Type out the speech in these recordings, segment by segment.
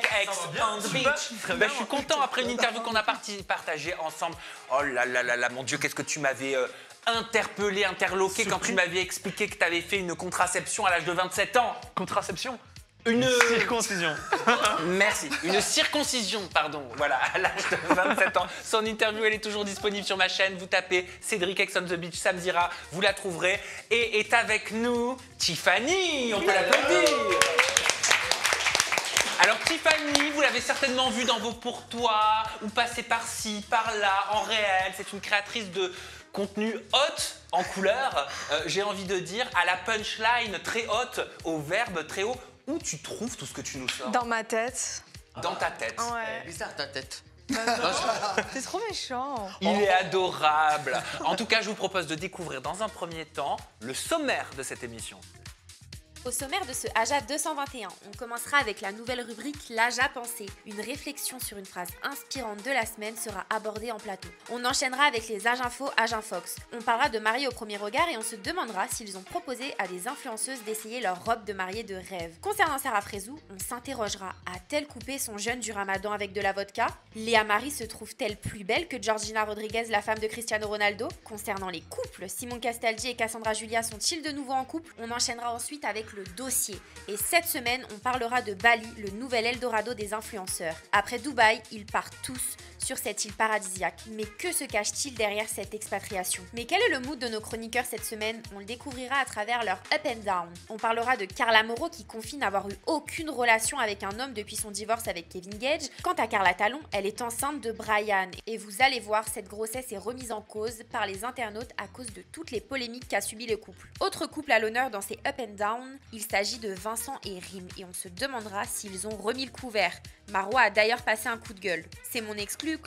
donc Ex on the Beach. Ben, je suis content après une interview qu'on a partagée ensemble. Oh là là là là, mon Dieu, qu'est-ce que tu m'avais interpellé, interloqué quand tu m'avais expliqué que tu avais fait une contraception à l'âge de 27 ans. Contraception? Une circoncision. Merci. Une circoncision, pardon. Voilà, à l'âge de 27 ans. Son interview, elle est toujours disponible sur ma chaîne. Vous tapez Cédric Ex on the Beach, Samzira, vous la trouverez. Et est avec nous Tiffany. On peut l'applaudir. Alors Tiffany, vous l'avez certainement vu dans vos pourtois ou passé par-ci, par-là, en réel. C'est une créatrice de contenu haute en couleur. J'ai envie de dire à la punchline très haute, au verbe très haut. Où tu trouves tout ce que tu nous sors? Dans ma tête. Dans ta tête. Ouais. Bizarre ta tête. C'est trop méchant. Il est adorable. En tout cas, je vous propose de découvrir dans un premier temps le sommaire de cette émission. Au sommaire de ce AJA 221, on commencera avec la nouvelle rubrique l'AJA pensée. Une réflexion sur une phrase inspirante de la semaine sera abordée en plateau. On enchaînera avec les Aginfos, Aginfox. On parlera de mariés au premier regard et on se demandera s'ils ont proposé à des influenceuses d'essayer leur robe de mariée de rêve. Concernant Sarah Frézou, on s'interrogera: a-t-elle coupé son jeûne du ramadan avec de la vodka? Léa Marie se trouve-t-elle plus belle que Georgina Rodriguez, la femme de Cristiano Ronaldo? Concernant les couples, Simon Castaldi et Cassandra Julia sont-ils de nouveau en couple? On enchaînera ensuite avec le dossier. Et cette semaine, on parlera de Bali, le nouvel Eldorado des influenceurs. Après Dubaï, ils partent tous sur cette île paradisiaque. Mais que se cache-t-il derrière cette expatriation? Mais quel est le mood de nos chroniqueurs cette semaine? On le découvrira à travers leur up and down. On parlera de Carla Moreau qui confie n'avoir eu aucune relation avec un homme depuis son divorce avec Kevin Gage. Quant à Carla Talon, elle est enceinte de Brian. Et vous allez voir, cette grossesse est remise en cause par les internautes à cause de toutes les polémiques qu'a subi le couple. Autre couple à l'honneur dans ces up and down, il s'agit de Vincent et Rim et on se demandera s'ils ont remis le couvert. Marois a d'ailleurs passé un coup de gueule. C'est mon exclu,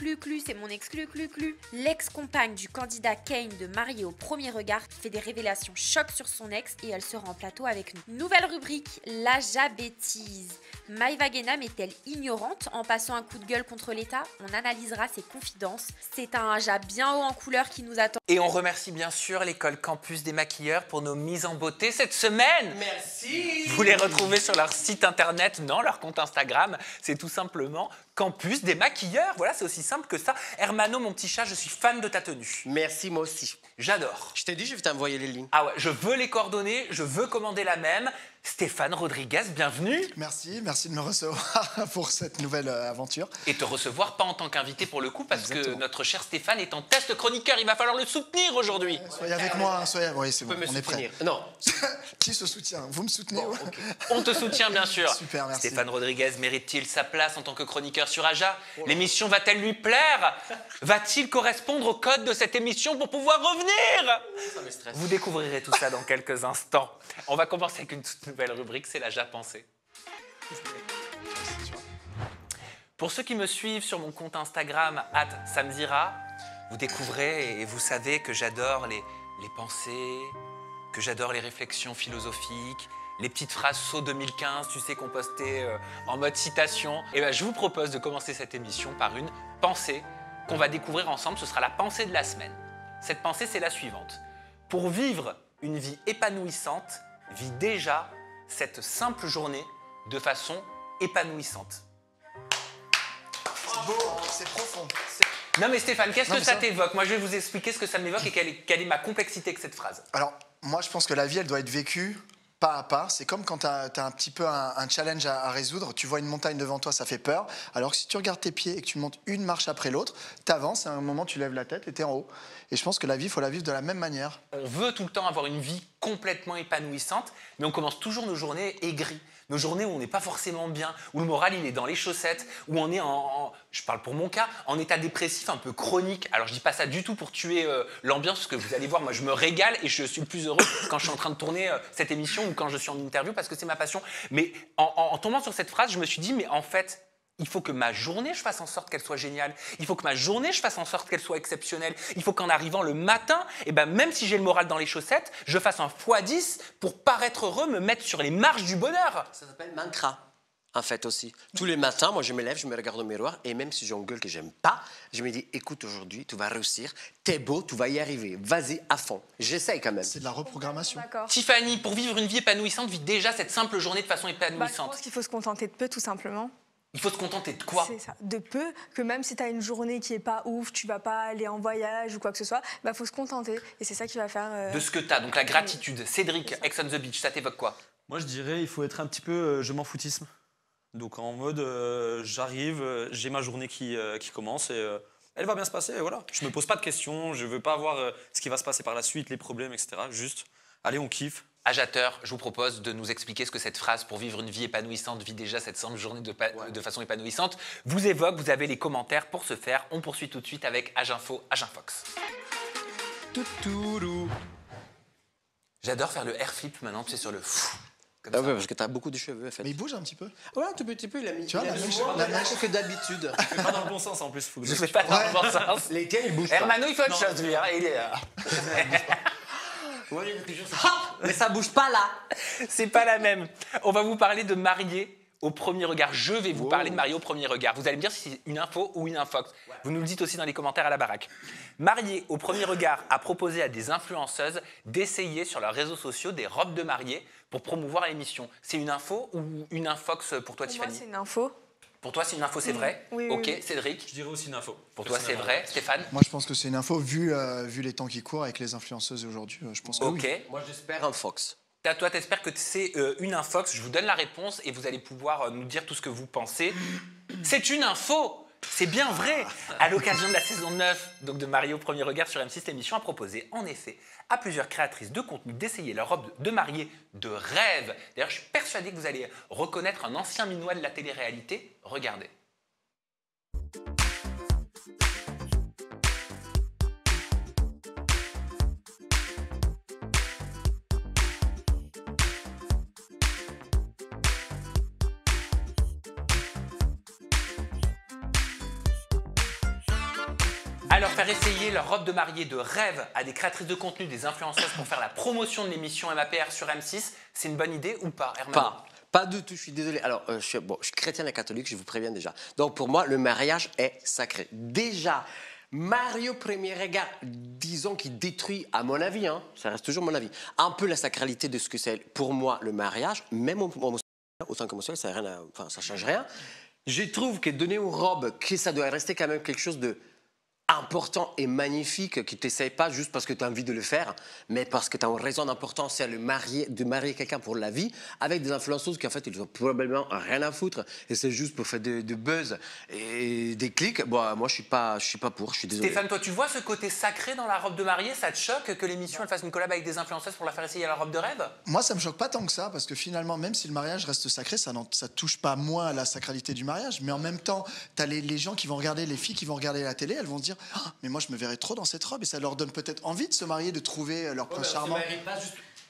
c'est mon exclu. L'ex-compagne du candidat Kane de marié au premier regard fait des révélations choc sur son ex et elle sera en plateau avec nous. Nouvelle rubrique, l'AJA bêtise. Maïva Guénam est-elle ignorante en passant un coup de gueule contre l'État? On analysera ses confidences. C'est un AJA bien haut en couleur qui nous attend. Et on remercie bien sûr l'école Campus des maquilleurs pour nos mises en beauté cette semaine. Merci. Vous les retrouvez sur leur site internet, non, leur compte Instagram. C'est tout simplement Campus des maquilleurs. Voilà, c'est aussi simple que ça. Hermano, mon petit chat, je suis fan de ta tenue. Merci, moi aussi. J'adore. Je t'ai dit, je vais t'envoyer les lignes. Ah ouais, je veux les coordonnées, je veux commander la même. Stéphane Rodriguez, bienvenue. Merci de me recevoir pour cette nouvelle aventure. Et te recevoir pas en tant qu'invité pour le coup, parce Exactement. que notre cher Stéphane est en test chroniqueur. Il va falloir le soutenir aujourd'hui. Soyez avec moi, oui, c'est Tu bon, peux me on est prêt. soutenir. Non. Qui se soutient? Vous me soutenez? Bon, ouais. ok. On te soutient bien sûr. Super, merci. Stéphane Rodriguez mérite-t-il sa place en tant que chroniqueur sur AJA? L'émission va-t-elle lui plaire? Va-t-il correspondre au code de cette émission pour pouvoir revenir? Ça me stresse. Vous découvrirez tout ça dans quelques instants. On va commencer avec une toute nouvelle rubrique, c'est l'AJA pensée. Pour ceux qui me suivent sur mon compte Instagram @samzira, vous découvrez et vous savez que j'adore les pensées, que j'adore les réflexions philosophiques, les petites phrases saut 2015, tu sais, qu'on postait en mode citation. Et ben, je vous propose de commencer cette émission par une pensée qu'on va découvrir ensemble. Ce sera la pensée de la semaine. Cette pensée, c'est la suivante. Pour vivre une vie épanouissante, vis déjà cette simple journée de façon épanouissante. C'est beau, c'est profond. Non mais Stéphane, qu'est-ce Non, que mais ça ça- t'évoque? Moi, je vais vous expliquer ce que ça m'évoque et quelle est ma complexité avec cette phrase. Alors, moi, je pense que la vie, elle doit être vécue pas à pas. C'est comme quand tu as un petit peu un challenge à résoudre. Tu vois une montagne devant toi, ça fait peur. Alors que si tu regardes tes pieds et que tu montes une marche après l'autre, tu avances, à un moment, tu lèves la tête et tu es en haut. Et je pense que la vie, il faut la vivre de la même manière. On veut tout le temps avoir une vie complètement épanouissante, mais on commence toujours nos journées aigries. Nos journées où on n'est pas forcément bien, où le moral il est dans les chaussettes, où on est je parle pour mon cas, en état dépressif un peu chronique. Alors je dis pas ça du tout pour tuer l'ambiance, parce que vous allez voir, moi je me régale et je suis le plus heureux quand je suis en train de tourner cette émission ou quand je suis en interview parce que c'est ma passion. Mais en tombant sur cette phrase, je me suis dit, mais en fait, il faut que ma journée, je fasse en sorte qu'elle soit géniale. Il faut que ma journée, je fasse en sorte qu'elle soit exceptionnelle. Il faut qu'en arrivant le matin, eh ben, même si j'ai le moral dans les chaussettes, je fasse un x10 pour paraître heureux, me mettre sur les marches du bonheur. Ça s'appelle mantra, en fait, aussi. Tous les matins, moi, je me lève, je me regarde au miroir, et même si j'ai une gueule que j'aime pas, je me dis, écoute, aujourd'hui, tu vas réussir, t'es beau, tu vas y arriver, vas-y à fond. J'essaye quand même. C'est de la reprogrammation. D'accord. Tiffany, pour vivre une vie épanouissante, vis déjà cette simple journée de façon Bah, je épanouissante. pense qu'il faut se contenter de peu, tout simplement. Il faut se contenter de quoi? C'est ça, de peu, que même si tu as une journée qui est pas ouf, tu vas pas aller en voyage ou quoi que ce soit, bah faut se contenter. Et c'est ça qui va faire... De ce que tu as, donc la gratitude. Cédric, Ex on the Beach, ça t'évoque quoi? Moi, je dirais il faut être un petit peu je m'en foutisme. Donc en mode j'arrive, j'ai ma journée qui commence et elle va bien se passer. Et voilà. Je me pose pas de questions, je veux pas voir ce qui va se passer par la suite, les problèmes, etc. Juste, allez, on kiffe. Ajateur, je vous propose de nous expliquer ce que cette phrase pour vivre une vie épanouissante, vit déjà cette simple journée de façon épanouissante, vous évoque. Vous avez les commentaires pour ce faire. On poursuit tout de suite avec Aginfo, Aginfox. J'adore faire le air flip maintenant, tu sais, sur le fou. Comme Ah ça. ouais, parce que t'as beaucoup de cheveux, en fait. Mais il bouge un petit peu. Ouais, un tout petit peu, il a mis. Tu vois, il a la mis mèche, moins la de mèche. que d'habitude. Mais pas dans le bon sens en plus. Faut que Je fais pas dans le bon sens. Les tiens, ils bougent pas. Hermano, il fait autre chose, lui. Hein, il est, Ouais, il est toujours ça. Mais ça bouge pas là. C'est pas la même. On va vous parler de mariés au premier regard. Je vais vous parler de mariés au premier regard. Vous allez me dire si c'est une info ou une infox. Vous nous le dites aussi dans les commentaires à la baraque. Mariés au premier regard a proposé à des influenceuses d'essayer sur leurs réseaux sociaux des robes de mariée pour promouvoir l'émission. C'est une info ou une infox pour toi, Pour moi, Tiffany? c'est une info. Pour toi, c'est une info, c'est vrai? Oui, Ok, oui. Cédric? Je dirais aussi une info. Pour toi, c'est vrai? Stéphane? Moi, je pense que c'est une info, vu les temps qui courent avec les influenceuses aujourd'hui. Je pense que Ok. oui. Moi, j'espère un Fox. Toi, t'espères que c'est une infox. Je vous donne la réponse et vous allez pouvoir nous dire tout ce que vous pensez. C'est une info. C'est bien vrai. À l'occasion de la saison 9 donc de Mariés au premier regard sur M6, l'émission a proposé en effet à plusieurs créatrices de contenu d'essayer leur robe de mariée de rêve. D'ailleurs, je suis persuadé que vous allez reconnaître un ancien minois de la télé-réalité. Regardez. Alors, faire essayer leur robe de mariée de rêve à des créatrices de contenu, des influenceuses pour faire la promotion de l'émission MAPR sur M6, c'est une bonne idée ou pas, Hermano? Pas du tout, je suis désolé. Alors, je suis chrétien et catholique, je vous préviens déjà. Donc, pour moi, le mariage est sacré. Déjà, Mario Premier Regard, disons qu'il détruit, à mon avis, hein, ça reste toujours mon avis, un peu la sacralité de ce que c'est pour moi le mariage, même autant qu'homosexuel, ça n'a rien enfin, ça change rien. Je trouve que donner une robe, que ça doit rester quand même quelque chose de important et magnifique, qui ne t'essaye pas juste parce que tu as envie de le faire, mais parce que tu as une raison d'importance, c'est de marier quelqu'un pour la vie, avec des influenceuses qui en fait ils ont probablement rien à foutre, et c'est juste pour faire de buzz et des clics. Bon, moi je suis pas pour, je suis désolé. Stéphane, toi, tu vois ce côté sacré dans la robe de mariée? Ça te choque que l'émission elle fasse une collab avec des influenceuses pour la faire essayer la robe de rêve? Moi, ça me choque pas tant que ça, parce que finalement, même si le mariage reste sacré, ça touche pas moins à la sacralité du mariage. Mais en même temps, t'as les gens qui vont regarder, les filles qui vont regarder la télé, elles vont se dire ah, mais moi, je me verrais trop dans cette robe, et ça leur donne peut-être envie de se marier, de trouver leur prince charmant.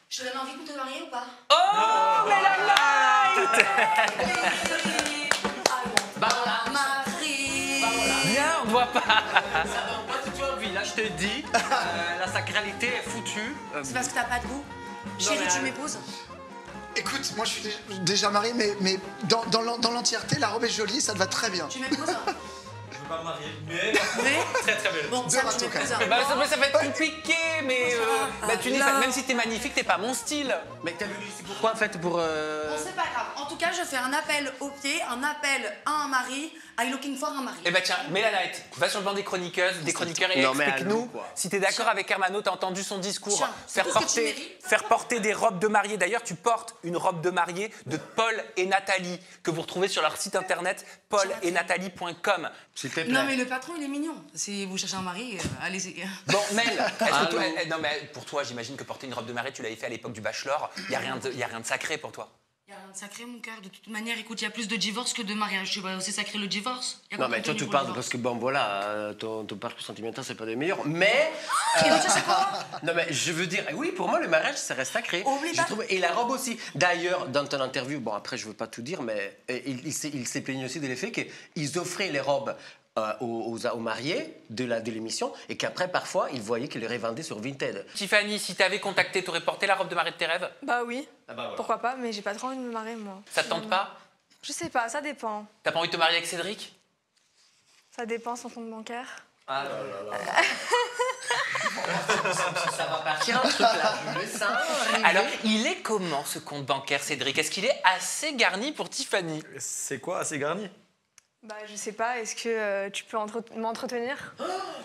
Je donne envie de te marier ou pas? Oh, mais la Bah voilà, Marie. Viens, on ne voit pas. Ça donne pas du tout envie, là je te dis, la sacralité est foutue. C'est parce que t'as pas de goût. Chérie, mais tu m'épouses? Écoute, moi, je suis déjà marié, mais dans l'entièreté, la robe est jolie, ça te va très bien. Tu m'épouses? Je veux pas me marier, mais Mais très très belle. bon, Deux ça, tu râteaux, quand m'épouses. même. Bah, ça va être compliqué, mais même si t'es magnifique, t'es pas mon style. Mais t'as venu ici pourquoi en fait pour Bon, c'est pas grave. En tout cas, je fais un appel au pied, un appel à un mari. I looking for un mari. Eh ben tiens, mets la light, va sur le banc des chroniqueuses, des chroniqueurs et Non, mais explique-nous allô, quoi. si t'es d'accord avec Hermano, t'as entendu son discours. Tiens, c'est tout ce que tu mérites. Faire porter des robes de mariée. D'ailleurs, tu portes une robe de mariée de Paul et Nathalie que vous retrouvez sur leur site internet pauletnathalie.com. s'il te plaît. Non, mais le patron, il est mignon. Si vous cherchez un mari, allez-y. Bon, Mel, est-ce que Allô. toi, non mais pour toi, j'imagine que porter une robe de mariée, tu l'avais fait à l'époque du Bachelor. Y a rien de sacré pour toi. Il y a rien de sacré, mon cœur. De toute manière, écoute, il y a plus de divorce que de mariage. Tu vois, c'est sacré le divorce. Y a Non, quoi mais comme toi, tenue tu pour le parles divorce? parce que, bon, voilà, ton parcours sentimental, c'est pas des meilleurs. Mais. Et donc, ça, c'est quoi? Non, mais je veux dire, oui, pour moi, le mariage, ça reste sacré. Oublie pas. Je trouve, et la robe aussi. D'ailleurs, dans ton interview, bon, après, je veux pas tout dire, mais il s'est plaigné aussi de l'effet qu'ils offraient les robes aux mariés de l'émission et qu'après, parfois, ils voyaient qu'ils les revendaient sur Vinted. Tiffany, si t'avais contacté, t'aurais porté la robe de mariée de tes rêves? Bah oui, Ah bah voilà. pourquoi pas, mais j'ai pas trop envie de me marier, moi. Ça te tente pas? Je sais pas, ça dépend. T'as pas envie de te marier avec Cédric? Ça dépend son compte bancaire. Ah là là là. Ça va partir un truc là, je le sens arriver. Alors, il est comment ce compte bancaire, Cédric? Est-ce qu'il est assez garni pour Tiffany? C'est quoi assez garni? Bah, je sais pas, est-ce que tu peux m'entretenir?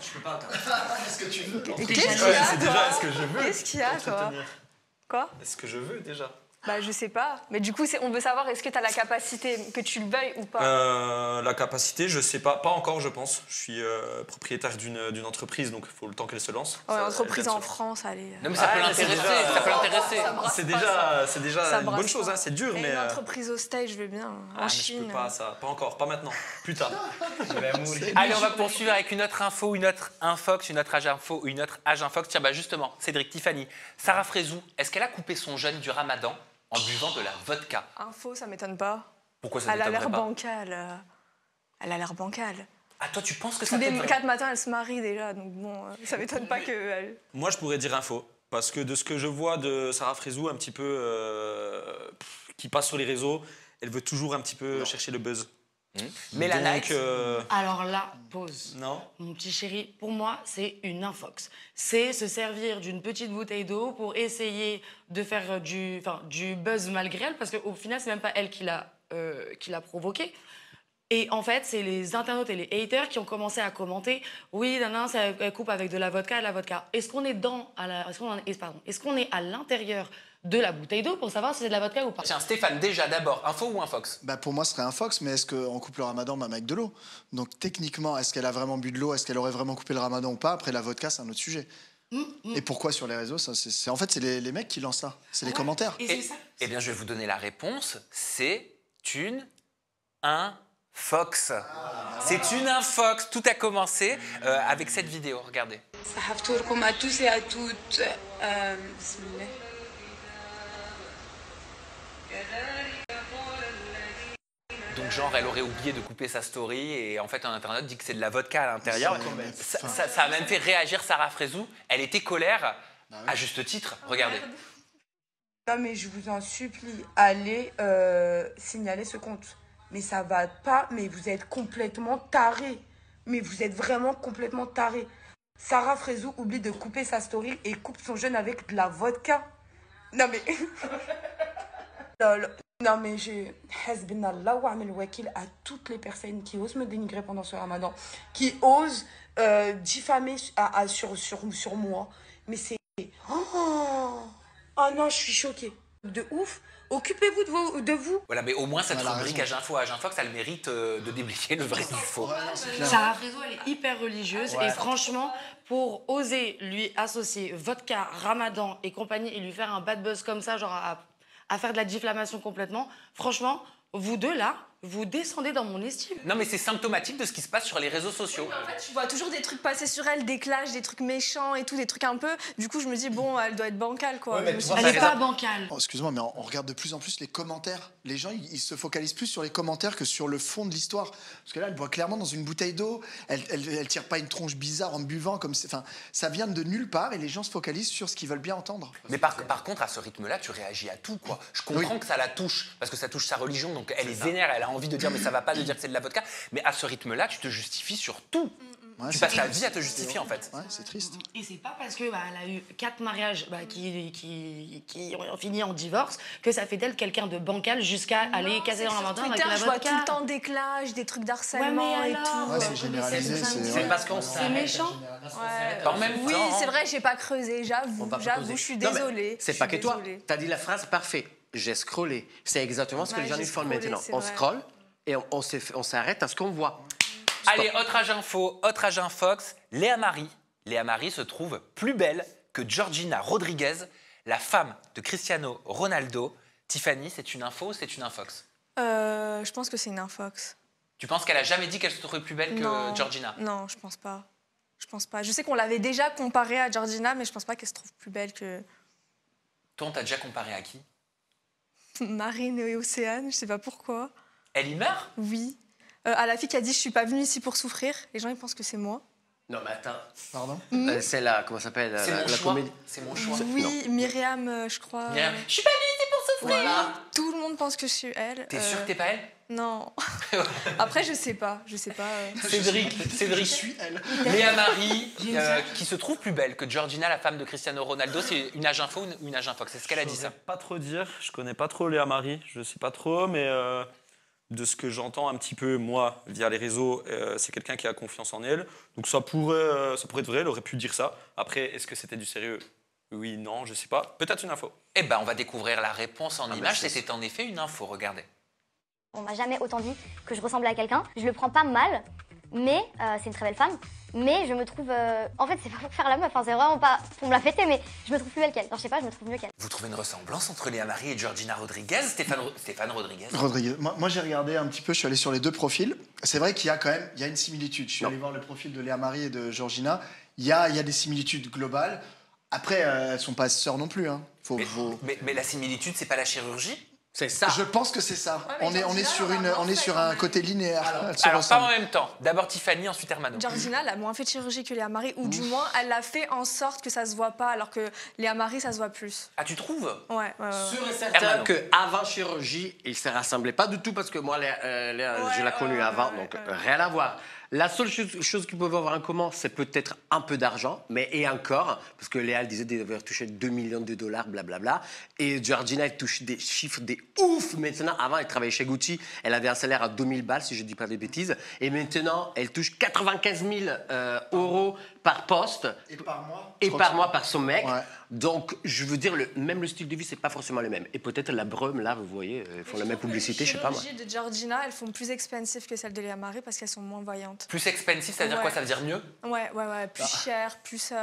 Je peux pas. Est-ce que tu veux Qu'est-ce qu'il y Ouais, a, c'est déjà, toi est-ce que je veux Qu'est-ce qu'il y a, toi entretenir? Quoi? Est-ce que je veux déjà? Bah, je sais pas. Mais du coup, on veut savoir, est-ce que tu as la capacité, que tu le veuilles ou pas? La capacité, je sais pas. Pas encore, je pense. Je suis propriétaire d'une entreprise, donc il faut le temps qu'elle se lance. Ouais, Ça, entreprise elle vient en de se- France, allez. Non, mais ça peut Ouais, mais c'est l'intéresser. déjà- Ça peut l'intéresser. C'est déjà Ça une brasse bonne chose, pas. hein, c'est dur, Et mais. une entreprise au stage, je veux bien. Ah, En mais Chine. je peux pas ça. Pas encore, pas maintenant. Plus tard. Allez, on va poursuivre avec une autre info, une autre infox, une autre âge info, une autre âge infox. Tiens, bah justement, Cédric, Tiffany, Sarah Frézou, est-ce qu'elle a coupé son jeûne du ramadan en buvant de la vodka? Info, ça m'étonne pas. Pourquoi ça Elle a t'étonnerait l'air pas? bancale. Elle a l'air bancale. Ah, toi, tu penses que Tous ça les peut être vrai? 4 matins, elle se marie déjà, donc bon, ça m'étonne pas que. Moi, je pourrais dire info. Parce que de ce que je vois de Sarah Frézou, un petit peu qui passe sur les réseaux, elle veut toujours un petit peu chercher le buzz. Mais la Donc, night, Alors là, pause. non. Mon petit chéri, pour moi, c'est une infox. C'est se servir d'une petite bouteille d'eau pour essayer de faire du buzz malgré elle, parce qu'au final, c'est même pas elle qui l'a provoqué. Et en fait, c'est les internautes et les haters qui ont commencé à commenter. Oui, non, ça elle coupe avec de la vodka et de la vodka. Est-ce qu'on est est-ce qu'on est à l'intérieur de la bouteille d'eau pour savoir si c'est de la vodka ou pas? tiens, Stéphane, déjà, d'abord, info ou infox? Bah pour moi, ce serait un fox, mais est-ce qu'on coupe le ramadan même avec de l'eau? Donc techniquement, est-ce qu'elle a vraiment bu de l'eau? Est-ce qu'elle aurait vraiment coupé le ramadan ou pas? Après, la vodka, c'est un autre sujet. Et pourquoi sur les réseaux ça, en fait, c'est les mecs qui lancent ça. C'est les commentaires. Et c'est ça. Eh bien, je vais vous donner la réponse. C'est une infox. C'est une infox. Tout a commencé avec cette vidéo. Regardez. صحفتكم à tous et à toutes. بسم الله. Donc, genre, elle aurait oublié de couper sa story et en fait, un internaute dit que c'est de la vodka à l'intérieur. Ça a même fait réagir Sarah Frézou. Elle était colère, à juste titre. Regardez. Non mais je vous en supplie, allez signaler ce compte. Mais ça va pas, mais vous êtes complètement tarés. Mais vous êtes vraiment complètement tarés. Sarah Frézou oublie de couper sa story et coupe son jeûne avec de la vodka. Non mais... Non mais j'ai... Hasbunallah wa amal wakil à toutes les personnes qui osent me dénigrer pendant ce ramadan, qui osent diffamer sur moi. Mais c'est... Oh non, je suis choquée. De ouf. Occupez-vous de vous. Voilà, mais au moins, cette Elle a rubrique raison. Âge Info, Âge Infox, elle mérite de déblayer le vrai du faux. Sarah Frézou, elle est hyper religieuse et franchement, pour oser lui associer vodka, ramadan et compagnie et lui faire un bad buzz comme ça, genre à faire de la diffamation complètement, franchement, vous deux là, vous descendez dans mon estime. Non, mais c'est symptomatique de ce qui se passe sur les réseaux sociaux. En fait, tu vois toujours des trucs passer sur elle, des clashs, des trucs méchants et tout, des trucs un peu. Du coup, je me dis, bon, elle doit être bancale, quoi. Ouais, mais Je me tu suis vois, dit, Elle n'est pas bancale. Oh, excuse-moi, mais on regarde de plus en plus les commentaires. Les gens, ils se focalisent plus sur les commentaires que sur le fond de l'histoire. Parce que là, elle boit clairement dans une bouteille d'eau. Elle tire pas une tronche bizarre en buvant. Enfin, ça vient de nulle part et les gens se focalisent sur ce qu'ils veulent bien entendre. Mais par contre, à ce rythme-là, tu réagis à tout, quoi. Je comprends que ça la touche, parce que ça touche sa religion, donc elle est vénère, elle a envie de dire, mais ça va pas de dire que c'est de la vodka. Mais à ce rythme-là, tu te justifies sur tout. Ouais, Tu c'est passes ta triste. vie à te justifier, en fait. Ouais, c'est triste. Et c'est pas parce que elle a eu 4 mariages qui ont fini en divorce que ça fait d'elle quelqu'un de bancal jusqu'à aller casser dans la Sur matin avec Twitter, la je vois vodka. tout le temps des clashs, des trucs d'harcèlement Ouais, mais et alors tout. Ouais, c'est généralisé. C'est parce qu'on C'est méchant. En même Oui, temps, c'est vrai, j'ai pas creusé, On j'avoue, va pas j'avoue, poser. je suis Non, mais désolée. C'est je pas suis que toi. désolée. T'as dit la phrase parfaite. J'ai scrollé. C'est exactement ce que Ouais, les gens j'ai nous font scrollé, maintenant. c'est On vrai. scrolle et on s'arrête à ce qu'on voit. Allez, autre âge info, autre âge infox. Léa Marie. Léa Marie se trouve plus belle que Georgina Rodriguez, la femme de Cristiano Ronaldo. Tiffany, c'est une info ou c'est une infox? Je pense que c'est une infox. Tu penses qu'elle a jamais dit qu'elle se trouvait plus belle que Non. Georgina? Non, je pense pas. Je pense pas. Je sais qu'on l'avait déjà comparée à Georgina, mais je pense pas qu'elle se trouve plus belle que Toi, on t'a déjà comparé à qui? Marine et Océane, je sais pas pourquoi. Elle y meurt? Oui. À la fille qui a dit je suis pas venue ici pour souffrir. Les gens ils pensent que c'est moi. Non, mais attends. Pardon? C'est la. Comment ça s'appelle? C'est mon la choix. comédie. C'est mon choix. Oui, Myriam, je crois. Myriam, je suis pas venue ici pour souffrir. Voilà. Tout le monde pense que je suis elle. T'es sûre que t'es pas elle? Non. Après, je sais pas. Je sais pas. Cédric, Je suis elle. Léa Marie, qui se trouve plus belle que Georgina, la femme de Cristiano Ronaldo, c'est une âge info ou une âge infox? C'est ce qu'elle a dit, Je ça. saurais pas trop dire. Je connais pas trop Léa Marie. Je sais pas trop, mais de ce que j'entends un petit peu, moi, via les réseaux, c'est quelqu'un qui a confiance en elle. Donc ça pourrait être vrai, elle aurait pu dire ça. Après, est-ce que c'était du sérieux? Oui, non, je sais pas. Peut-être une info. Eh ben, on va découvrir la réponse en images. c'est- C'était en effet une info, regardez. On m'a jamais autant dit que je ressemblais à quelqu'un. Je le prends pas mal, mais c'est une très belle femme. Mais je me trouve... En fait, c'est pas pour faire la meuf, hein, c'est vraiment pas pour me la fêter, mais je me trouve plus belle qu'elle. Alors, je sais pas, je me trouve mieux qu'elle. Vous trouvez une ressemblance entre Léa Marie et Georgina Rodriguez? Stéphane Rodriguez. Rodriguez. Moi, j'ai regardé un petit peu, je suis allé sur les deux profils. C'est vrai qu'il y a quand même une similitude. Je suis allé voir le profil de Léa Marie et de Georgina. Il y a des similitudes globales. Après, elles sont pas sœurs non plus. Hein. Mais la similitude, c'est pas la chirurgie? C'est ça. Je pense que c'est ça. mais On est Georgina, on est sur un côté linéaire. Elles se Alors, pas ressemblent. en même temps. D'abord Tiffany, ensuite Hermano. Georgina, elle a moins fait de chirurgie que Léa Marie, ou du moins, elle a fait en sorte que ça se voit pas, alors que Léa Marie, ça se voit plus. Ah, tu trouves? Ouais. Sûr et certain Hermano. qu'avant chirurgie, ils se rassemblaient pas du tout parce que moi, je l'ai connue avant, donc rien à voir. La seule chose qu'ils peuvent avoir en commun, c'est peut-être un peu d'argent, et encore, parce que Léa, elle disait qu'elle devait toucher 2 millions de dollars, blablabla. Et Georgina, elle touche des chiffres des ouf maintenant. Avant, elle travaillait chez Gucci, elle avait un salaire à 2000 balles, si je ne dis pas des bêtises. Et maintenant, elle touche 95 000 euros par poste. Et par mois. Et par mois par son mec. Ouais. Donc, je veux dire, même le style de vie, c'est pas forcément le même. Et peut-être la brume, là, vous voyez, ils font la même publicité, je sais pas moi. Les chirurgies de Georgina, elles font plus expensive que celles de Léa Marie parce qu'elles sont moins voyantes. Plus expensive, c'est-à-dire Ouais. quoi? Ça veut dire mieux? Ouais, plus cher, plus...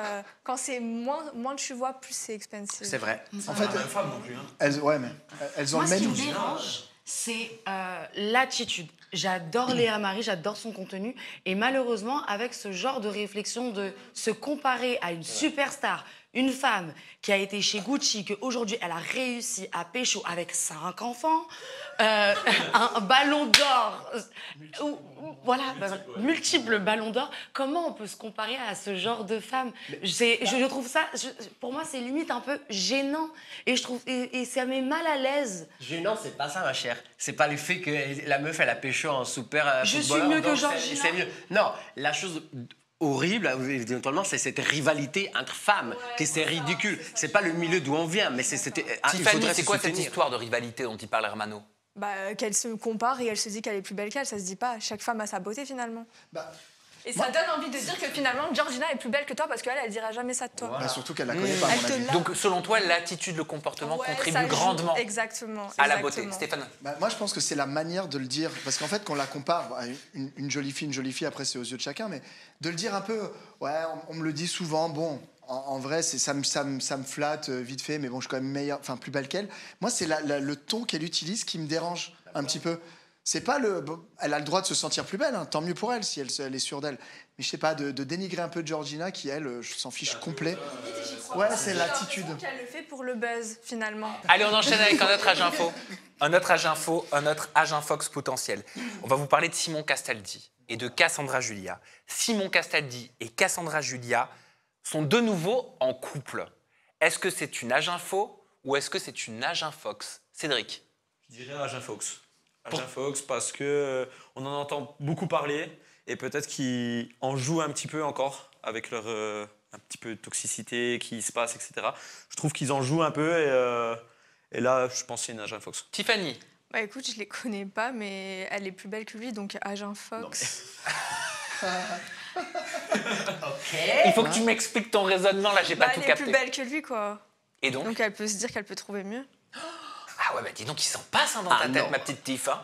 quand c'est moins de chevaux, plus c'est expensive. C'est vrai. En fait, femme non plus. Hein. elles ont Moi, le ce qui même. me dérange, c'est l'attitude. J'adore Léa Marie, j'adore son contenu. Et malheureusement, avec ce genre de réflexion de se comparer à une superstar, une femme qui a été chez Gucci, qu'aujourd'hui, elle a réussi à pécho avec 5 enfants, un ballon d'or, multiples ballons d'or. Comment on peut se comparer à ce genre de femme? Je trouve ça, pour moi, c'est limite un peu gênant. Et et ça met mal à l'aise. Gênant, c'est pas ça, ma chère. C'est pas le fait que la meuf, elle a pécho en super Je footballeur, suis mieux que donc Georgina. c'est mieux. Non, la chose horrible, éventuellement, c'est cette rivalité entre femmes, que c'est ridicule. C'est pas le milieu d'où on vient, mais c'était. Tiffany, c'est quoi cette histoire de rivalité dont il parle Hermano? Qu'elle se compare et elle se dit qu'elle est plus belle qu'elle, ça se dit pas. Chaque femme a sa beauté finalement. Bah, Et ça donne envie de dire que finalement Georgina est plus belle que toi parce qu'elle, elle dira jamais ça de toi. bah, surtout qu'elle la connaît pas, à Elle mon te avis. l'a. Donc, selon toi, l'attitude, le comportement Ouais, ça contribuent joue. grandement Exactement. à la beauté. exactement. Stéphane? Bah, moi, je pense que c'est la manière de le dire. Parce qu'en fait, qu'on la compare à une jolie fille, après, c'est aux yeux de chacun, mais de le dire un peu, ouais, on me le dit souvent, bon, en vrai, ça me flatte vite fait, mais bon, je suis quand même meilleure, enfin, plus belle qu'elle. Moi, c'est le ton qu'elle utilise qui me dérange un petit peu. C'est pas elle a le droit de se sentir plus belle, hein, tant mieux pour elle si elle est sûre d'elle. Mais je sais pas, de dénigrer un peu Georgina qui, elle, s'en fiche complet. Ouais, c'est l'attitude. Qu'elle le fait pour le buzz finalement. Allez, on enchaîne avec un autre âge info. Un autre âge infox potentiel. On va vous parler de Simon Castaldi et de Cassandra Julia. Simon Castaldi et Cassandra Julia sont de nouveau en couple. Est-ce que c'est une âge info ou est-ce que c'est une âge infox? Cédric? Je dirais Agent Fox. Agent Fox parce que on en entend beaucoup parler et peut-être qu'ils en jouent un petit peu encore avec leur un petit peu de toxicité qui se passe, etc. Je trouve qu'ils en jouent un peu et là, je pense que c'est une Agent Fox. Tiffany? Bah écoute, je les connais pas, mais elle est plus belle que lui, donc Agent Fox. Il faut que tu m'expliques ton raisonnement, là, j'ai pas tout Elle est capté. plus belle que lui, quoi. Et donc? Donc elle peut se dire qu'elle peut trouver mieux. Ah ouais, bah dis donc, il s'en passe dans ta tête, non. ma petite Tiff. Hein.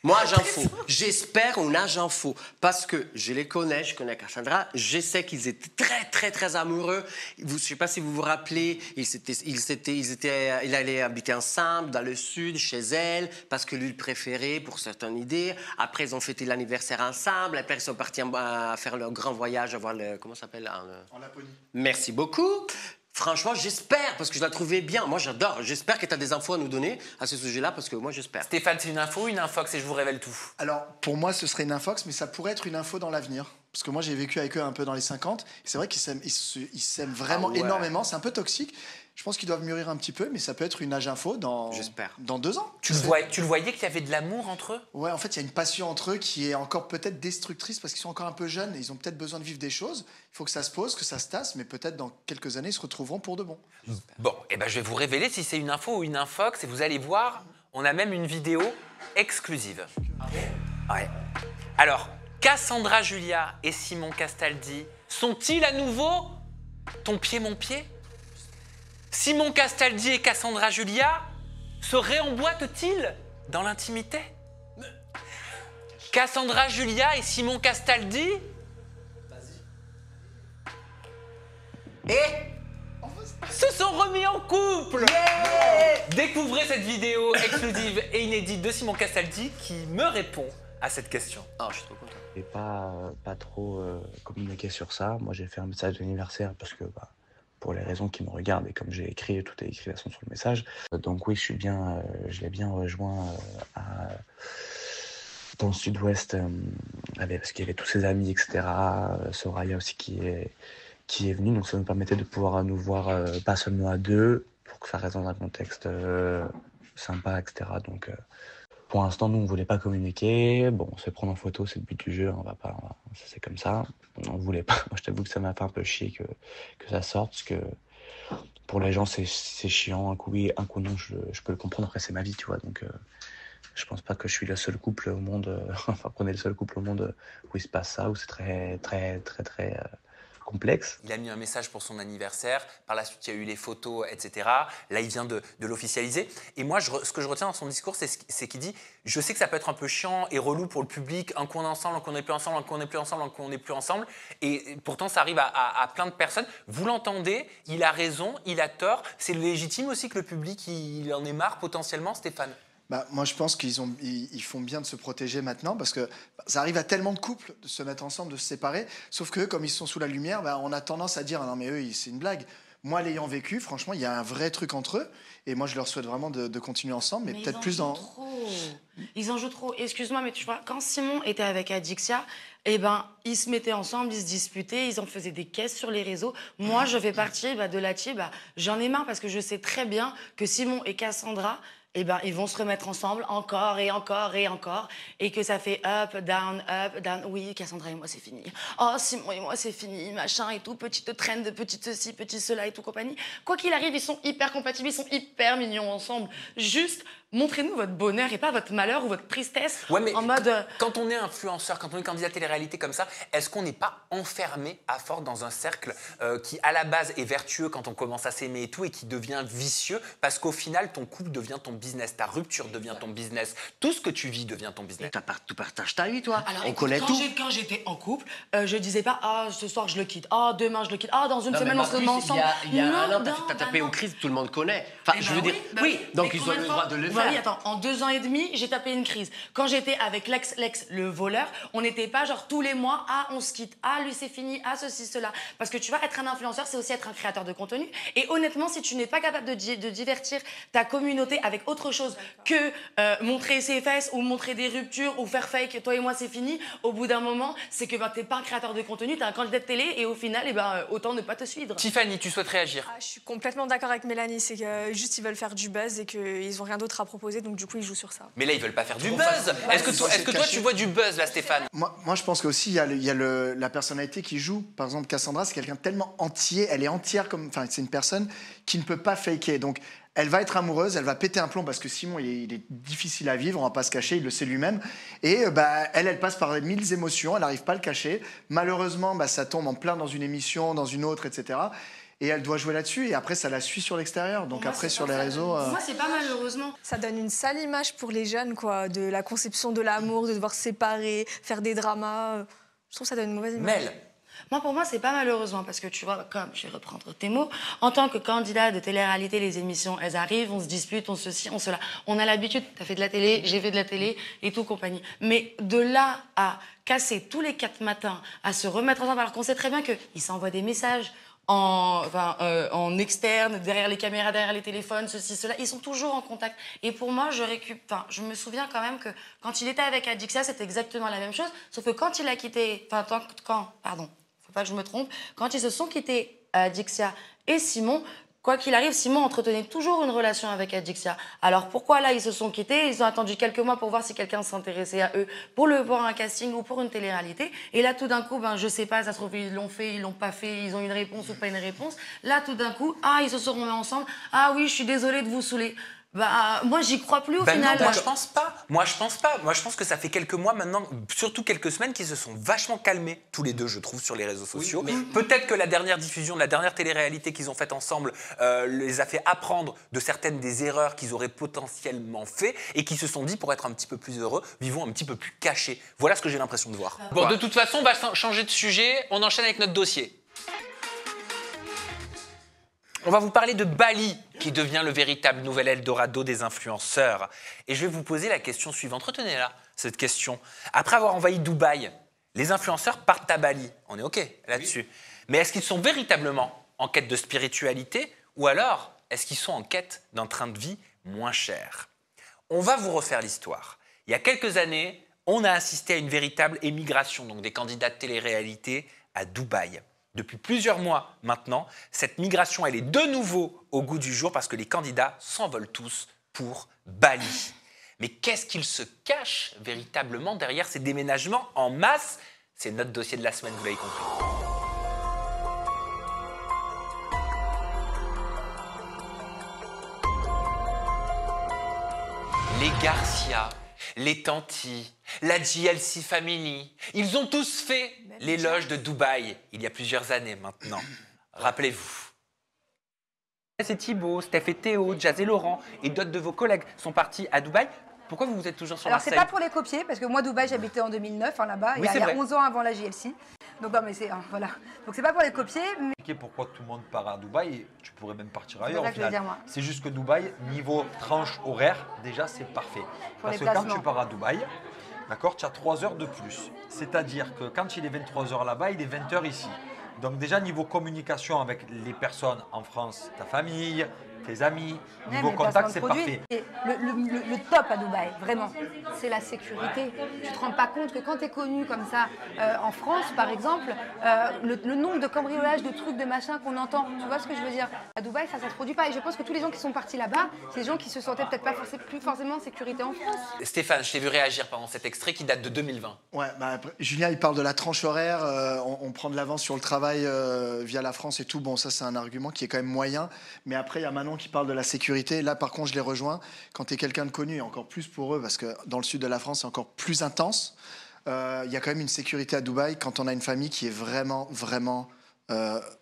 Moi, agent faux. J'espère un agent faux. Parce que je les connais, je connais Cassandra. Je sais qu'ils étaient très, très, très amoureux. Je ne sais pas si vous vous rappelez, ils allaient habiter ensemble dans le sud, chez elle, parce que lui le préférait pour certaines idées. Après, ils ont fêté l'anniversaire ensemble. Après, ils sont partis à faire leur grand voyage, à voir le. Comment ça s'appelle? En Laponie. Merci beaucoup. Franchement, j'espère, parce que je la trouvais bien. Moi, j'adore. J'espère que tu as des infos à nous donner à ce sujet-là, parce que moi, j'espère. Stéphane, c'est une info ou une infox et je vous révèle tout? Alors, pour moi, ce serait une infox, mais ça pourrait être une info dans l'avenir. Parce que moi, j'ai vécu avec eux un peu dans les 50. Et c'est vrai qu'ils s'aiment vraiment Ah ouais. énormément. C'est un peu toxique. Je pense qu'ils doivent mûrir un petit peu, mais ça peut être une âge info dans 2 ans. Tu le voyais qu'il y avait de l'amour entre eux? Ouais, en fait, il y a une passion entre eux qui est encore peut-être destructrice parce qu'ils sont encore un peu jeunes et ils ont peut-être besoin de vivre des choses. Il faut que ça se pose, que ça se tasse, mais peut-être dans quelques années, ils se retrouveront pour de bon. Bon, eh ben, je vais vous révéler si c'est une info ou une infox et vous allez voir, on a même une vidéo exclusive. Ouais. Alors, Cassandra Julia et Simon Castaldi sont-ils à nouveau ton pied, mon pied? Simon Castaldi et Cassandra Julia se réemboîtent-ils dans l'intimité? Cassandra Julia et Simon Castaldi se sont remis en couple. Découvrez cette vidéo exclusive et inédite de Simon Castaldi qui me répond à cette question. Ah, je suis trop content. Je n'ai pas trop communiqué sur ça. Moi, j'ai fait un message d'anniversaire parce que, pour les raisons qui me regardent et comme j'ai écrit, tout est écrit de toute façon sur le message. Donc oui, je l'ai bien rejoint dans le sud-ouest parce qu'il y avait tous ses amis, etc. Soraya aussi qui est venue. Donc ça nous permettait de pouvoir nous voir pas seulement à deux, pour que ça reste dans un contexte sympa, etc. Donc pour l'instant, nous, on ne voulait pas communiquer. Bon, on se fait prendre en photo, c'est le but du jeu, c'est comme ça. On voulait pas. Moi, je t'avoue que ça m'a fait un peu chier que ça sorte, parce que pour les gens, c'est chiant. Un coup oui, un coup non, je peux le comprendre. Après, c'est ma vie, tu vois. Donc, je pense pas que je suis le seul couple au monde, enfin, prenez le seul couple au monde où il se passe ça, où c'est très complexe. Il a mis un message pour son anniversaire, par la suite il y a eu les photos, etc. Là il vient de l'officialiser. Et moi ce que je retiens dans son discours, c'est qu'il dit « Je sais que ça peut être un peu chiant et relou pour le public, un coup on est ensemble, un coup on n'est plus ensemble, un coup on n'est plus ensemble, un coup on n'est plus ensemble. » Et pourtant ça arrive à plein de personnes. Vous l'entendez, il a raison, il a tort. C'est légitime aussi que le public il en ait marre potentiellement, Stéphane? Moi, je pense qu'ils font bien de se protéger maintenant parce que ça arrive à tellement de couples de se mettre ensemble, de se séparer. Sauf que comme ils sont sous la lumière, on a tendance à dire « Non, mais eux, c'est une blague ». Moi, l'ayant vécu, franchement, il y a un vrai truc entre eux. Et moi, je leur souhaite vraiment de continuer ensemble, mais peut-être plus dans... Ils en jouent trop. Excuse-moi, mais tu vois, quand Simon était avec Adixia, ils se mettaient ensemble, ils se disputaient, ils en faisaient des caisses sur les réseaux. Moi, je fais partie de la team. J'en ai marre parce que je sais très bien que Simon et Cassandra... ils vont se remettre ensemble encore et encore et encore. Et que ça fait up, down, oui, Cassandra et moi, c'est fini. Oh, Simon et moi, c'est fini, machin et tout. Petite trend, petite ceci, petit cela et tout compagnie. Quoi qu'il arrive, ils sont hyper compatibles, ils sont hyper mignons ensemble. Juste, montrez-nous votre bonheur et pas votre malheur ou votre tristesse. Ouais, mais en mode... quand on est influenceur, quand on est candidat télé-réalité comme ça, est-ce qu'on n'est pas enfermé à force dans un cercle qui, à la base, est vertueux quand on commence à s'aimer et tout, et qui devient vicieux parce qu'au final, ton couple devient ton business, ta rupture devient ton business, tout ce que tu vis devient ton business. Tu partages ta vie, toi. Alors, on connaît tout. Quand j'étais en couple, je disais pas « Ah, ce soir, je le quitte. Ah, demain, je le quitte. Ah, dans une semaine, on se remet ensemble. » Il y a un an, t'as tapé aux crises, tout le monde connaît. Enfin, je veux dire, oui, donc ils ont le droit de le faire. Oui, attends, en 2 ans et demi, j'ai tapé une crise. Quand j'étais avec Lex, le voleur, on n'était pas genre tous les mois « Ah, on se quitte. Ah, lui, c'est fini. Ah, ceci, cela. » Parce que tu vois, être un influenceur, c'est aussi être un créateur de contenu. Et honnêtement, si tu n'es pas capable de divertir ta communauté avec autre chose que montrer ses fesses ou montrer des ruptures ou faire fake, toi et moi c'est fini, au bout d'un moment, c'est que t'es pas un créateur de contenu, t'es un candidat de télé et au final, autant ne pas te suivre. Tiffany, tu souhaites réagir? Je suis complètement d'accord avec Mélanie, c'est que juste ils veulent faire du buzz et qu'ils ont rien d'autre à proposer, donc du coup ils jouent sur ça. Mais là ils veulent pas faire du buzz. Est-ce que toi tu vois du buzz là, Stéphane? Moi je pense qu'aussi il y a la personnalité qui joue. Par exemple, Cassandra, c'est quelqu'un de tellement entier, elle est entière c'est une personne qui ne peut pas faker. Donc elle va être amoureuse, elle va péter un plomb parce que Simon, il est difficile à vivre, on va pas se cacher, il le sait lui-même. Et elle passe par 1000 émotions, elle n'arrive pas à le cacher. Malheureusement, ça tombe en plein dans une émission, dans une autre, etc. Et elle doit jouer là-dessus, et après, ça la suit sur l'extérieur. Donc après, sur les réseaux... Moi, c'est pas malheureusement. Ça donne une sale image pour les jeunes, quoi, de la conception de l'amour, de devoir se séparer, faire des dramas. Je trouve que ça donne une mauvaise image. Mel. Pour moi, c'est pas malheureusement, parce que tu vois, comme je vais reprendre tes mots, en tant que candidat de télé-réalité, les émissions, elles arrivent, on se dispute, on ceci, on cela. On a l'habitude, t'as fait de la télé, j'ai fait de la télé et tout compagnie. Mais de là à casser tous les 4 matins, à se remettre ensemble, alors qu'on sait très bien qu'ils s'envoient des messages en externe, derrière les caméras, derrière les téléphones, ceci, cela, ils sont toujours en contact. Et pour moi, je me souviens quand même que quand il était avec Adixia, c'était exactement la même chose, sauf que quand il a quitté, faut pas que je me trompe, quand ils se sont quittés, Adixia et Simon, quoi qu'il arrive, Simon entretenait toujours une relation avec Adixia. Alors pourquoi là, ils se sont quittés? Ils ont attendu quelques mois pour voir si quelqu'un s'intéressait à eux pour un casting ou pour une télé-réalité. Et là, tout d'un coup, je sais pas, ça se trouve, ils l'ont fait, ils l'ont pas fait, ils ont une réponse ou pas une réponse. Là, tout d'un coup, ils se sont remis ensemble. Ah oui, je suis désolée de vous saouler. Bah, moi, j'y crois plus au Ben final. non, moi je pense pas. Moi je pense que ça fait quelques mois maintenant, surtout quelques semaines, qui se sont vachement calmés tous les deux, je trouve, sur les réseaux sociaux. Peut-être que la dernière diffusion, la dernière télé-réalité qu'ils ont faite ensemble, les a fait apprendre de certaines des erreurs qu'ils auraient potentiellement fait et qui se sont dit, pour être un petit peu plus heureux, vivons un petit peu plus cachés. Voilà ce que j'ai l'impression de voir. Bon, de toute façon, on va changer de sujet. On enchaîne avec notre dossier. On va vous parler de Bali, qui devient le véritable nouvel Eldorado des influenceurs. Et je vais vous poser la question suivante. Retenez-la, cette question. Après avoir envahi Dubaï, les influenceurs partent à Bali. On est OK là-dessus. Oui. Mais est-ce qu'ils sont véritablement en quête de spiritualité ou alors est-ce qu'ils sont en quête d'un train de vie moins cher? On va vous refaire l'histoire. Il y a quelques années, on a assisté à une véritable émigration, donc des candidats de télé-réalité à Dubaï. Depuis plusieurs mois maintenant, cette migration, elle est de nouveau au goût du jour parce que les candidats s'envolent tous pour Bali. Mais qu'est-ce qu'il se cache véritablement derrière ces déménagements en masse? C'est notre dossier de la semaine, vous l'avez compris. Les Garcia, les Tanti, la GLC Family, ils ont tous fait l'éloge de Dubaï il y a plusieurs années maintenant. Rappelez-vous. C'est Thibaut, Steph et Théo, Jazz et Laurent et d'autres de vos collègues sont partis à Dubaï. Pourquoi vous êtes toujours sur Alors, Marseille? c'est pas pour les copier, parce que moi, Dubaï, j'habitais en 2009, là-bas, oui, il y a 11 ans avant la JLC. Donc, non, mais c'est. Voilà. Donc, c'est pas pour les copier. Mais... Pourquoi tout le monde part à Dubaï? Tu pourrais même partir ailleurs. C'est juste que Dubaï, niveau tranche horaire, déjà, c'est parfait. Parce que quand tu pars à Dubaï, d'accord, tu as 3 heures de plus. C'est-à-dire que quand il est 23 h là-bas, il est 20 h ici. Donc, déjà, niveau communication avec les personnes en France, ta famille, tes amis, niveau contact, c'est parfait. Le top à Dubaï, vraiment, c'est la sécurité. Tu te rends pas compte que quand tu es connu comme ça, en France, par exemple, le nombre de cambriolages, de trucs, de machins qu'on entend, tu vois ce que je veux dire? À Dubaï, ça se produit pas. Et je pense que tous les gens qui sont partis là-bas, c'est des gens qui se sentaient peut-être pas plus forcément en sécurité en France. Stéphane, je t'ai vu réagir pendant cet extrait qui date de 2020. Ouais, bah, Julien, il parle de la tranche horaire, on prend de l'avance sur le travail via la France et tout. Bon, ça, c'est un argument qui est quand même moyen. Mais après, il y a Manon qui parle de la sécurité. Là, par contre, je les rejoins. Quand tu es quelqu'un de connu, et encore plus pour eux, parce que dans le sud de la France, c'est encore plus intense. Il y a quand même une sécurité à Dubaï quand on a une famille qui est vraiment, vraiment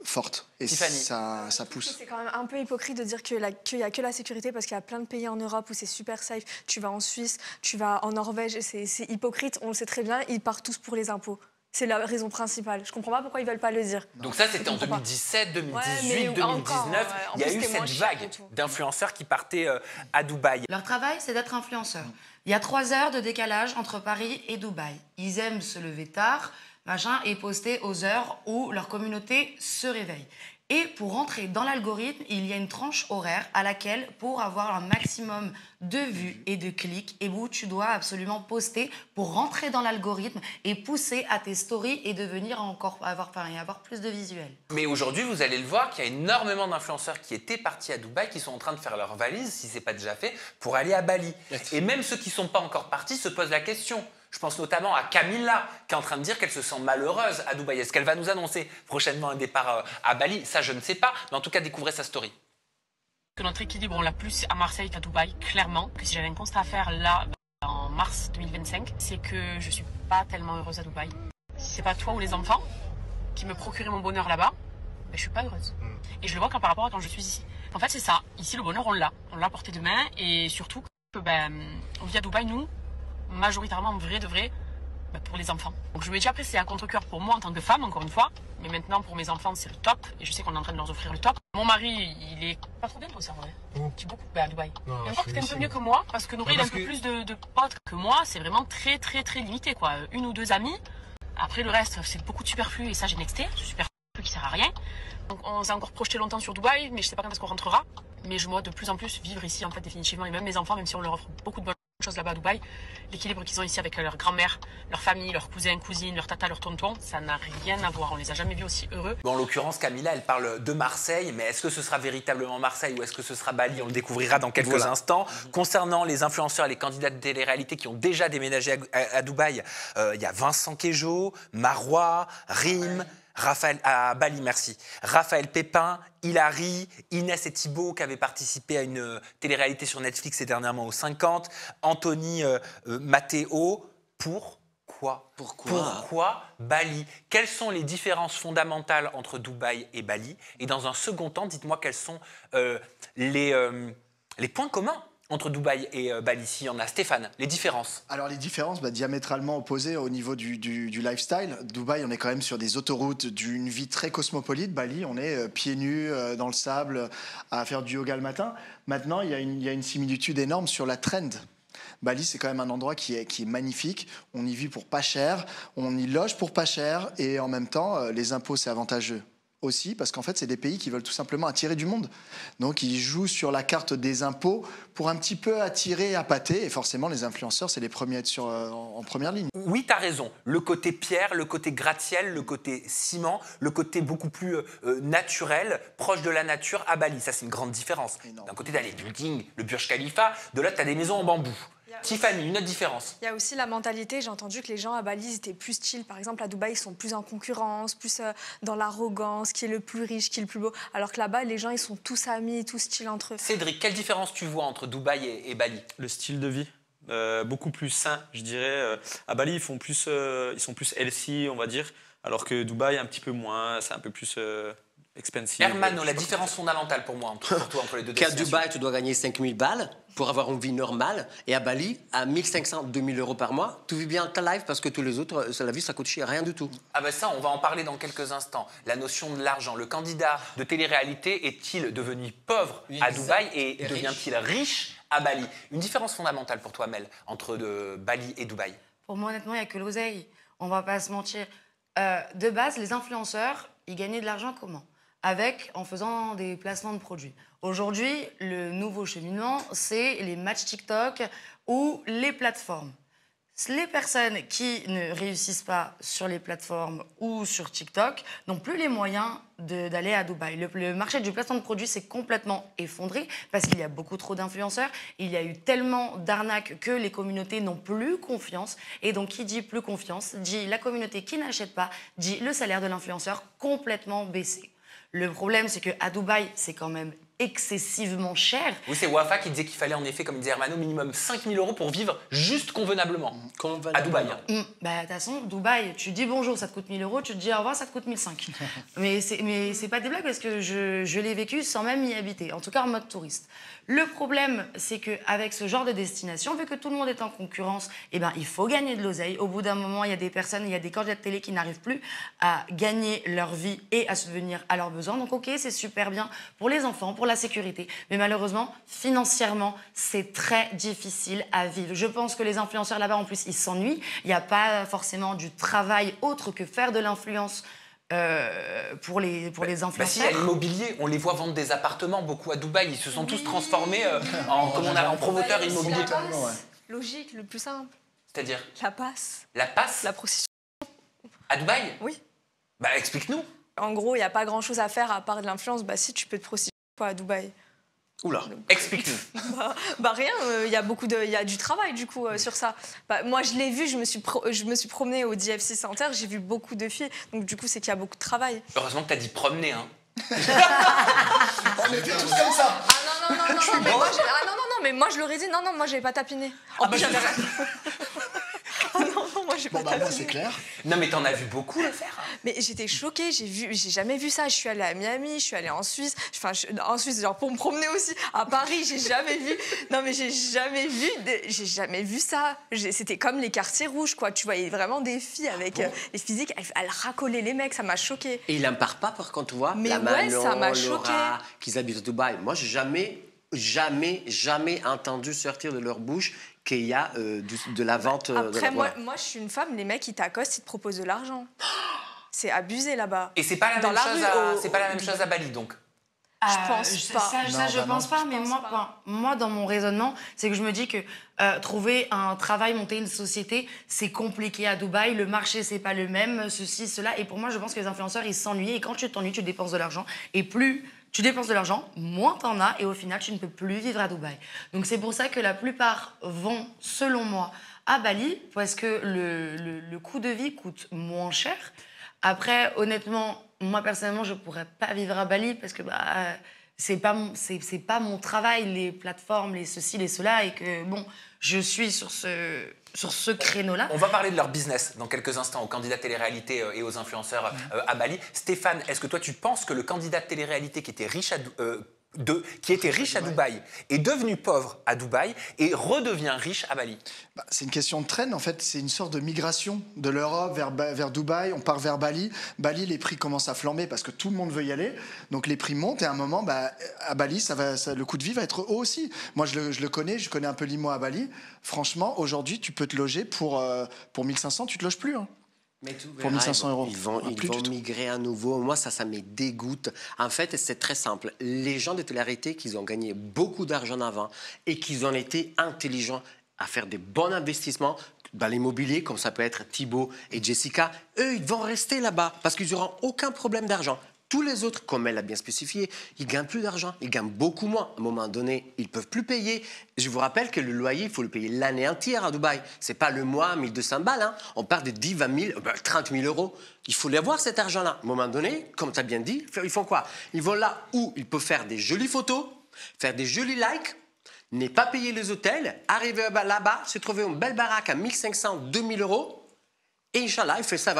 forte. Et ça pousse. C'est quand même un peu hypocrite de dire qu'il n'y a que la sécurité parce qu'il y a plein de pays en Europe où c'est super safe. Tu vas en Suisse, tu vas en Norvège, c'est hypocrite. On le sait très bien, ils partent tous pour les impôts. C'est la raison principale. Je comprends pas pourquoi ils veulent pas le dire. Donc ça, c'était en 2017, 2018, 2019. Il y a eu cette vague d'influenceurs qui partaient à Dubaï. Leur travail, c'est d'être influenceur. Il y a 3 heures de décalage entre Paris et Dubaï. Ils aiment se lever tard, machin, et poster aux heures où leur communauté se réveille. Et pour rentrer dans l'algorithme, il y a une tranche horaire à laquelle, pour avoir un maximum de vues et de clics, et où tu dois absolument poster pour rentrer dans l'algorithme et pousser à tes stories et devenir encore avoir plus de visuels. Mais aujourd'hui, vous allez le voir, qu'il y a énormément d'influenceurs qui étaient partis à Dubaï, qui sont en train de faire leur valise, si ce n'est pas déjà fait, pour aller à Bali. Et même ceux qui ne sont pas encore partis se posent la question. Je pense notamment à Camilla, qui est en train de dire qu'elle se sent malheureuse à Dubaï. Est-ce qu'elle va nous annoncer prochainement un départ à Bali? Ça, je ne sais pas, mais en tout cas, découvrez sa story. Que notre équilibre, on l'a plus à Marseille qu'à Dubaï, clairement. Que si j'avais un constat à faire là, en mars 2025, c'est que je suis pas tellement heureuse à Dubaï. Si c'est pas toi ou les enfants qui me procuraient mon bonheur là-bas, ben, je suis pas heureuse. Et je le vois par rapport à quand je suis ici. En fait, c'est ça. Ici, le bonheur, on l'a à portée de main. Et surtout, que, on vit à Dubaï, nous, majoritairement, vrai de vrai, pour les enfants. Donc je me dis après, c'est à contre-cœur pour moi en tant que femme, encore une fois. Mais maintenant, pour mes enfants, c'est le top. Et je sais qu'on est en train de leur offrir le top. Mon mari, il est pas trop bien, toi, ça, en vrai. Tu es beaucoup à Dubaï. Et encore que t'es un peu mieux que moi, parce que Nourri, il a un peu plus de potes que moi. C'est vraiment très, très, très limité, quoi. 1 ou 2 amis. Après, le reste, c'est beaucoup de superflu. Et ça, j'ai nexté. Ce superflu qui sert à rien. Donc on s'est encore projeté longtemps sur Dubaï, mais je sais pas quand est-ce qu'on rentrera. Mais je vois de plus en plus vivre ici, en fait, définitivement. Et même mes enfants, même si on leur offre beaucoup de bonnes choses là-bas à Dubaï, l'équilibre qu'ils ont ici avec leur grand-mère, leur famille, leurs cousins, cousines, leur tata, leur tonton, ça n'a rien à voir. On les a jamais vus aussi heureux. Bon, en l'occurrence, Camilla, elle parle de Marseille, mais est-ce que ce sera véritablement Marseille ou est-ce que ce sera Bali? On le découvrira dans quelques instants. Concernant les influenceurs et les candidats de télé-réalité qui ont déjà déménagé à Dubaï, il y a Vincent Queijo, Marois, Rim, à Bali, merci. Raphaël Pépin, Hilary, Inès et Thibaut qui avaient participé à une télé-réalité sur Netflix et dernièrement au 50, Anthony Matteo, Pourquoi Bali? Quelles sont les différences fondamentales entre Dubaï et Bali? Et dans un second temps, dites-moi quels sont les points communs entre Dubaï et Bali, s'il y en a. Stéphane, les différences? Alors les différences, diamétralement opposées au niveau du lifestyle. Dubaï, on est quand même sur des autoroutes d'une vie très cosmopolite. Bali, on est pieds nus dans le sable à faire du yoga le matin. Maintenant, il y a une similitude énorme sur la trend. Bali, c'est quand même un endroit qui est magnifique. On y vit pour pas cher, on y loge pour pas cher et en même temps, les impôts, c'est avantageux aussi parce qu'en fait, c'est des pays qui veulent tout simplement attirer du monde. Donc, ils jouent sur la carte des impôts pour un petit peu attirer et appâter. Et forcément, les influenceurs, c'est les premiers à être en première ligne. Oui, tu as raison. Le côté pierre, le côté gratte-ciel, le côté ciment, le côté beaucoup plus naturel, proche de la nature à Bali. Ça, c'est une grande différence. D'un côté, tu as les buildings, le Burj Khalifa. De l'autre, tu as des maisons en bambou. Tiffany, une autre différence. Il y a aussi la mentalité. J'ai entendu que les gens à Bali ils étaient plus chill. Par exemple, à Dubaï, ils sont plus en concurrence, plus dans l'arrogance, qui est le plus riche, qui est le plus beau. Alors que là-bas, les gens, ils sont tous amis, tous chill entre eux. Cédric, quelle différence tu vois entre Dubaï et Bali? Le style de vie. Beaucoup plus sain, je dirais. À Bali, ils sont plus healthy, on va dire, alors que Dubaï, un petit peu moins, c'est un peu plus expensive. Hermano, la différence fondamentale pour moi, pour toi, entre les deux destinations. Qu'à Dubaï, tu dois gagner 5 000 balles pour avoir une vie normale, et à Bali, à 1 500, 2 000 euros par mois, tu vis bien ta life parce que tous les autres, la vie, ça coûte cher, rien du tout. Ah ben ça, on va en parler dans quelques instants. La notion de l'argent. Le candidat de télé-réalité est-il devenu pauvre à Dubaï et devient-il riche à Bali? Une différence fondamentale pour toi, Mel, entre Bali et Dubaï? Pour moi, honnêtement, il n'y a que l'oseille. On va pas se mentir. De base, les influenceurs, ils gagnaient de l'argent comment? En faisant des placements de produits. Aujourd'hui, le nouveau cheminement, c'est les matchs TikTok ou les plateformes. Les personnes qui ne réussissent pas sur les plateformes ou sur TikTok n'ont plus les moyens d'aller à Dubaï. Le marché du placement de produits s'est complètement effondré parce qu'il y a beaucoup trop d'influenceurs. Il y a eu tellement d'arnaques que les communautés n'ont plus confiance. Et donc, qui dit plus confiance, dit la communauté qui n'achète pas, dit le salaire de l'influenceur complètement baissé. Le problème, c'est qu'à Dubaï, c'est quand même excessivement cher. Oui, c'est Wafa qui disait qu'il fallait en effet, comme disait Hermano, minimum 5 000 euros pour vivre juste convenablement à Dubaï. De toute façon, Dubaï, tu dis bonjour, ça te coûte 1 000 euros, tu te dis au revoir, ça te coûte 1 500. mais c'est pas des blagues parce que je l'ai vécu sans même y habiter, en tout cas en mode touriste. Le problème, c'est qu'avec ce genre de destination, vu que tout le monde est en concurrence, il faut gagner de l'oseille. Au bout d'un moment, il y a des personnes, il y a des candidats de télé qui n'arrivent plus à gagner leur vie et à subvenir à leurs besoins. Donc ok, c'est super bien pour les enfants, pour la sécurité. Mais malheureusement, financièrement, c'est très difficile à vivre. Je pense que les influenceurs là-bas, en plus, ils s'ennuient. Il n'y a pas forcément du travail autre que faire de l'influence pour les influenceurs. Si, à l'immobilier, on les voit vendre des appartements beaucoup à Dubaï. Ils se sont tous transformés en promoteurs immobiliers. Logique, le plus simple. C'est-à-dire? La passe. La passe? La prostitution. À Dubaï? Oui. Explique-nous. En gros, il n'y a pas grand-chose à faire à part de l'influence. Si, tu peux te prostituer à Dubaï. Oula, explique-nous. Rien, il y a du travail du coup sur ça. Moi je l'ai vu, je me suis promenée au DFC Center, j'ai vu beaucoup de filles, donc du coup c'est qu'il y a beaucoup de travail. Heureusement que tu as dit promener, hein. On était tous comme ça. Mais moi je leur ai dit non, moi j'avais pas tapiné. En plus j'avais non, moi j'ai pas tapiné. C'est clair. Non mais t'en as vu beaucoup le faire. Mais j'étais choquée, j'ai jamais vu ça. Je suis allée à Miami, je suis allée en Suisse. En Suisse, genre pour me promener aussi. À Paris, j'ai jamais vu. Non mais j'ai jamais vu ça. C'était comme les quartiers rouges, quoi. Tu voyais vraiment des filles avec les physiques, elles racolaient les mecs, ça m'a choquée. Et il n'en part pas, par contre, tu vois. Mais la Manon, ça m'a choquée. Qu'ils habitent à Dubaï. Moi, j'ai jamais entendu sortir de leur bouche qu'il y a de la vente. Après, moi, je suis une femme, les mecs, ils t'accostent, ils te proposent de l'argent. C'est abusé là-bas. Et c'est pas la même chose à Bali, donc. Je pense pas. Je pense pas, mais moi, dans mon raisonnement, c'est que je me dis que trouver un travail, monter une société, c'est compliqué à Dubaï. Le marché, c'est pas le même, ceci, cela. Et pour moi, je pense que les influenceurs, ils s'ennuient. Et quand tu t'ennuies, tu dépenses de l'argent. Et plus tu dépenses de l'argent, moins t'en as. Et au final, tu ne peux plus vivre à Dubaï. Donc c'est pour ça que la plupart vont, selon moi, à Bali, parce que le coût de vie coûte moins cher. Après, honnêtement, moi personnellement, je pourrais pas vivre à Bali parce que c'est pas mon travail, les plateformes, les ceci, les cela, et que bon, je suis sur ce créneau-là. On va parler de leur business dans quelques instants aux candidats de télé-réalité et aux influenceurs à Bali. Stéphane, est-ce que toi tu penses que le candidat de télé-réalité qui était riche à Dubaï est devenu pauvre à Dubaï et redevient riche à Bali? C'est une question de traîne, en fait. C'est une sorte de migration de l'Europe vers Dubaï. On part vers Bali. Bali, les prix commencent à flamber parce que tout le monde veut y aller. Donc les prix montent et à un moment, à Bali, le coût de vie va être haut aussi. Moi, je le connais. Je connais un peu l'IMO à Bali. Franchement, aujourd'hui, tu peux te loger pour 1500, tu te loges plus. Hein. Mais tout pour 1500 euros. Ils vont migrer à nouveau. Moi, ça me dégoûte. En fait, c'est très simple. Les gens de télé-réalité qui ont gagné beaucoup d'argent avant et qui ont été intelligents à faire des bons investissements dans l'immobilier, comme ça peut être Thibaut et Jessica, eux, ils vont rester là-bas parce qu'ils n'auront aucun problème d'argent. Tous les autres, comme elle l'a bien spécifié, ils gagnent plus d'argent, ils gagnent beaucoup moins. À un moment donné, ils ne peuvent plus payer. Je vous rappelle que le loyer, il faut le payer l'année entière à Dubaï. Ce n'est pas le mois, 1200 balles. Hein. On part de 10, 20 000, 30 000 euros. Il faut l'avoir, cet argent-là. À un moment donné, comme tu as bien dit, ils font quoi? Ils vont là où ils peuvent faire des jolies photos, faire des jolis likes, ne pas payer les hôtels, arriver là-bas, se trouver une belle baraque à 1500, 2000 euros. Et Inch'Allah,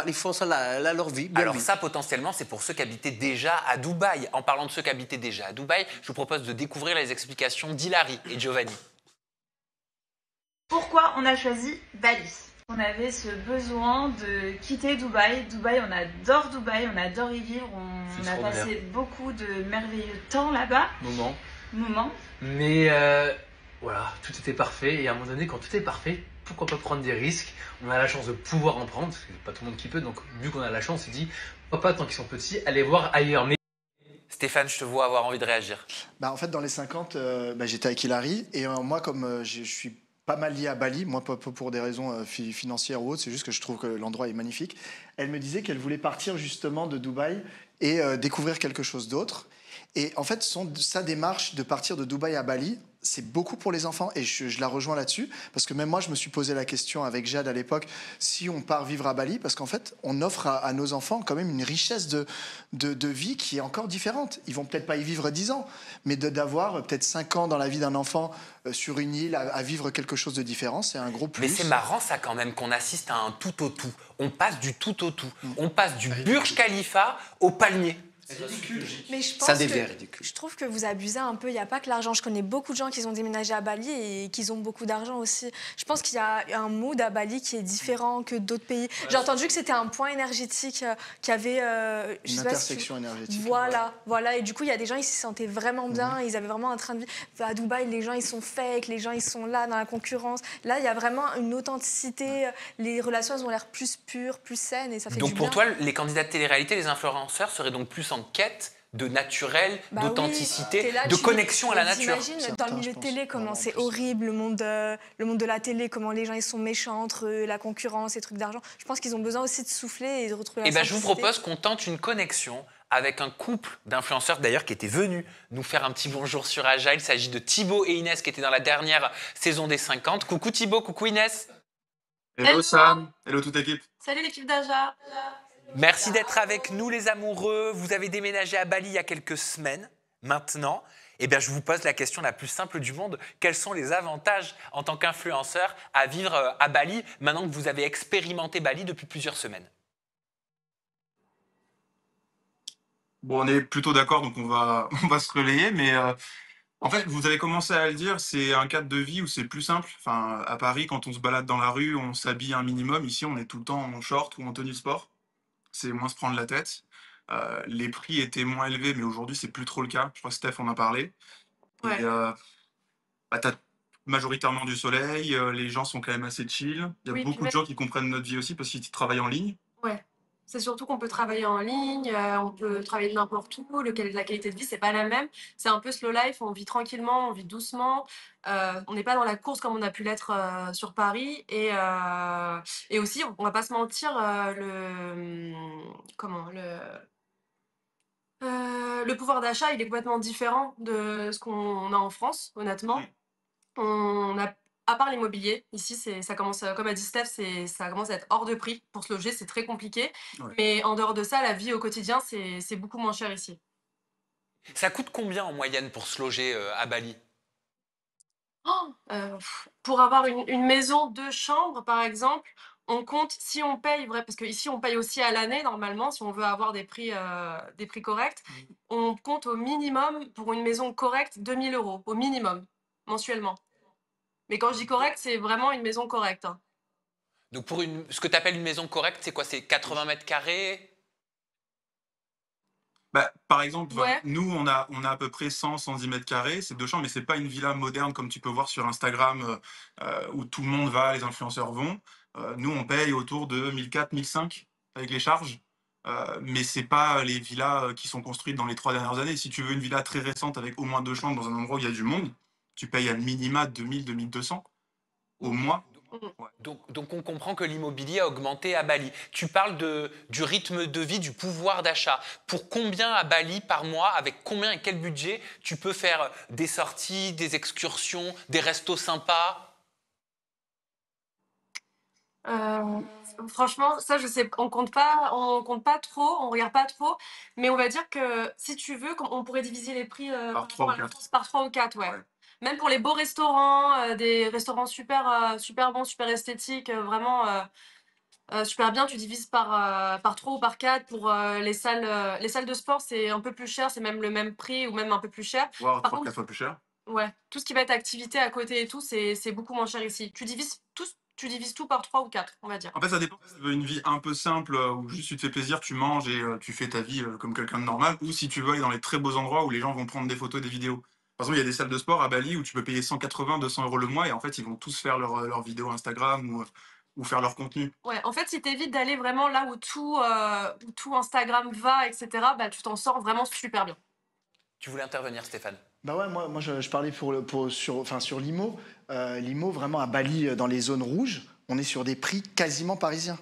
ils font ça leur vie. Alors ça, potentiellement, c'est pour ceux qui habitaient déjà à Dubaï. En parlant de ceux qui habitaient déjà à Dubaï, je vous propose de découvrir les explications d'Hilary et Giovanni. Pourquoi on a choisi Bali? On avait ce besoin de quitter Dubaï. Dubaï, on adore y vivre. On a passé beaucoup de merveilleux temps là-bas. Moments. Mais voilà, tout était parfait. Et à un moment donné, quand tout est parfait, pourquoi pas prendre des risques? On a la chance de pouvoir en prendre, parce que c'est pas tout le monde qui peut. Donc, vu qu'on a la chance, on s'est dit, pourquoi pas, tant qu'ils sont petits, aller voir ailleurs. Mais... Stéphane, je te vois avoir envie de réagir. En fait, dans les 50, j'étais avec Hilary. Et moi, comme je suis pas mal lié à Bali, moi, pas pour des raisons financières ou autres, c'est juste que je trouve que l'endroit est magnifique. Elle me disait qu'elle voulait partir justement de Dubaï et découvrir quelque chose d'autre. Et en fait, sa démarche de partir de Dubaï à Bali, c'est beaucoup pour les enfants. Et je la rejoins là-dessus. Parce que même moi, je me suis posé la question avec Jade à l'époque, si on part vivre à Bali, parce qu'en fait, on offre à nos enfants quand même une richesse de vie qui est encore différente. Ils vont peut-être pas y vivre 10 ans, mais d'avoir peut-être 5 ans dans la vie d'un enfant sur une île, à vivre quelque chose de différent, c'est un gros plus. Mais c'est marrant ça quand même qu'on assiste à un tout au tout. On passe du tout au tout. On passe du Burj Khalifa au palmier. Mais je pense ça devient ridicule. Je trouve que vous abusez un peu. Il n'y a pas que l'argent. Je connais beaucoup de gens qui ont déménagé à Bali et qui ont beaucoup d'argent aussi. Je pense qu'il y a un mood à Bali qui est différent que d'autres pays. J'ai entendu que c'était un point énergétique qui avait... une intersection énergétique. Voilà. Et du coup, il y a des gens, ils se sentaient vraiment bien. Ils avaient vraiment un train de vie. À Dubaï, les gens, ils sont fake. Les gens, ils sont là, dans la concurrence. Là, il y a vraiment une authenticité. Les relations, elles ont l'air plus pures, plus saines et ça fait donc du pour bien. toi, les candidats de télé-réalité, les influenceurs seraient donc plus en quête de naturel, d'authenticité, de connexion à la nature. T'imagines dans le milieu télé comment c'est horrible, le monde de la télé, comment les gens ils sont méchants entre eux, la concurrence, les trucs d'argent. Je pense qu'ils ont besoin aussi de souffler et de retrouver la je vous propose qu'on tente une connexion avec un couple d'influenceurs d'ailleurs qui était venu nous faire un petit bonjour sur Aja. Il s'agit de Thibaut et Inès qui étaient dans la dernière saison des 50. Coucou Thibaut, coucou Inès. Hello Sam, hello toute l'équipe. Salut l'équipe d'Aja. Merci d'être avec nous les amoureux. Vous avez déménagé à Bali il y a quelques semaines. Maintenant, je vous pose la question la plus simple du monde. Quels sont les avantages en tant qu'influenceur à vivre à Bali maintenant que vous avez expérimenté Bali depuis plusieurs semaines? Bon, on est plutôt d'accord, donc on va se relayer, mais en fait, vous avez commencé à le dire, c'est un cadre de vie où c'est plus simple. Enfin, à Paris, quand on se balade dans la rue, on s'habille un minimum. Ici, on est tout le temps en short ou en tenue de sport. C'est moins se prendre la tête. Les prix étaient moins élevés, mais aujourd'hui, c'est plus trop le cas. Je crois que Steph en a parlé. Ouais. Et t'as majoritairement du soleil, les gens sont quand même assez chill. Il y a Oui, beaucoup de gens qui comprennent notre vie aussi parce qu'ils travaillent en ligne. Ouais. C'est surtout qu'on peut travailler en ligne, on peut travailler de n'importe où, la qualité de vie, c'est pas la même. C'est un peu slow life, on vit tranquillement, on vit doucement. On n'est pas dans la course comme on a pu l'être sur Paris. Et aussi, on va pas se mentir, le pouvoir d'achat, il est complètement différent de ce qu'on a en France, honnêtement. On a à part l'immobilier, ici, ça commence, comme a dit Steph, ça commence à être hors de prix. Pour se loger, c'est très compliqué. Ouais. Mais en dehors de ça, la vie au quotidien, c'est beaucoup moins cher ici. Ça coûte combien en moyenne pour se loger à Bali? Pour avoir une maison 2 chambres, par exemple, on compte, si on paye, parce qu'ici on paye aussi à l'année normalement, si on veut avoir des prix corrects, on compte au minimum pour une maison correcte 2 000 €, au minimum, mensuellement. Mais quand je dis correct, c'est vraiment une maison correcte, hein. Donc pour ce que tu appelles une maison correcte, c'est quoi? C'est 80 mètres carrés? Bah, par exemple, Ouais. nous, on a à peu près 110 mètres carrés, c'est 2 chambres, mais c'est pas une villa moderne comme tu peux voir sur Instagram où tout le monde va, les influenceurs vont. Nous, on paye autour de 1 400, 1 500 avec les charges. Mais c'est pas les villas qui sont construites dans les 3 dernières années. Si tu veux une villa très récente avec au moins 2 chambres dans un endroit où il y a du monde, tu payes à minima 2000, 2200 au mois. Donc on comprend que l'immobilier a augmenté à Bali. Tu parles du rythme de vie, du pouvoir d'achat. Pour combien à Bali par mois, avec combien et quel budget, tu peux faire des sorties, des excursions, des restos sympas? Franchement, ça je sais, on compte pas trop, on regarde pas trop, mais on va dire que si tu veux, on pourrait diviser les prix Par 3 ou 4. par 3 ou 4, ouais. Même pour les beaux restaurants, des restaurants super bons, super esthétiques, vraiment super bien, tu divises par 3 ou par 4. Pour les salles de sport, c'est un peu plus cher, c'est même le même prix ou même un peu plus cher. Voire Par 3 contre, 4 fois plus cher. ouais, tout ce qui va être activité à côté et tout, c'est beaucoup moins cher ici. Tu divises tout par 3 ou 4, on va dire. En fait, ça dépend si tu veux une vie un peu simple où juste tu te fais plaisir, tu manges et tu fais ta vie comme quelqu'un de normal, ou si tu veux aller dans les très beaux endroits où les gens vont prendre des photos et des vidéos. Par exemple, il y a des salles de sport à Bali où tu peux payer 180, 200 € le mois et en fait, ils vont tous faire leurs vidéos Instagram ou faire leur contenu. Ouais, en fait, si tu évites d'aller vraiment là où tout Instagram va, etc., bah, tu t'en sors vraiment super bien. Tu voulais intervenir, Stéphane? Bah ouais, moi je parlais sur l'IMO. L'IMO, vraiment à Bali, dans les zones rouges, on est sur des prix quasiment parisiens.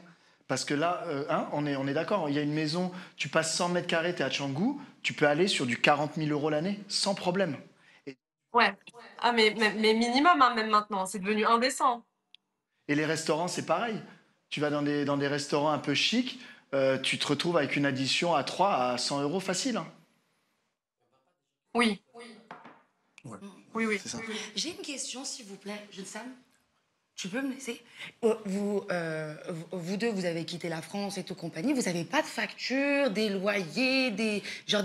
Parce que là, on est d'accord, il y a une maison, tu passes 100 mètres carrés, tu es à Canggu, tu peux aller sur du 40 000 € l'année, sans problème. Ouais. Ah, mais minimum, hein, même maintenant, c'est devenu indécent. Et les restaurants, c'est pareil. Tu vas dans des restaurants un peu chics, tu te retrouves avec une addition à 3 à 100 € facile, hein. Oui. Ouais. Oui. C'est ça. J'ai une question, s'il vous plaît, jeune Sam. Tu peux me laisser vous deux, vous avez quitté la France et tout compagnie. Vous n'avez pas de facture, des loyers, des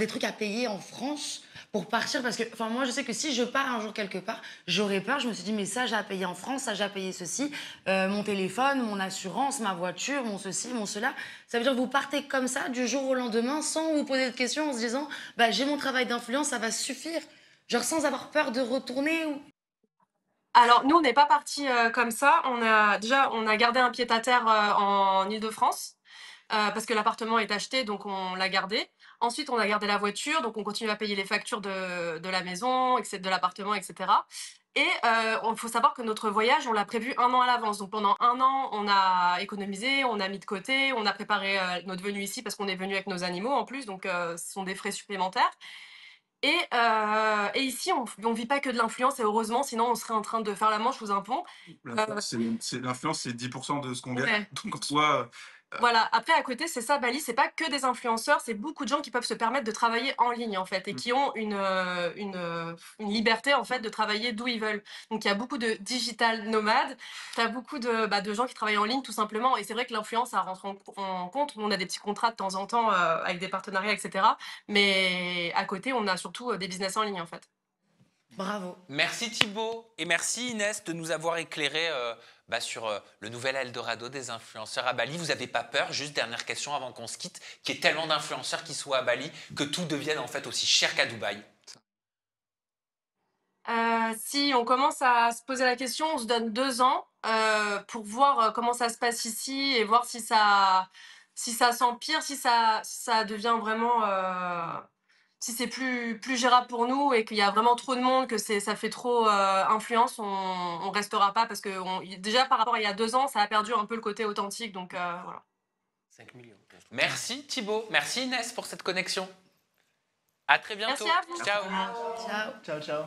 trucs à payer en France pour partir? Parce que, moi, je sais que si je pars un jour quelque part, j'aurais peur. Je me suis dit, mais ça, j'ai à payer en France, ça, j'ai à payer ceci, mon téléphone, mon assurance, ma voiture, mon ceci, mon cela. Ça veut dire que vous partez comme ça, du jour au lendemain, sans vous poser de questions, en se disant, bah, j'ai mon travail d'influence, ça va suffire. Sans avoir peur de retourner ou... Alors, nous, on n'est pas partis comme ça. On a gardé un pied-à-terre en Île-de-France parce que l'appartement est acheté, donc on l'a gardé. Ensuite, on a gardé la voiture, donc on continue à payer les factures de la maison, de l'appartement, etc. Et il faut savoir que notre voyage, on l'a prévu 1 an à l'avance. Donc pendant 1 an, on a économisé, on a mis de côté, on a préparé notre venue ici parce qu'on est venu avec nos animaux en plus, donc ce sont des frais supplémentaires. Et ici, on vit pas que de l'influence, et heureusement, sinon on serait en train de faire la manche sous un pont. L'influence, c'est 10% de ce qu'on gagne. Ouais. Donc en soi, Voilà. Après, à côté, c'est ça, Bali, c'est pas que des influenceurs, c'est beaucoup de gens qui peuvent se permettre de travailler en ligne, en fait, et qui ont une liberté, en fait, de travailler d'où ils veulent. Donc, il y a beaucoup de digital nomades, t'as beaucoup de gens qui travaillent en ligne, tout simplement, et c'est vrai que l'influence, ça rentre en compte. On a des petits contrats de temps en temps avec des partenariats, etc. Mais à côté, on a surtout des business en ligne, en fait. Bravo. Merci Thibaut et merci Inès de nous avoir éclairé sur le nouvel Eldorado des influenceurs à Bali. Vous n'avez pas peur, juste dernière question avant qu'on se quitte, qu'il y ait tellement d'influenceurs qui soient à Bali que tout devienne en fait aussi cher qu'à Dubaï? Si on commence à se poser la question, on se donne 2 ans pour voir comment ça se passe ici et voir si ça s'empire, si ça devient vraiment... si c'est plus gérable pour nous et qu'il y a vraiment trop de monde, que ça fait trop influence, on restera pas parce que déjà par rapport à il y a 2 ans, ça a perdu un peu le côté authentique, donc voilà. 5 millions. Merci Thibaut, merci Inès pour cette connexion. À très bientôt. Merci à vous. Ciao. Ciao. Ciao, ciao.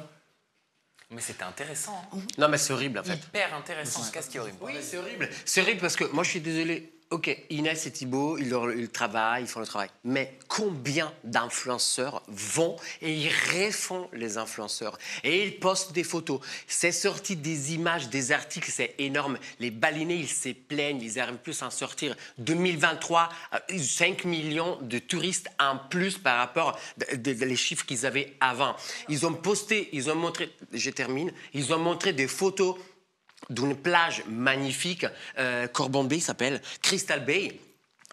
Mais c'était intéressant. Hein. Non, mais c'est horrible, en fait. Hyper intéressant. Qu'est-ce qui est horrible? Oui, c'est horrible. C'est horrible parce que moi, je suis désolé. Ok, Inès et Thibaut, ils travaillent, ils font le travail. Mais combien d'influenceurs vont et ils refont les influenceurs et ils postent des photos. C'est sorti des images, des articles, c'est énorme. Les balinés, ils se plaignent, ils n'arrivent plus à en sortir. 2023, 5 millions de touristes en plus par rapport les chiffres qu'ils avaient avant. Ils ont posté, ils ont montré, je termine, ils ont montré des photos d'une plage magnifique, Corbon Bay s'appelle, Crystal Bay.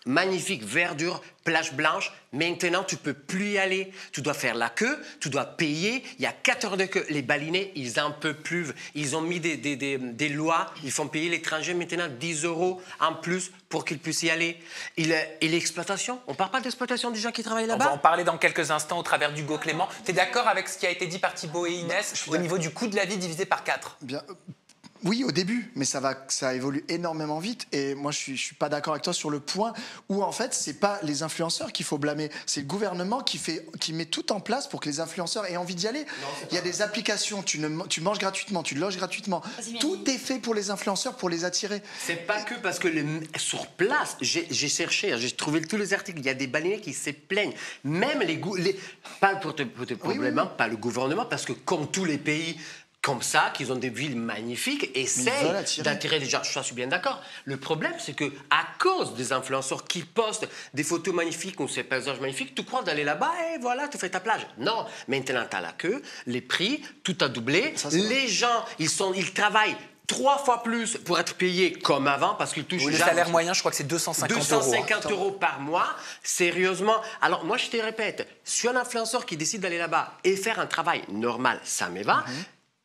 Magnifique, verdure, plage blanche. Maintenant, tu peux plus y aller. Tu dois faire la queue, tu dois payer. Il y a 4 heures de queue. Les balinés, ils en peuvent plus. Ils ont mis des lois. Ils font payer l'étranger maintenant 10 € en plus pour qu'ils puissent y aller. Et l'exploitation, on ne parle pas d'exploitation des gens qui travaillent là-bas? On va en parler dans quelques instants au travers d'Hugo Clément. Tu es d'accord avec ce qui a été dit par Thibaut et Inès au niveau du coût de la vie divisé par 4? Bien. Oui, au début, mais ça évolue énormément vite. Et moi, je suis pas d'accord avec toi sur le point où, en fait, c'est pas les influenceurs qu'il faut blâmer. C'est le gouvernement qui met tout en place pour que les influenceurs aient envie d'y aller. Il y a des applications, tu manges gratuitement, tu loges gratuitement. Tout est fait pour les influenceurs, pour les attirer. C'est pas que parce que sur place, j'ai cherché, j'ai trouvé tous les articles. Il y a des balinés qui se plaignent. Même pas pour tes problèmes, hein, pas le gouvernement, parce que comme tous les pays comme ça, qu'ils ont des villes magnifiques, essayent d'attirer les gens. Je suis bien d'accord. Le problème, c'est que à cause des influenceurs qui postent des photos magnifiques ou ces paysages magnifiques, tu crois d'aller là-bas et voilà, tu fais ta plage. Non, maintenant, tu as la queue, les prix, tout a doublé. Les gens, ils travaillent 3 fois plus pour être payés comme avant parce qu'ils touchent... Le salaire moyen, je crois que c'est 250 €. 250 € par mois, sérieusement. Alors, moi, je te répète, si un influenceur qui décide d'aller là-bas et faire un travail normal, ça me va.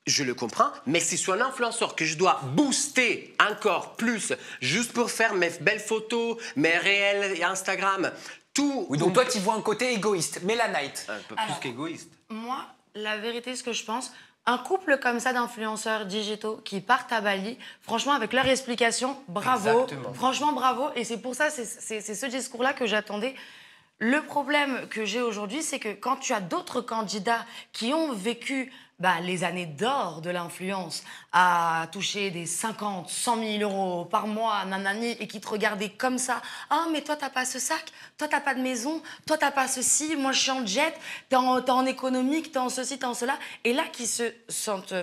Je le comprends, mais si je suis un influenceur que je dois booster encore plus juste pour faire mes belles photos, mes réels et Instagram, tout... Oui, donc toi, tu vois un côté égoïste. Mélanite. Un peu plus qu'égoïste. Moi, la vérité, ce que je pense, un couple comme ça d'influenceurs digitaux qui partent à Bali, franchement, avec leur explication, bravo. Exactement. Franchement, bravo. Et c'est pour ça, c'est ce discours-là que j'attendais. Le problème que j'ai aujourd'hui, c'est que quand tu as d'autres candidats qui ont vécu les années d'or de l'influence à toucher des 50, 100 000 € par mois, nanani, et qui te regardaient comme ça. Ah, mais toi, t'as pas ce sac, toi, t'as pas de maison, toi, t'as pas ceci, moi, je suis en jet, t'es en économique, t'es en ceci, t'es en cela. Et là, qui se sentent,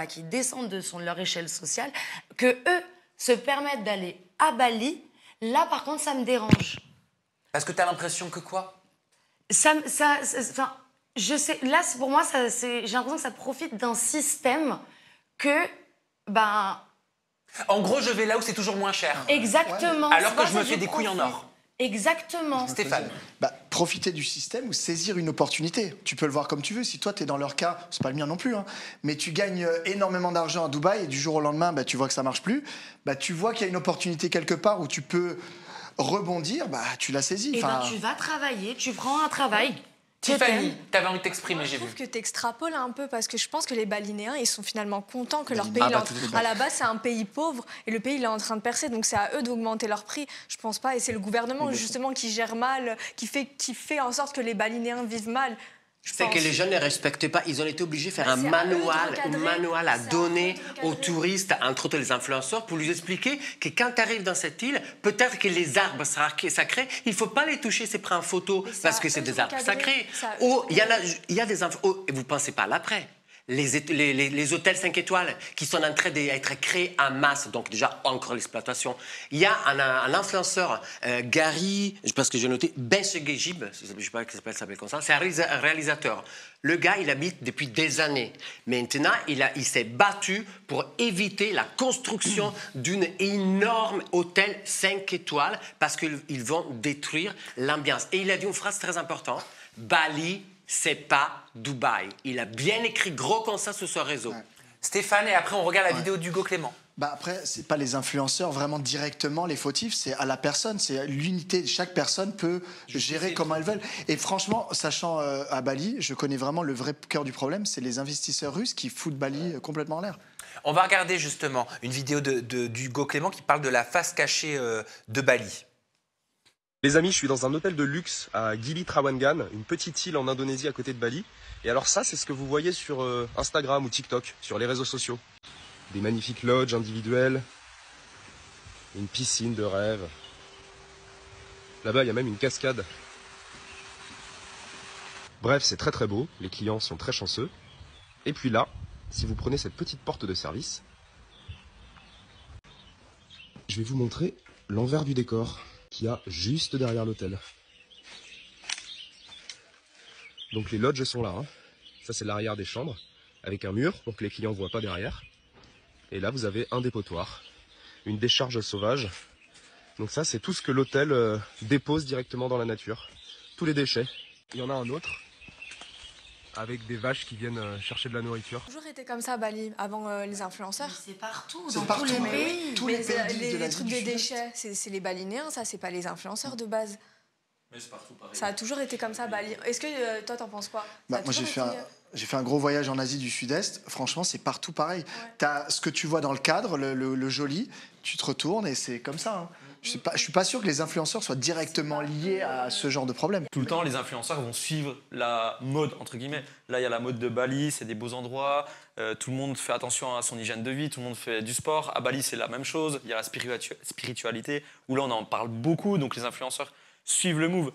qui descendent de leur échelle sociale, que eux se permettent d'aller à Bali, là, par contre, ça me dérange. Parce que t'as l'impression que quoi? Je sais, là, pour moi, j'ai l'impression que ça profite d'un système que, En gros, je vais là où c'est toujours moins cher. Exactement. Alors que je me fais des couilles en or. Exactement. Stéphane. Profiter du système ou saisir une opportunité. Tu peux le voir comme tu veux. Si toi, tu es dans leur cas, c'est pas le mien non plus, hein, mais tu gagnes énormément d'argent à Dubaï et du jour au lendemain, tu vois que ça marche plus, tu vois qu'il y a une opportunité quelque part où tu peux rebondir, tu la saisis. Et tu vas travailler, tu prends un travail. Tiffany, t'avais envie de t'exprimer, j'ai vu. Je trouve que t'extrapoles un peu parce que je pense que les Balinéens, ils sont finalement contents que leur pays, à la base, c'est un pays pauvre et le pays, il est en train de percer. Donc c'est à eux d'augmenter leur prix. Je pense pas. Et c'est le gouvernement, justement, qui gère mal, qui fait en sorte que les Balinéens vivent mal. C'est que les jeunes ne respectent pas. Ils ont été obligés de faire un manual à donner aux touristes, entre autres les influenceurs, pour lui expliquer que quand tu arrives dans cette île, peut-être que les arbres sacrés, il ne faut pas les toucher, c'est pris en photo, parce que c'est des arbres sacrés. Il y a des et vous ne pensez pas à l'après. Les hôtels 5 étoiles qui sont en train d'être créés en masse, donc déjà encore l'exploitation. Il y a un influenceur, Gary, parce que j'ai noté, Benchegejib, je ne sais pas comment il s'appelle comme ça, c'est un réalisateur. Le gars, il habite depuis des années. Maintenant, il s'est battu pour éviter la construction d'un énorme hôtel 5 étoiles parce qu'ils vont détruire l'ambiance. Et il a dit une phrase très importante, Bali, c'est pas Dubaï. Il a bien écrit gros comme ça sur son réseau. Stéphane, et après on regarde la vidéo d'Hugo Clément. Après, c'est pas les influenceurs vraiment directement les fautifs, c'est à la personne, c'est l'unité. Chaque personne peut gérer comme elle veut. Et franchement, sachant à Bali, je connais vraiment le vrai cœur du problème, c'est les investisseurs russes qui foutent Bali complètement en l'air. On va regarder justement une vidéo d'Hugo Clément qui parle de la face cachée de Bali. Les amis, je suis dans un hôtel de luxe à Gili Trawangan, une petite île en Indonésie à côté de Bali. Et alors ça, c'est ce que vous voyez sur Instagram ou TikTok, sur les réseaux sociaux. Des magnifiques lodges individuelles, une piscine de rêve. Là-bas, il y a même une cascade. Bref, c'est très très beau, les clients sont très chanceux. Et puis là, si vous prenez cette petite porte de service, je vais vous montrer l'envers du décor qu'il y a juste derrière l'hôtel. Donc les lodges sont là, hein. Ça c'est l'arrière des chambres, avec un mur pour que les clients ne voient pas derrière. Et là vous avez un dépotoir, une décharge sauvage. Donc ça c'est tout ce que l'hôtel dépose directement dans la nature. Tous les déchets. Il y en a un autre, avec des vaches qui viennent chercher de la nourriture. Ça a toujours été comme ça à Bali, avant les influenceurs. C'est partout, C'est dans partout, tous les ouais. pays. Tous les pays de Les l'Asie trucs du des Sud-Est. déchets, c'est les Balinéens, ça, c'est pas les influenceurs de base. Mais c'est partout pareil. Ça a toujours été comme ça à Bali. Est-ce que toi, t'en penses quoi? Bah, moi, j'ai fait un gros voyage en Asie du Sud-Est. Franchement, c'est partout pareil. T'as ce que tu vois dans le cadre, le joli, tu te retournes et c'est comme ça. Hein. Je suis pas sûr que les influenceurs soient directement liés à ce genre de problème. Tout le temps, les influenceurs vont suivre la mode, entre guillemets. Là, il y a la mode de Bali, c'est des beaux endroits. Tout le monde fait attention à son hygiène de vie, tout le monde fait du sport. À Bali, c'est la même chose. Il y a la spiritualité, où là, on en parle beaucoup. Donc, les influenceurs suivent le move.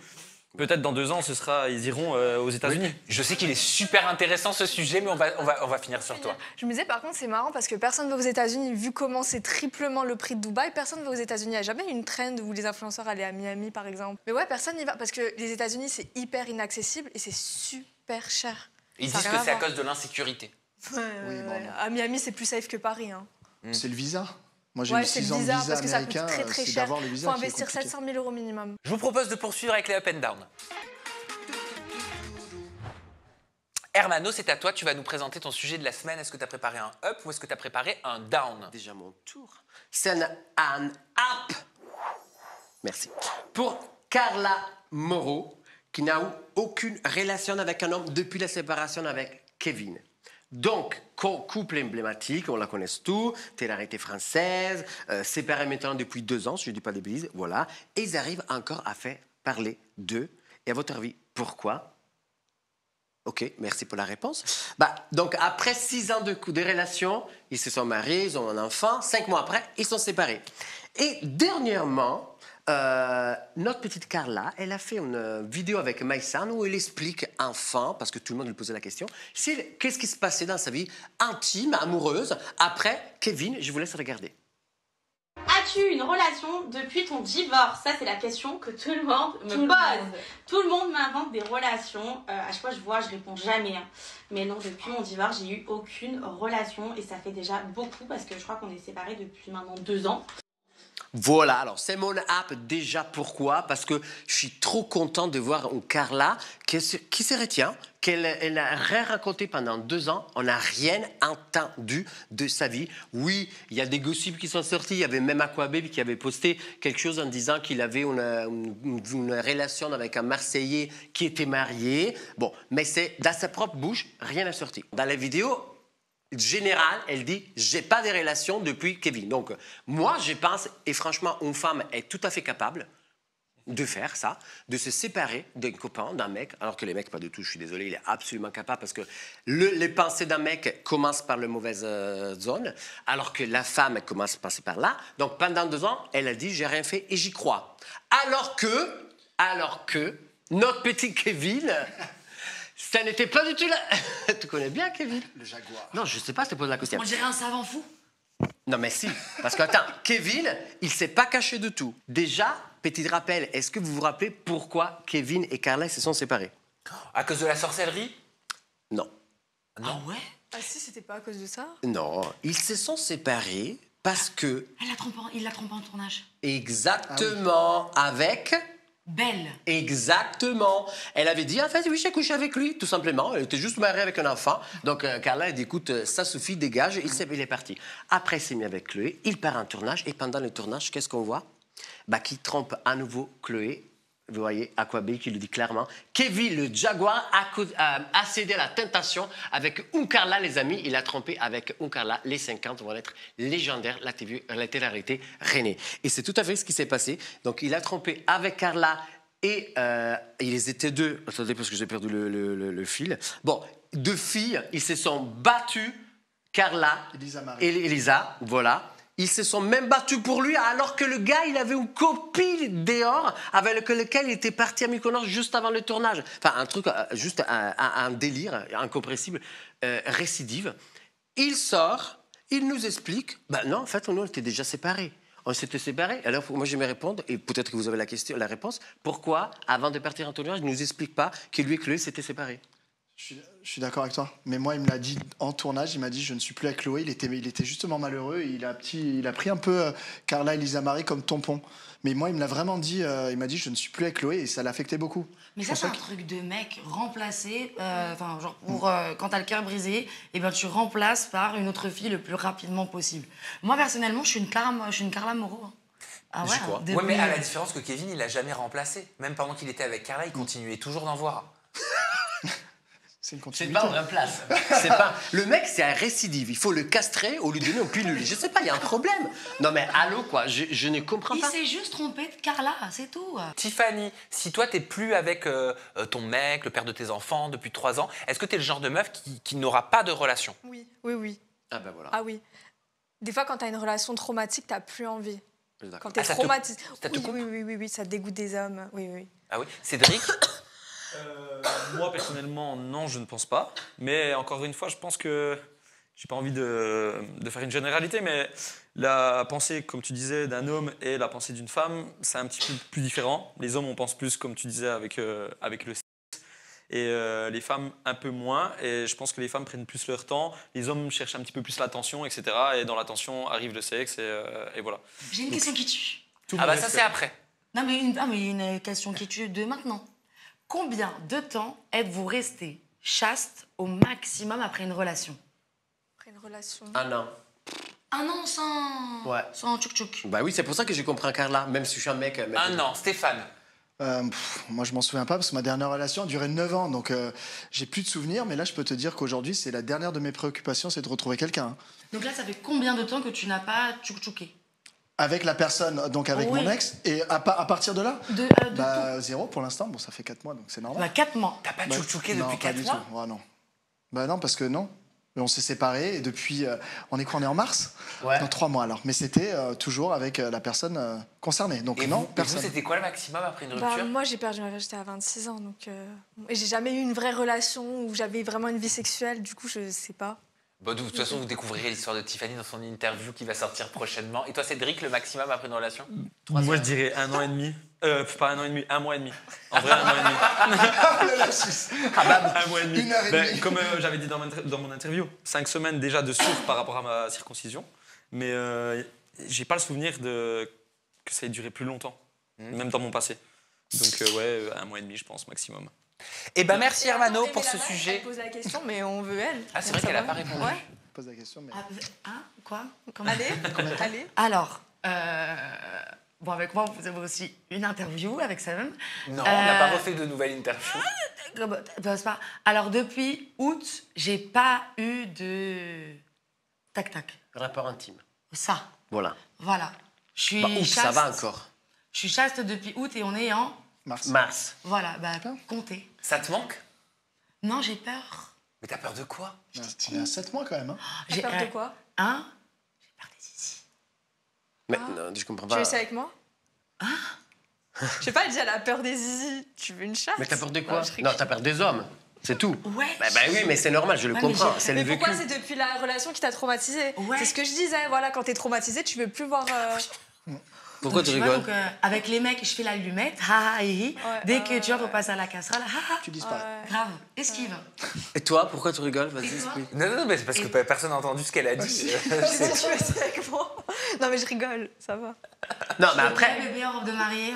Peut-être dans 2 ans, ils iront aux États-Unis. Oui. Je sais qu'il est super intéressant ce sujet, mais on va finir sur toi. Je me disais, par contre, c'est marrant parce que personne ne va aux États-Unis, vu comment c'est triplement le prix de Dubaï, personne ne va aux États-Unis. Il n'y a jamais eu une trend où les influenceurs allaient à Miami, par exemple. Mais ouais, personne n'y va parce que les États-Unis, c'est hyper inaccessible et c'est super cher. Ils Ça a disent rien que c'est à voir. cause de l'insécurité. À Miami, c'est plus safe que Paris. Hein. C'est le visa. Moi, j'ai Ouais, eu c'est le 6 ans de visa, visa parce que ça coûte américain. très C'est cher. d'avoir le Il visa faut qui est investir compliqué. 700 000 € minimum. Je vous propose de poursuivre avec les up and down. Hermano, c'est à toi, tu vas nous présenter ton sujet de la semaine. Est-ce que tu as préparé un up ou est-ce que tu as préparé un down? Déjà mon tour. C'est un up. Merci. Pour Carla Moreau, qui n'a eu aucune relation avec un homme depuis la séparation avec Kevin. Donc, couple emblématique, on la connaît tous, télé-réalité française, séparés maintenant depuis 2 ans, si je ne dis pas de bêtises, voilà. Et ils arrivent encore à faire parler d'eux. Et à votre avis, pourquoi? Ok, merci pour la réponse. Donc, après 6 ans de relation, ils se sont mariés, ils ont un enfant. 5 mois après, ils sont séparés. Et dernièrement, notre petite Carla, elle a fait une vidéo avec Maïsan où elle explique enfin, parce que tout le monde lui posait la question, qu'est-ce qui se passait dans sa vie intime, amoureuse, après Kevin. Je vous laisse regarder. As-tu une relation depuis ton divorce? Ça, c'est la question que tout le monde me pose. Tout le monde m'invente des relations. À chaque fois, je réponds jamais. Hein. Mais non, depuis mon divorce, j'ai eu aucune relation. Et ça fait déjà beaucoup parce que je crois qu'on est séparés depuis maintenant 2 ans. Voilà, alors c'est mon app déjà. Pourquoi? Parce que je suis trop content de voir une Carla qui se retient, qu'elle n'a rien raconté pendant 2 ans, on n'a rien entendu de sa vie. Oui, il y a des gossips qui sont sortis, il y avait même Aquababe qui avait posté quelque chose en disant qu'il avait une relation avec un Marseillais qui était marié. Bon, mais c'est dans sa propre bouche, rien n'a sorti. Dans la vidéo générale, elle dit « j'ai pas de relation depuis Kevin ». Donc, moi, je pense, et franchement, une femme est tout à fait capable de faire ça, de se séparer d'un copain, d'un mec, alors que les mecs, pas du tout, je suis désolé, il est absolument capable parce que les pensées d'un mec commencent par la mauvaise zone, alors que la femme elle commence à passer par là. Donc, pendant 2 ans, elle a dit « j'ai rien fait et j'y crois ». Alors que notre petit Kevin... Ça n'était pas du tout là. Tu connais bien Kevin? Le jaguar. Non, je sais pas, je te pose la question. On dirait un savant fou. Non, mais si. Parce que, attends, Kevin, il s'est pas caché de tout. Déjà, petit rappel, est-ce que vous vous rappelez pourquoi Kevin et Carla se sont séparés? À cause de la sorcellerie? Non. Non. Ah ouais? Ah si, c'était pas à cause de ça? Non, ils se sont séparés parce que... Il l'a trompé en tournage. Exactement, avec... Belle. Exactement. Elle avait dit, en fait, oui, j'ai couché avec lui, tout simplement. Elle était juste mariée avec un enfant. Donc, Carla, elle dit, écoute, ça suffit, dégage. Il est parti. Après, il s'est mis avec Chloé. Il part en tournage. Et pendant le tournage, qu'est-ce qu'on voit? Qu'il trompe à nouveau Chloé Vous voyez, Aquabe qui le dit clairement. Kevin, le Jaguar, a cédé à la tentation avec Uncarla, les amis. Il a trompé avec Uncarla. Les 50 vont être légendaires, la télé-réalité René. Et c'est tout à fait ce qui s'est passé. Donc, il a trompé avec Carla et ils étaient deux. Attendez, parce que j'ai perdu le fil. Bon, deux filles, ils se sont battus. Carla et Elisa, voilà. Ils se sont même battus pour lui, alors que le gars, il avait une copie dehors avec lequel il était parti à Mykonos juste avant le tournage. Enfin, un truc, juste un délire incompressible, récidive. Il sort, il nous explique, ben non, en fait, nous, on était déjà séparés. On s'était séparés. Alors, moi, je vais me répondre, et peut-être que vous avez la réponse. Pourquoi, avant de partir en tournage, il ne nous explique pas que lui et Chloé s'étaient séparés? Je suis d'accord avec toi. Mais moi, il me l'a dit en tournage. Il m'a dit, je ne suis plus avec Chloé. Il était justement malheureux. Il a pris un peu Carla et Lisa Marie comme tampon. Mais moi, il me l'a vraiment dit. Il m'a dit, je ne suis plus avec Chloé. Et ça l'affectait beaucoup. Mais ça, c'est un truc de mec remplacé. Genre, quand t'as le cœur brisé, et ben, tu remplaces par une autre fille le plus rapidement possible. Moi, personnellement, je suis une Carla Moreau. Hein. Ah ouais, ouais, mais à la différence que Kevin, il l'a jamais remplacé. Même pendant qu'il était avec Carla, il continuait toujours d'en voir. C'est pas en vraie place. C'est pas... Le mec, c'est un récidive. Il faut le castrer ou lui donner une pilule. Je sais pas, il y a un problème. Non mais allô quoi, je ne comprends pas. Il s'est juste trompé de Carla, c'est tout. Tiffany, si toi t'es plus avec ton mec, le père de tes enfants depuis 3 ans, est-ce que t'es le genre de meuf qui n'aura pas de relation? Oui. Ah ben voilà. Ah oui. Des fois, quand t'as une relation traumatique, t'as plus envie. Quand t'es ça traumatisé. te coupe Oui, ça dégoûte des hommes. Oui. Ah oui, Cédric? Moi, personnellement, non, je ne pense pas. Mais encore une fois, je pense que j'ai pas envie de faire une généralité, mais la pensée, comme tu disais, d'un homme et la pensée d'une femme, c'est un petit peu plus différent. Les hommes, on pense plus, comme tu disais, avec le sexe. Et les femmes, un peu moins. Et je pense que les femmes prennent plus leur temps. Les hommes cherchent un petit peu plus l'attention, etc. Et dans l'attention arrive le sexe, et voilà. J'ai une question qui tue. Ah bah ça, c'est après. Non, mais une question qui tue de maintenant. Combien de temps êtes-vous resté chaste au maximum après une relation? Après une relation? 1 an. 1 an sans... Ouais. Sans tchouk-tchouk. Bah oui, c'est pour ça que je comprends Carla, même si je suis un mec... 1 an. Stéphane? Moi, je m'en souviens pas parce que ma dernière relation a duré 9 ans. Donc, j'ai plus de souvenirs. Mais là, je peux te dire qu'aujourd'hui, c'est la dernière de mes préoccupations, c'est de retrouver quelqu'un. Donc là, ça fait combien de temps que tu n'as pas tchouk-tchouké? Avec la personne, donc avec mon ex, et à partir de là tout. 0 pour l'instant, bon ça fait 4 mois, donc c'est normal. Bah 4 mois. T'as pas tchouk-tchouké depuis 4 mois? Oh, non. Bah non, parce que non. On s'est séparés, et depuis, on est quoi, on est en mars? Ouais. Dans 3 mois alors, mais c'était toujours avec la personne concernée, donc non, personne. Et vous, c'était quoi le maximum après une rupture? Moi, j'ai perdu ma virginité à 26 ans, donc... Et j'ai jamais eu une vraie relation où j'avais vraiment une vie sexuelle, du coup, je sais pas. Bon, de toute façon, vous découvrirez l'histoire de Tiffany dans son interview qui va sortir prochainement. Et toi, Cédric, le maximum après une relation? Moi, je dirais 1 an et demi. Pas 1 an et demi, 1 mois et demi. En vrai, 1 mois et demi. Un mois et demi. Ben, comme j'avais dit dans mon interview, 5 semaines déjà de souffle par rapport à ma circoncision. Mais j'ai pas le souvenir que ça ait duré plus longtemps, même dans mon passé. Donc ouais, 1 mois et demi, je pense, maximum. Eh ben merci Hermano pour ce sujet. Elle pose la question, mais on veut elle. Ah, c'est vrai qu'elle n'a pas répondu. Ouais. Pose la question, mais... Quoi? Allez. Alors, bon, avec moi, vous avez aussi une interview avec Sam. Non, on n'a pas refait de nouvelle interview. Alors, depuis août, j'ai pas eu de... Tac-tac. Rapport intime. Ça. Voilà. Je suis août, chaste. ça va encore. Je suis chaste depuis août et on est en... Mars. Voilà, comptez. Ça te manque? Non, j'ai peur. Mais t'as peur de quoi? On est à 7 mois quand même. J'ai peur de quoi? J'ai peur des zizi. Mais non, je comprends pas. Tu veux ça avec moi? Je sais pas, elle dit elle a peur des zizi. Tu veux une chasse? Mais t'as peur de quoi? Non, t'as peur des hommes. C'est tout. Ouais. Bah oui, mais c'est normal, je le comprends. C'est le mais vécu. pourquoi c'est depuis la relation qui t'a traumatisé? C'est ce que je disais. Voilà, quand t'es traumatisé, tu veux plus voir. Pourquoi tu rigoles? Donc, avec les mecs, je fais l'allumette, dès que tu vois, faut passer à la casserole, tu disparais. Grave, esquive. Et toi, pourquoi tu rigoles? Vas-y, explique. Non, mais c'est parce que personne n'a entendu ce qu'elle a dit. J'ai dit, tu veux avec moi? Non, mais je rigole, ça va. Non, mais après. Bébé en robe de mariée.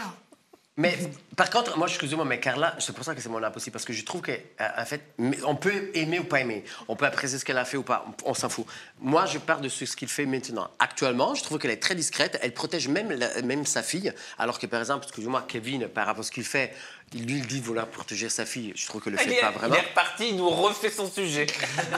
Mais par contre, moi, excusez-moi, mais Carla, c'est pour ça que c'est mon impossible, parce que je trouve qu'en fait, on peut aimer ou pas aimer, on peut apprécier ce qu'elle a fait ou pas, on s'en fout. Moi, je pars de ce qu'il fait maintenant. Actuellement, je trouve qu'elle est très discrète, elle protège même sa fille, alors que par exemple, excusez-moi, Kevin, par rapport à ce qu'il fait, lui, il dit vouloir protéger sa fille. Je trouve que le fait pas vraiment. Il est reparti, il nous refait son sujet.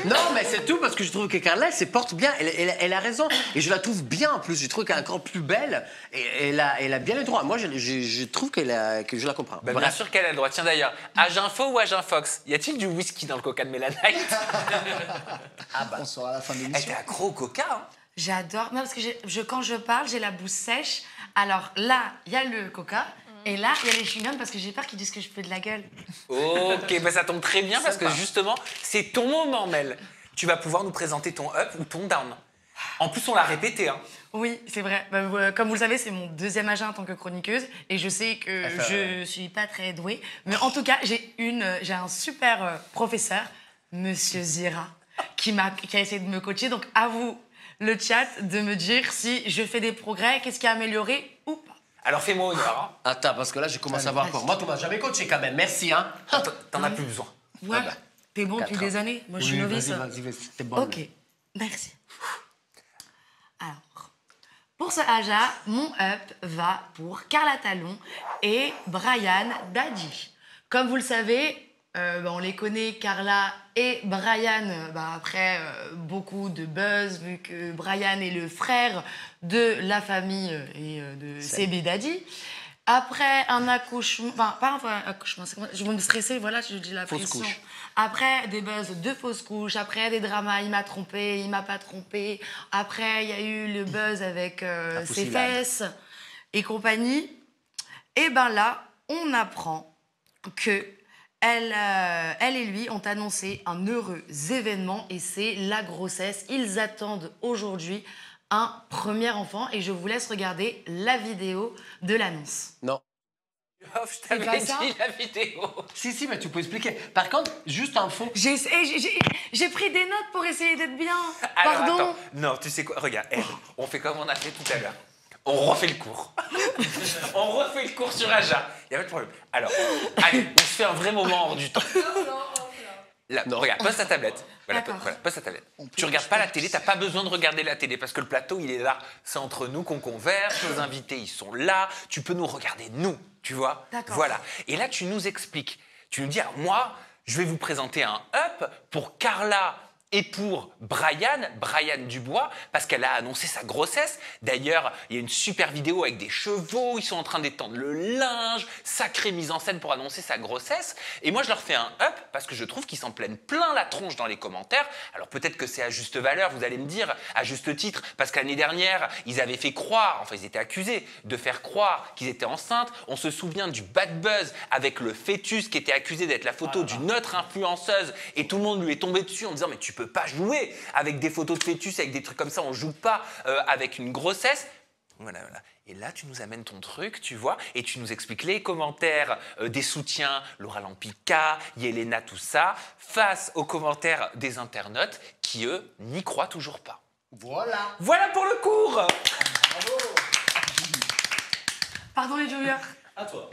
Non, mais c'est tout parce que je trouve que Carla, elle se porte bien. Elle a raison. Et je la trouve bien en plus. Je trouve qu'elle est encore plus belle. Et elle a bien les droits. Moi, je trouve que je la comprends. Bah, bien sûr qu'elle a le droit. Tiens d'ailleurs, Aginfo ou Aginfox, y a-t-il du whisky dans le coca de Mélanite? On saura à la fin de l'émission. Elle était accro au coca, hein. J'adore. Non, parce que quand je parle, j'ai la bouche sèche. Alors là, il y a le coca. Et là, il y a les chewing-gums parce que j'ai peur qu'ils disent que je fais de la gueule. Ok, bah ça tombe très bien parce que justement, c'est ton moment, Mel. Tu vas pouvoir nous présenter ton up ou ton down. En plus, on l'a répété, hein. Oui, c'est vrai. Bah, comme vous le savez, c'est mon deuxième âge en tant que chroniqueuse. Et je sais que je suis pas très douée. Mais en tout cas, j'ai un super professeur, Monsieur Zira, qui a essayé de me coacher. Donc, à vous, le chat, de me dire si je fais des progrès, qu'est-ce qui a amélioré ou pas. Alors fais-moi honneur. Hein. Attends, parce que là, je commence à voir quoi. Moi, tu m'as jamais coaché quand même. Merci, hein. T'en as plus besoin. Ouais, t'es bon depuis des années. Moi, je suis novice. Vas-y, t'es bon. Ok, merci. Alors, pour ce Aja, mon up va pour Carla Talon et Brian Daddy. Comme vous le savez, on les connaît, Carla et Brian, après beaucoup de buzz, vu que Brian est le frère de la famille et de CB Daddy. Après un accouchement, enfin, pas un accouchement, je vais me stresser, voilà, je dis la pression. Fausse couche. Après des buzz de fausses couches, après des dramas, il m'a trompé, il m'a pas trompé. Après, il y a eu le buzz avec ses fesses et compagnie. Et ben là, on apprend que elle et lui ont annoncé un heureux événement et c'est la grossesse. Ils attendent aujourd'hui un premier enfant et je vous laisse regarder la vidéo de l'annonce. Non. Oh, je t'avais dit la vidéo. Si, mais tu peux expliquer. Par contre, juste info. J'ai pris des notes pour essayer d'être bien. Alors, Pardon. attends. Non, tu sais quoi? Regarde, on fait comme on a fait tout à l'heure. On refait le cours. On refait le cours sur Aja. Il n'y a pas de problème. Alors, allez, on se fait un vrai moment hors du temps. Là, non. Regarde, pose ta tablette. Voilà, pose ta tablette. Tu regardes pas la télé, t'as pas besoin de regarder la télé parce que le plateau, il est là. C'est entre nous qu'on converse, nos invités, ils sont là. Tu peux nous regarder, nous, tu vois. Voilà. Et là, tu nous expliques. Tu nous dis, alors, moi, je vais vous présenter un up pour Carla et pour Brian Dubois, parce qu'elle a annoncé sa grossesse. D'ailleurs, il y a une super vidéo avec des chevaux, ils sont en train d'étendre le linge, sacrée mise en scène pour annoncer sa grossesse. Et moi, je leur fais un up, parce que je trouve qu'ils s'en plaignent plein la tronche dans les commentaires. Alors peut-être que c'est à juste valeur, vous allez me dire, à juste titre, parce que l'année dernière, ils avaient fait croire, enfin ils étaient accusés de faire croire qu'ils étaient enceintes. On se souvient du bad buzz avec le fœtus qui était accusé d'être la photo d'une autre influenceuse, et tout le monde lui est tombé dessus en disant « mais tu peux pas jouer avec des photos de fœtus, avec des trucs comme ça, on joue pas avec une grossesse ». Voilà. Et là, tu nous amènes ton truc, tu vois, et tu nous expliques les commentaires des soutiens, Laura Lampika, Yelena, tout ça, face aux commentaires des internautes qui, eux, n'y croient toujours pas. Voilà. Voilà pour le cours. Bravo. Pardon les viewers. À toi.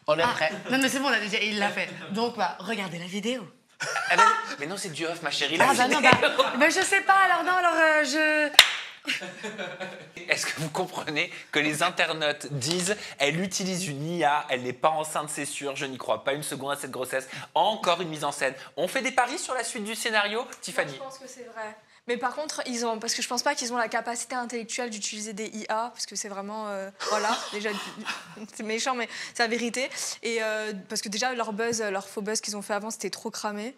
On est prêt. Non mais c'est bon, il l'a fait. Donc, regardez la vidéo. Mais non, c'est du off, ma chérie. Non, je sais pas, alors je... Est-ce que vous comprenez que les internautes disent « elle utilise une IA, elle n'est pas enceinte, c'est sûr, je n'y crois pas une seconde à cette grossesse, encore une mise en scène ». On fait des paris sur la suite du scénario, Tiffany? Moi, je pense que c'est vrai. Mais par contre, parce que je pense pas qu'ils ont la capacité intellectuelle d'utiliser des IA, parce que c'est vraiment, voilà, déjà, c'est méchant, mais c'est la vérité. Et parce que déjà, leur faux buzz qu'ils ont fait avant, c'était trop cramé.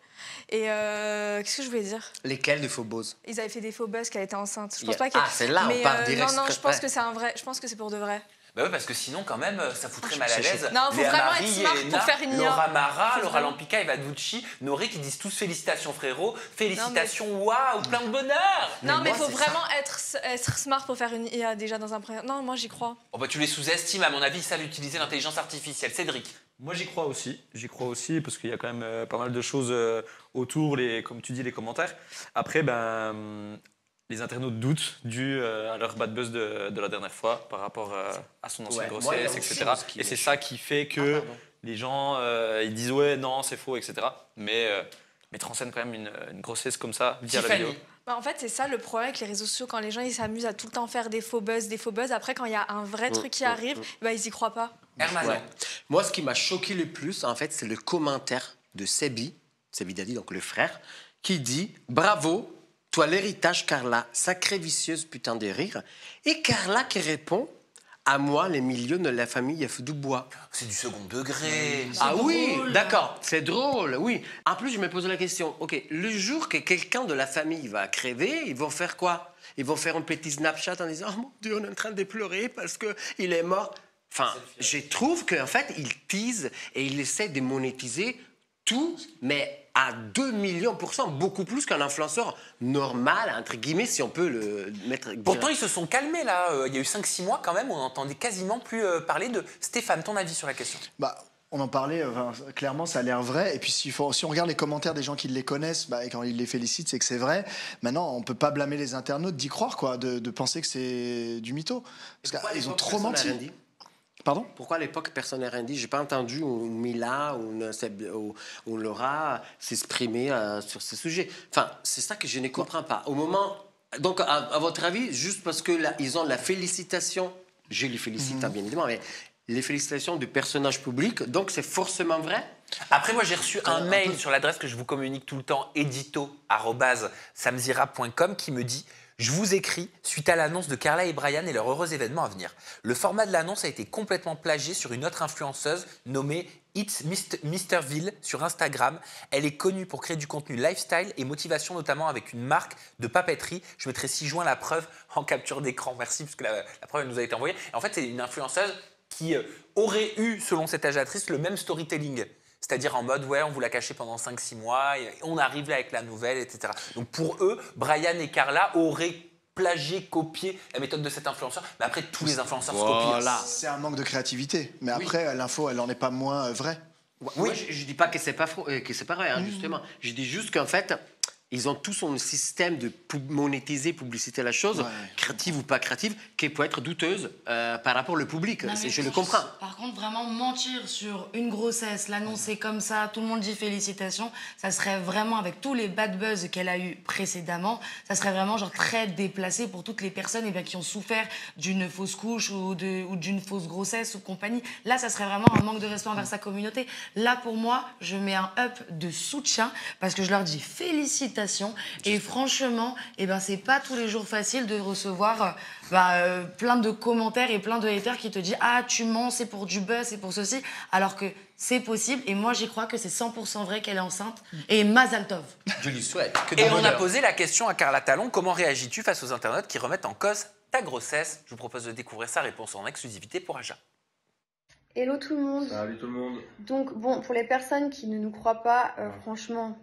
Et qu'est-ce que je voulais dire? Lesquels de faux buzz? Ils avaient fait des faux buzz qu'elle était enceinte. Je pense pas c'est là, on part direct. Non, je pense que c'est un vrai. Je pense que c'est pour de vrai. Bah oui, parce que sinon, quand même, ça foutrait mal à l'aise. Non, faut vraiment être smart pour faire une IA. Laura Mara, Laura Lampika, Eva Ducci, Noré qui disent tous félicitations frérot, félicitations, waouh, plein de bonheur. Non, mais il faut vraiment être smart pour faire une IA déjà dans un premier... Non, moi j'y crois. Oh bah tu les sous-estimes, à mon avis, ils savent utiliser l'intelligence artificielle. Cédric? Moi j'y crois aussi, parce qu'il y a quand même pas mal de choses autour, comme tu dis, les commentaires. Après, Les internautes doutent dû à leur bad buzz de la dernière fois par rapport à son ancienne Ouais, moi, il y a grossesse, aussi etc. ce qui Et c'est m'échappe. ça qui fait que les gens ils disent ouais, non, c'est faux, etc. Mais mettre en scène quand même une grossesse comme ça via la vidéo. Bah, en fait, c'est ça le problème avec les réseaux sociaux. Quand les gens ils s'amusent à tout le temps faire des faux buzz, après, quand il y a un vrai truc qui arrive, bah, ils y croient pas. Ouais. Moi, ce qui m'a choqué le plus, en fait, c'est le commentaire de Sebi Dadi, donc le frère, qui dit « Bravo, toi l'héritage, Carla, sacrée vicieuse putain de rire. » Et Carla qui répond « À moi, les millions de la famille F. Dubois. » C'est du second degré. Ah oui, d'accord, c'est drôle, oui. En plus, je me pose la question, ok, le jour que quelqu'un de la famille va crever, ils vont faire quoi? Ils vont faire un petit Snapchat en disant « Oh mon Dieu, on est en train de pleurer parce qu'il est mort. » Enfin, je trouve qu'en fait, il tease et il essaie de monétiser tout, mais à 2 millions %, beaucoup plus qu'un influenceur normal, entre guillemets, si on peut le mettre... Pourtant, ils se sont calmés, là. Il y a eu 5-6 mois, quand même, on n'entendait quasiment plus parler de... Stéphane, ton avis sur la question? On en parlait, clairement, ça a l'air vrai. Et puis, si on regarde les commentaires des gens qui les connaissent, et quand ils les félicitent, c'est que c'est vrai. Maintenant, on ne peut pas blâmer les internautes d'y croire, quoi, de penser que c'est du mytho. Parce qu'ils ont trop menti. Pardon? Pourquoi à l'époque personne n'a rien dit? J'ai pas entendu Mila ou Laura s'exprimer sur ce sujet. Enfin, c'est ça que je ne comprends pas. Au moment, donc à votre avis, juste parce que là, ils ont la félicitation, je les félicite bien évidemment, mais les félicitations du personnage public, donc c'est forcément vrai? Après, moi, j'ai reçu un mail sur l'adresse que je vous communique tout le temps, edito@samzira.com, qui me dit: je vous écris suite à l'annonce de Carla et Brian et leur heureux événement à venir. Le format de l'annonce a été complètement plagié sur une autre influenceuse nommée It's Misterville sur Instagram. Elle est connue pour créer du contenu lifestyle et motivation, notamment avec une marque de papeterie. Je mettrai ci-joint la preuve en capture d'écran. Merci, parce que la preuve elle nous a été envoyée. Et en fait, c'est une influenceuse qui aurait eu, selon cette agiatrice, le même storytelling. C'est-à-dire en mode, ouais, on vous l'a caché pendant 5-6 mois, et on arrive là avec la nouvelle, etc. Donc pour eux, Brian et Carla auraient plagié, copié la méthode de cet influenceur. Mais après, tous les influenceurs se copient. C'est un manque de créativité. Mais après, l'info, elle n'en est pas moins vraie. Oui, je ne dis pas que c'est pas vrai, hein, justement. Je dis juste qu'en fait, ils ont tous un système de monétiser, publiciter la chose, créative ou pas créative, qui peut être douteuse par rapport au public. Non, Je le comprends. Par contre, vraiment mentir sur une grossesse, l'annoncer comme ça, tout le monde dit félicitations, ça serait vraiment, avec tous les bad buzz qu'elle a eu précédemment, ça serait vraiment genre très déplacé pour toutes les personnes qui ont souffert d'une fausse couche ou d'une fausse grossesse ou compagnie. Là, ça serait vraiment un manque de respect envers sa communauté. Là, pour moi, je mets un up de soutien parce que je leur dis félicitations. Et franchement, c'est pas tous les jours facile de recevoir plein de commentaires et plein de haters qui te disent « Ah, tu mens, c'est pour du buzz, c'est pour ceci », alors que c'est possible. Et moi, j'y crois que c'est 100% vrai qu'elle est enceinte. Et Mazal Tov. Je lui souhaite. Et on a posé la question à Carla Talon: comment réagis-tu face aux internautes qui remettent en cause ta grossesse? Je vous propose de découvrir sa réponse en exclusivité pour Aja. Hello tout le monde. Salut tout le monde. Donc bon, pour les personnes qui ne nous croient pas, franchement,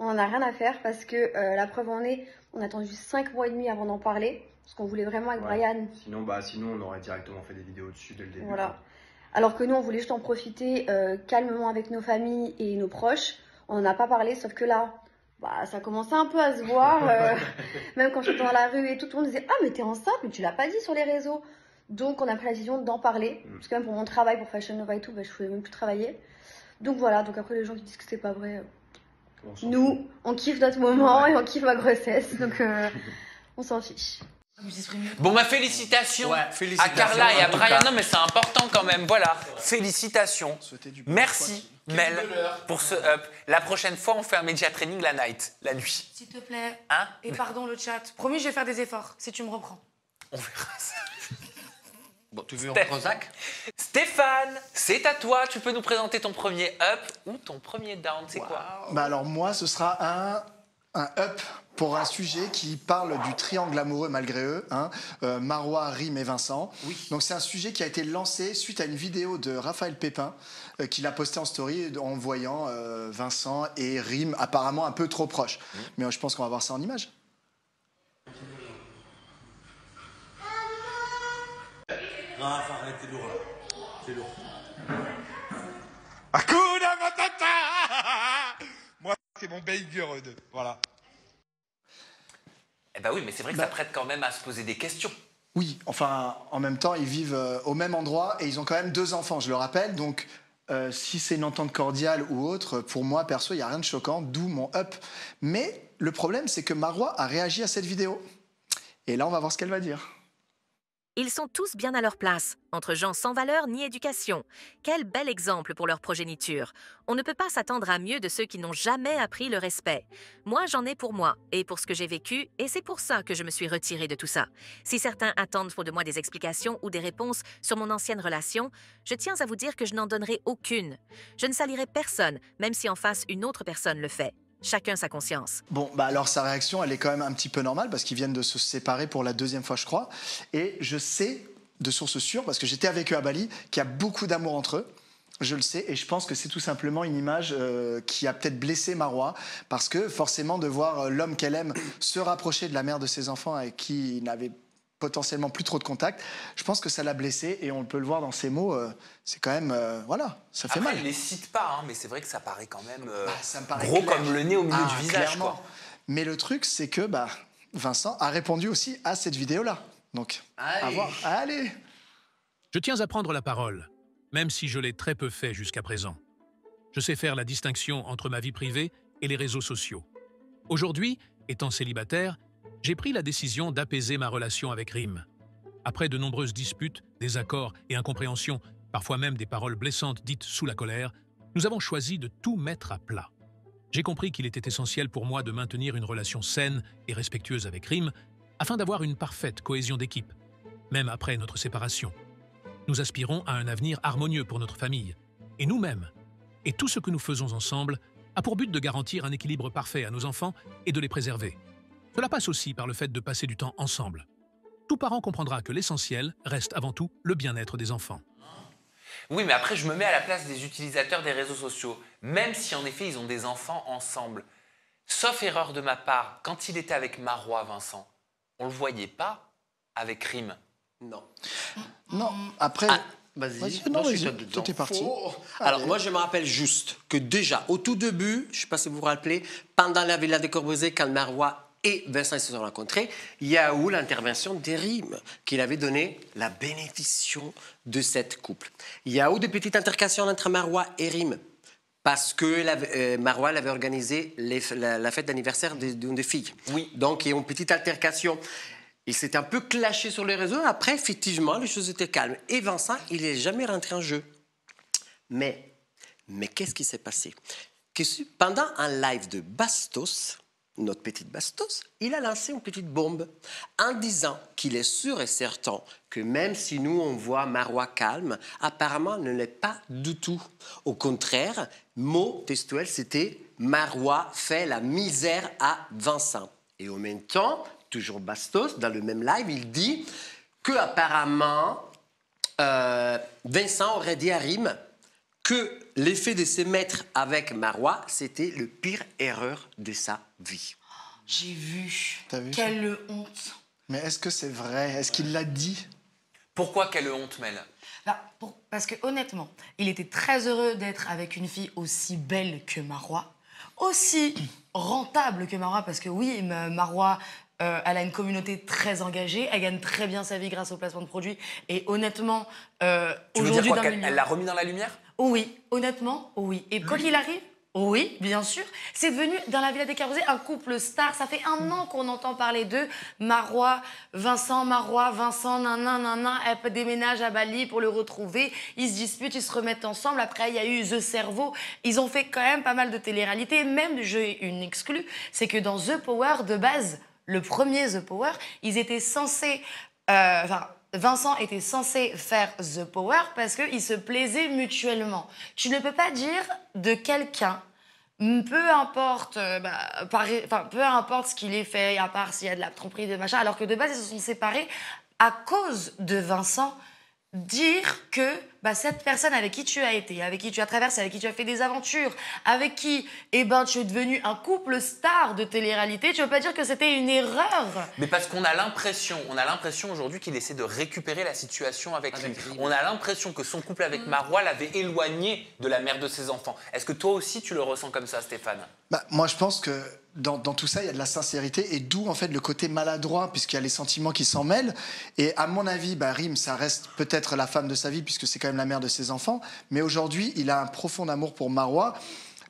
on n'en a rien à faire parce que la preuve en est, on a attendu 5 mois et demi avant d'en parler, parce qu'on voulait vraiment avec Brian. Sinon, on aurait directement fait des vidéos dessus dès le début. Voilà. Alors que nous, on voulait juste en profiter calmement avec nos familles et nos proches. On n'en a pas parlé, sauf que là, ça commençait un peu à se voir. Même quand j'étais dans la rue et tout le monde disait « Ah, mais t'es enceinte, mais tu l'as pas dit sur les réseaux !» Donc, on a pris la décision d'en parler. Parce que même pour mon travail, pour Fashion Nova et tout, je pouvais même plus travailler. Donc voilà, donc après les gens qui disent que c'est pas vrai... Nous, on kiffe notre moment et on kiffe ma grossesse, donc on s'en fiche. Bon, félicitations à Carla et à Brian. Non, mais c'est important quand même. Voilà, félicitations. Merci, Mel, pour ce up. La prochaine fois, on fait un média training la nuit. S'il te plaît. Hein? Et pardon le chat. Promis, je vais faire des efforts si tu me reprends. On verra ça. Bon, tu veux un Prozac? Stéphane, c'est à toi. Tu peux nous présenter ton premier up ou ton premier down. C'est quoi? Alors moi, ce sera un up pour un sujet qui parle du triangle amoureux malgré eux, Marois, Rim et Vincent. Donc c'est un sujet qui a été lancé suite à une vidéo de Raphaël Pépin qu'il a posté en story en voyant Vincent et Rim apparemment un peu trop proches. Mais je pense qu'on va voir ça en images. Raph, arrête, c'est lourd là. C'est lourd. Hakuna Matata. Moi, c'est mon baby, voilà. Eh ben oui, mais c'est vrai que ça prête quand même à se poser des questions. Oui, enfin, en même temps, ils vivent au même endroit et ils ont quand même 2 enfants, je le rappelle. Donc, si c'est une entente cordiale ou autre, pour moi, perso, il n'y a rien de choquant, d'où mon up. Mais le problème, c'est que Marois a réagi à cette vidéo. Et là, on va voir ce qu'elle va dire. Ils sont tous bien à leur place, entre gens sans valeur ni éducation. Quel bel exemple pour leur progéniture. On ne peut pas s'attendre à mieux de ceux qui n'ont jamais appris le respect. Moi, j'en ai pour moi et pour ce que j'ai vécu, et c'est pour ça que je me suis retirée de tout ça. Si certains attendent de moi des explications ou des réponses sur mon ancienne relation, je tiens à vous dire que je n'en donnerai aucune. Je ne salirai personne, même si en face une autre personne le fait. Chacun sa conscience. Bon, bah alors sa réaction, elle est quand même un petit peu normale parce qu'ils viennent de se séparer pour la 2e fois, je crois. Et je sais, de source sûre, parce que j'étais avec eux à Bali, qu'il y a beaucoup d'amour entre eux. Je le sais, et je pense que c'est tout simplement une image qui a peut-être blessé Marois, parce que forcément de voir l'homme qu'elle aime se rapprocher de la mère de ses enfants avec qui il n'avait potentiellement plus trop de contact, je pense que ça l'a blessé, et on peut le voir dans ses mots, c'est quand même, voilà, ça fait Après, mal. il les cite pas, hein, mais c'est vrai que ça paraît quand même Ça me paraît gros clair. comme le nez au milieu du visage. Clairement. Quoi. Mais le truc, c'est que Vincent a répondu aussi à cette vidéo-là. Donc, à voir. Allez. Je tiens à prendre la parole, même si je l'ai très peu fait jusqu'à présent. Je sais faire la distinction entre ma vie privée et les réseaux sociaux. Aujourd'hui, étant célibataire, j'ai pris la décision d'apaiser ma relation avec Rim. Après de nombreuses disputes, désaccords et incompréhensions, parfois même des paroles blessantes dites sous la colère, nous avons choisi de tout mettre à plat. J'ai compris qu'il était essentiel pour moi de maintenir une relation saine et respectueuse avec Rim, afin d'avoir une parfaite cohésion d'équipe, même après notre séparation. Nous aspirons à un avenir harmonieux pour notre famille, et nous-mêmes. Et tout ce que nous faisons ensemble a pour but de garantir un équilibre parfait à nos enfants et de les préserver. Cela passe aussi par le fait de passer du temps ensemble. Tout parent comprendra que l'essentiel reste avant tout le bien-être des enfants. Oui, mais après, je me mets à la place des utilisateurs des réseaux sociaux. Même si, en effet, ils ont des enfants ensemble. Sauf erreur de ma part, quand il était avec Marois, Vincent, on le voyait pas avec Rim. Non. Non, après... Vas-y, non, je suis vas-y, dedans. toi, t'es parti. Alors, moi, je me rappelle juste que déjà, au tout début, je ne sais pas si vous vous rappelez, pendant la Villa des Corbusiers, quand Marois et Vincent se sont rencontrés, il y a eu l'intervention d'Erim, qu'il avait donné la bénédiction de cette couple. Il y a eu des petites altercations entre Marois et Erim, parce que Marois avait organisé la fête d'anniversaire d'une des filles. Oui. Donc, il y a eu une petite altercation. Il s'est un peu clashé sur les réseaux. Après, effectivement, les choses étaient calmes. Et Vincent, il n'est jamais rentré en jeu. Mais qu'est-ce qui s'est passé? Pendant un live de Bastos, notre petite Bastos, il a lancé une petite bombe en disant qu'il est sûr et certain que même si nous, on voit Marois calme, apparemment, ne l'est pas du tout. Au contraire, mot textuel, c'était « Marois fait la misère à Vincent ». Et en même temps, toujours Bastos, dans le même live, il dit qu'apparemment, Vincent aurait dit à Rim que l'effet de se mettre avec Marois, c'était le pire erreur de sa vie. J'ai vu. T'as vu Quelle honte. Mais est-ce que c'est vrai? Est-ce qu'il l'a dit? Pourquoi quelle honte, Mel? Parce que honnêtement, il était très heureux d'être avec une fille aussi belle que Marois, aussi rentable que Marois, parce que oui, Marois... elle a une communauté très engagée, elle gagne très bien sa vie grâce au placement de produits. Et honnêtement, tu veux dire quoi, elle l'a remis dans la lumière? Oui, honnêtement, oui. Et quoi qu'il arrive, oui, bien sûr, c'est devenu dans la Villa des Corbusiers un couple star. Ça fait 1 an qu'on entend parler d'eux. Marois, Vincent, nanan, elle déménage à Bali pour le retrouver. Ils se disputent, ils se remettent ensemble. Après, il y a eu The Cerveau. Ils ont fait quand même pas mal de télé-réalité. Même, j'ai une exclue, c'est que dans The Power, de base, le premier The Power, ils étaient censés... Vincent était censé faire The Power parce qu'ils se plaisaient mutuellement. Tu ne peux pas dire de quelqu'un, peu importe ce qu'il ait fait, à part s'il y a de la tromperie, de machin, alors que de base, ils se sont séparés à cause de Vincent, dire que cette personne avec qui tu as été, avec qui tu as traversé, avec qui tu as fait des aventures, avec qui tu es devenu un couple star de télé-réalité, tu veux pas dire que c'était une erreur? Mais parce qu'on a l'impression aujourd'hui qu'il essaie de récupérer la situation avec Rim. On a l'impression que son couple avec Marois l'avait éloigné de la mère de ses enfants. Est-ce que toi aussi tu le ressens comme ça, Stéphane? Moi, je pense que dans tout ça, il y a de la sincérité et d'où en fait le côté maladroit puisqu'il y a les sentiments qui s'en mêlent. Et à mon avis, Rim, ça reste peut-être la femme de sa vie puisque c'est quand même la mère de ses enfants. Mais aujourd'hui, il a un profond amour pour Marois.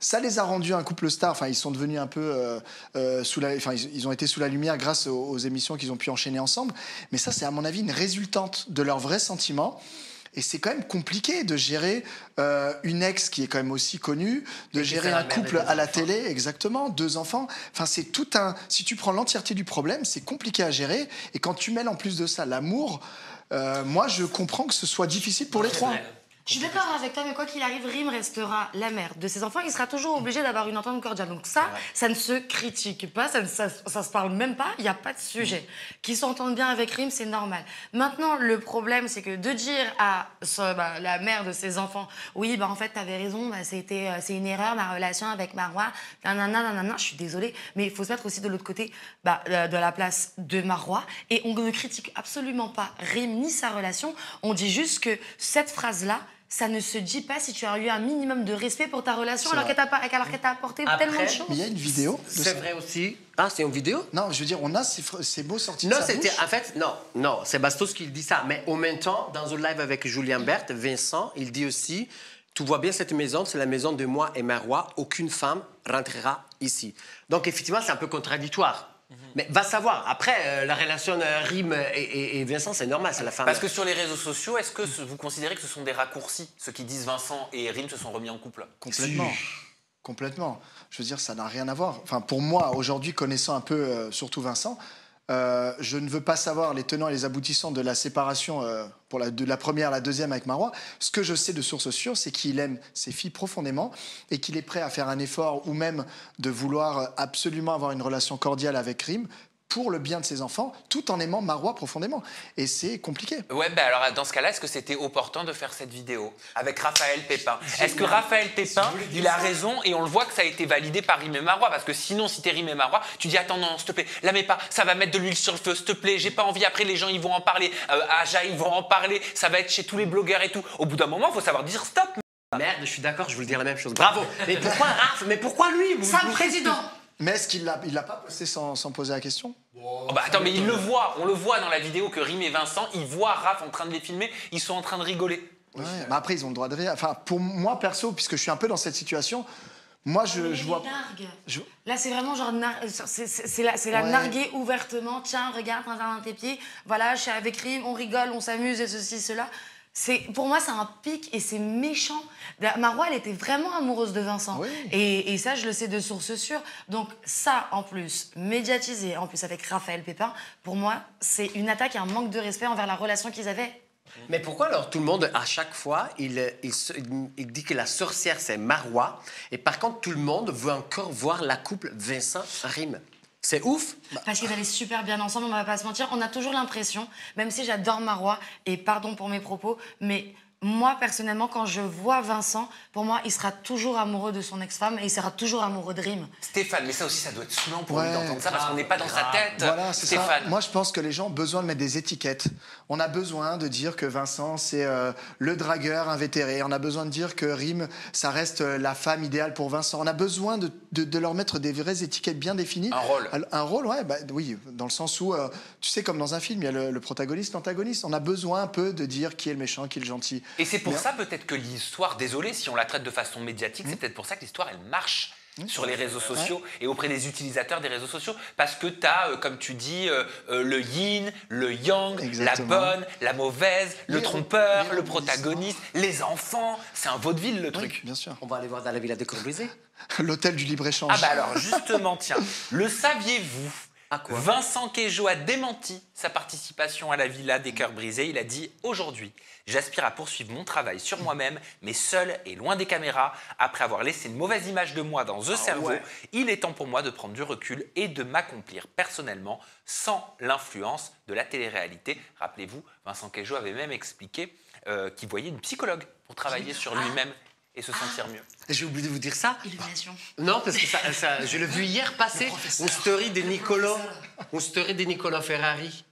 Ça les a rendus un couple star. Enfin, ils sont devenus un peu ils ont été sous la lumière grâce aux émissions qu'ils ont pu enchaîner ensemble. Mais ça, c'est à mon avis une résultante de leurs vrais sentiments. Et c'est quand même compliqué de gérer une ex qui est quand même aussi connue, de gérer un couple à la télé, exactement, 2 enfants. Enfin, c'est tout un. Si tu prends l'entièreté du problème, c'est compliqué à gérer. Et quand tu mêles en plus de ça l'amour, moi, je comprends que ce soit difficile pour les 3. Je suis d'accord avec toi, mais quoi qu'il arrive, Rim restera la mère de ses enfants. Il sera toujours obligé d'avoir une entente cordiale. Donc ça ne se critique pas, ça se parle même pas, il n'y a pas de sujet. Qu'ils s'entendent bien avec Rim, c'est normal. Maintenant, le problème, c'est que de dire à la mère de ses enfants, oui, en fait, t'avais raison, c'est une erreur, ma relation avec Marois, nanana, je suis désolée, mais il faut se mettre aussi de l'autre côté de la place de Marois. Et on ne critique absolument pas Rim ni sa relation, on dit juste que cette phrase-là, ça ne se dit pas si tu as eu un minimum de respect pour ta relation alors qu'elle t'a apporté tellement de choses. Mais il y a une vidéo. C'est vrai aussi. Ah, c'est une vidéo? Non, je veux dire, on a ces mots sortis de sa bouche. En fait, non, c'est Bastos qui dit ça. Mais en même temps, dans un live avec Julien Berthe, Vincent, il dit aussi, tu vois bien cette maison, c'est la maison de moi et Marois, aucune femme rentrera ici. Donc effectivement, c'est un peu contradictoire. Mais va savoir. Après, la relation Rim et Vincent, c'est normal, c'est la femme. Parce que sur les réseaux sociaux, est-ce que vous considérez que ce sont des raccourcis, ceux qui disent Vincent et Rim se sont remis en couple? Complètement. Complètement. Je veux dire, ça n'a rien à voir. Enfin, pour moi, aujourd'hui, connaissant un peu, surtout Vincent, je ne veux pas savoir les tenants et les aboutissants de la séparation de la première à la deuxième avec Marois. Ce que je sais de source sûre, c'est qu'il aime ses filles profondément et qu'il est prêt à faire un effort ou même de vouloir absolument avoir une relation cordiale avec Rim pour le bien de ses enfants, tout en aimant Marois profondément. Et c'est compliqué. Ouais, alors dans ce cas-là, est-ce que c'était opportun de faire cette vidéo avec Raphaël Pépin? Est-ce que Raphaël Pépin, il a raison et on le voit que ça a été validé par Rim et Marois? Parce que sinon, si t'es Rim et Marois, tu dis attends, non, s'il te plaît, la mets pas, ça va mettre de l'huile sur le feu, s'il te plaît, j'ai pas envie, après les gens ils vont en parler, Aja ils vont en parler, ça va être chez tous les blogueurs et tout. Au bout d'un moment, il faut savoir dire stop. Merde, je suis d'accord, je voulais dire la même chose. Bravo. Mais pourquoi lui? Ça, le président. Mais est-ce qu'il l'a pas posté sans poser la question? Attends, mais on le voit dans la vidéo que Rim et Vincent, ils voient Raph en train de les filmer, ils sont en train de rigoler. Ouais, mais après, ils ont le droit de rire. Enfin, pour moi, perso, puisque je suis un peu dans cette situation, moi, je vois... Là, c'est vraiment genre... C'est la narguer ouvertement. Tiens, regarde, dans tes pieds. Voilà, je suis avec Rim, on rigole, on s'amuse et ceci, cela. Pour moi, c'est un pic et c'est méchant. Marois, elle était vraiment amoureuse de Vincent. Oui. Et ça, je le sais de source sûre. Donc ça, en plus, médiatisé, en plus avec Raphaël Pépin, pour moi, c'est une attaque et un manque de respect envers la relation qu'ils avaient. Mais pourquoi alors tout le monde, à chaque fois, il dit que la sorcière, c'est Marois, et par contre, tout le monde veut encore voir la couple Vincent-Rim? C'est ouf. Parce qu'ils allaient super bien ensemble, on va pas se mentir. On a toujours l'impression, même si j'adore Marois, et pardon pour mes propos, mais moi, personnellement, quand je vois Vincent, pour moi, il sera toujours amoureux de son ex-femme et il sera toujours amoureux de Rim. Stéphane, mais ça aussi, ça doit être saoulant pour lui d'entendre ça parce qu'on n'est pas dans sa tête. Voilà, c'est Stéphane. ça. Moi, je pense que les gens ont besoin de mettre des étiquettes. On a besoin de dire que Vincent, c'est le dragueur invétéré. On a besoin de dire que Rim, ça reste la femme idéale pour Vincent. On a besoin de leur mettre des vraies étiquettes bien définies. Un rôle. Un rôle, ouais, oui, dans le sens où, tu sais, comme dans un film, il y a le protagoniste, l'antagoniste. On a besoin un peu de dire qui est le méchant, qui est le gentil. Et c'est pour ça peut-être que l'histoire, désolé si on la traite de façon médiatique, c'est peut-être pour ça que l'histoire elle marche sur les réseaux sociaux et auprès des utilisateurs des réseaux sociaux. Parce que tu as, comme tu dis, le yin, le yang, la bonne, la mauvaise, le trompeur, le protagoniste, les enfants. C'est un vaudeville le truc. Bien sûr. On va aller voir dans la Villa des Corbusiers. L'hôtel du libre-échange. Ah bah alors justement, tiens, le saviez-vous? Vincent Queijo a démenti sa participation à la Villa des Cœurs Brisés. Il a dit « Aujourd'hui, j'aspire à poursuivre mon travail sur moi-même, mais seul et loin des caméras. Après avoir laissé une mauvaise image de moi dans The Cerveau, il est temps pour moi de prendre du recul et de m'accomplir personnellement sans l'influence de la télé-réalité. » Rappelez-vous, Vincent Queijo avait même expliqué qu'il voyait une psychologue pour travailler sur lui-même et se sentir mieux. J'ai oublié de vous dire ça. Illumination. Non, parce que je l'ai vu hier passer, une story de Nicolas Ferrari,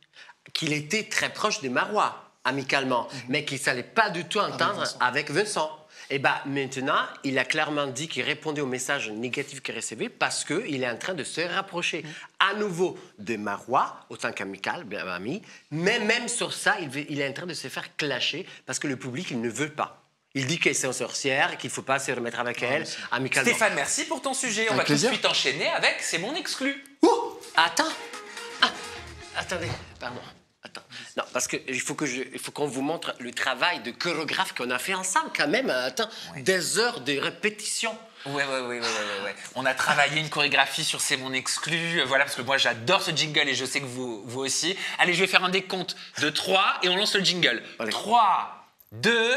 qu'il était très proche des Marois, amicalement, mais qu'il ne savait pas du tout entendre avec Vincent. Et bien maintenant, il a clairement dit qu'il répondait aux messages négatifs qu'il recevait parce qu'il est en train de se rapprocher à nouveau des Marois, autant qu'amical, bien ami, mais même sur ça, il est en train de se faire clasher parce que le public, il ne veut pas. Il dit qu'elle est une sorcière et qu'il ne faut pas se remettre avec elle amicalement. Stéphane, merci pour ton sujet. On va tout de suite enchaîner avec C'est mon exclu. Attends. Attendez, pardon. Attends. Non, parce qu'il faut qu'on vous montre le travail de chorégraphe qu'on a fait ensemble quand même. Attends, des heures de répétition. Ouais. On a travaillé une chorégraphie sur C'est mon exclu. Voilà, parce que moi, j'adore ce jingle et je sais que vous aussi. Allez, je vais faire un décompte de 3 et on lance le jingle. Allez. 3, 2,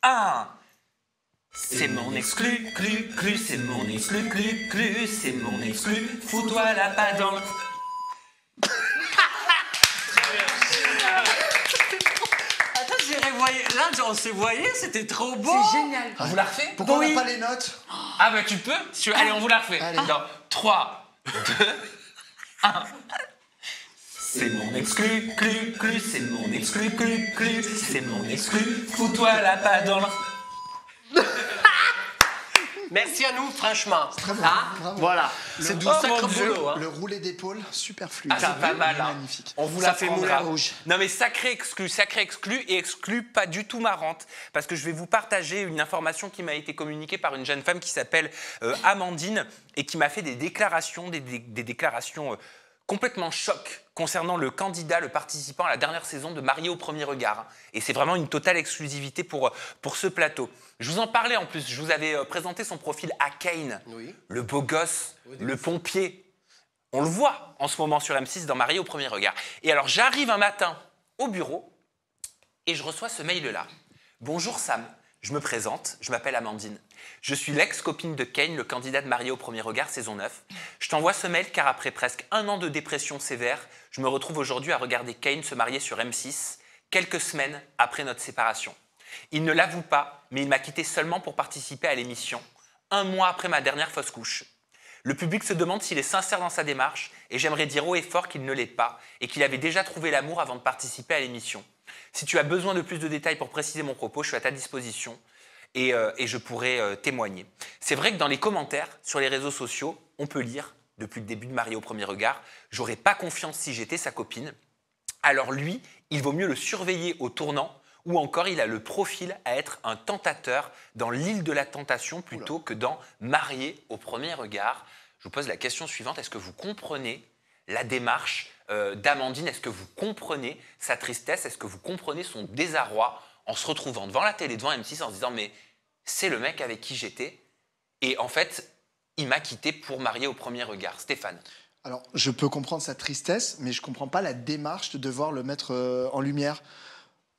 1. C'est mon exclu, c'est mon exclu, c'est mon exclu. Fous-toi la patte dans le... Là, on s'est voyé, c'était trop beau. C'est génial. On vous la refait? Pourquoi on n'a pas les notes? Ah bah tu peux. Allez, on vous la refait. Dans 3, 2, 1. C'est mon exclu, c'est mon exclu, c'est mon exclu. Fous-toi la patte dans le... Merci à nous, franchement. Très bon. Voilà. C'est du sacre boulot. Le roulé d'épaule, super fluide. Ah, c'est pas mal. Magnifique. On vous Ça la fait prendra. moulin rouge. Non mais sacré exclu et exclu pas du tout marrante. Parce que je vais vous partager une information qui m'a été communiquée par une jeune femme qui s'appelle Amandine et qui m'a fait des déclarations, des déclarations complètement choc concernant le candidat, le participant à la dernière saison de Marié au premier regard. Et c'est vraiment une totale exclusivité pour ce plateau. Je vous en parlais en plus, je vous avais présenté son profil à Kane, le beau gosse, le pompier. On le voit en ce moment sur M6 dans Marié au premier regard. Et alors j'arrive un matin au bureau et je reçois ce mail-là. Bonjour Sam, je me présente, je m'appelle Amandine. Je suis l'ex-copine de Kane, le candidat de Marié au premier regard, saison 9. Je t'envoie ce mail car après presque 1 an de dépression sévère, je me retrouve aujourd'hui à regarder Kane se marier sur M6, quelques semaines après notre séparation. Il ne l'avoue pas, mais il m'a quitté seulement pour participer à l'émission, 1 mois après ma dernière fausse couche. Le public se demande s'il est sincère dans sa démarche et j'aimerais dire haut et fort qu'il ne l'est pas et qu'il avait déjà trouvé l'amour avant de participer à l'émission. Si tu as besoin de plus de détails pour préciser mon propos, je suis à ta disposition. Et je pourrais témoigner. C'est vrai que dans les commentaires sur les réseaux sociaux, on peut lire, depuis le début de Marié au premier regard, « J'aurais pas confiance si j'étais sa copine ». Alors lui, il vaut mieux le surveiller au tournant ou encore il a le profil à être un tentateur dans l'île de la tentation plutôt que dans Marié au premier regard. Je vous pose la question suivante, est-ce que vous comprenez la démarche d'Amandine? Est-ce que vous comprenez sa tristesse? Est-ce que vous comprenez son désarroi en se retrouvant devant la télé, devant M6, en se disant « mais c'est le mec avec qui j'étais et en fait, il m'a quitté pour Marié au premier regard ». Stéphane. Alors, je peux comprendre sa tristesse, mais je ne comprends pas la démarche de devoir le mettre en lumière.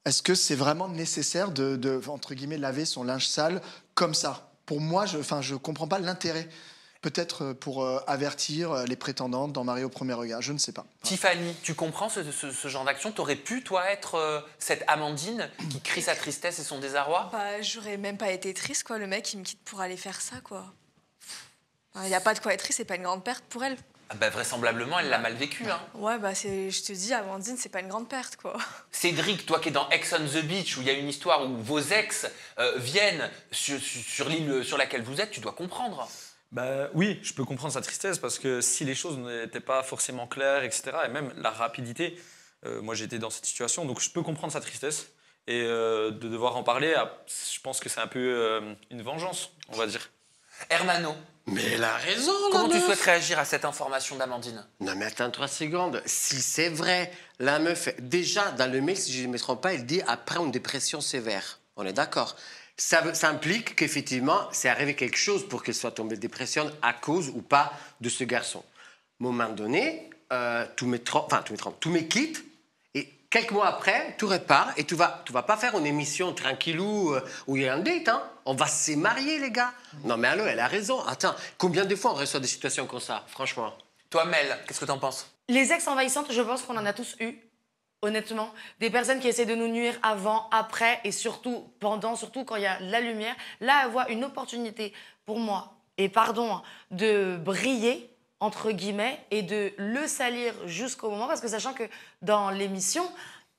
Est-ce que c'est vraiment nécessaire de, entre guillemets, laver son linge sale comme ça? Pour moi, je ne comprends pas l'intérêt. Peut-être pour avertir les prétendantes dans Marié au premier regard, je ne sais pas. Tiffany, tu comprends ce genre d'action? T'aurais pu, toi, être cette Amandine qui crie sa tristesse et son désarroi? Bah, j'aurais même pas été triste, quoi. Le mec, il me quitte pour aller faire ça, quoi. Il n'y a pas de quoi être triste, c'est pas une grande perte pour elle. Ah bah, vraisemblablement, elle l'a mal vécu. Hein. Ouais, bah, je te dis, Amandine, c'est pas une grande perte, quoi. Cédric, toi qui es dans Ex on the Beach, où il y a une histoire où vos ex viennent sur l'île sur laquelle vous êtes, tu dois comprendre. Bah, oui, je peux comprendre sa tristesse parce que si les choses n'étaient pas forcément claires, etc., et même la rapidité, moi j'étais dans cette situation, donc je peux comprendre sa tristesse et de devoir en parler, je pense que c'est un peu une vengeance, on va dire. Hermano. Mais elle a raison, Comment la tu meuf. souhaites réagir à cette information d'Amandine? Non mais attends 3 secondes. Si c'est vrai, la meuf, déjà dans le mail, si je ne me trompe pas, elle dit après une dépression sévère. On est d'accord. Ça implique qu'effectivement, c'est arrivé quelque chose pour qu'elle soit tombée de dépression à cause ou pas de ce garçon. À un moment donné, tout me quitte et quelques mois après, tout repart et tu vas pas faire une émission tranquillou où il y a un date, hein. On va se marier, les gars. Non mais allô, elle a raison. Attends, combien de fois on reçoit des situations comme ça, franchement? Toi, Mel, qu'est-ce que t'en penses? Les ex envahissantes, je pense qu'on en a tous eu honnêtement. Des personnes qui essaient de nous nuire avant, après et surtout pendant, surtout quand il y a la lumière. Là, elle voit une opportunité pour moi, et pardon, hein, de briller, entre guillemets, et de le salir jusqu'au moment. Parce que sachant que dans l'émission,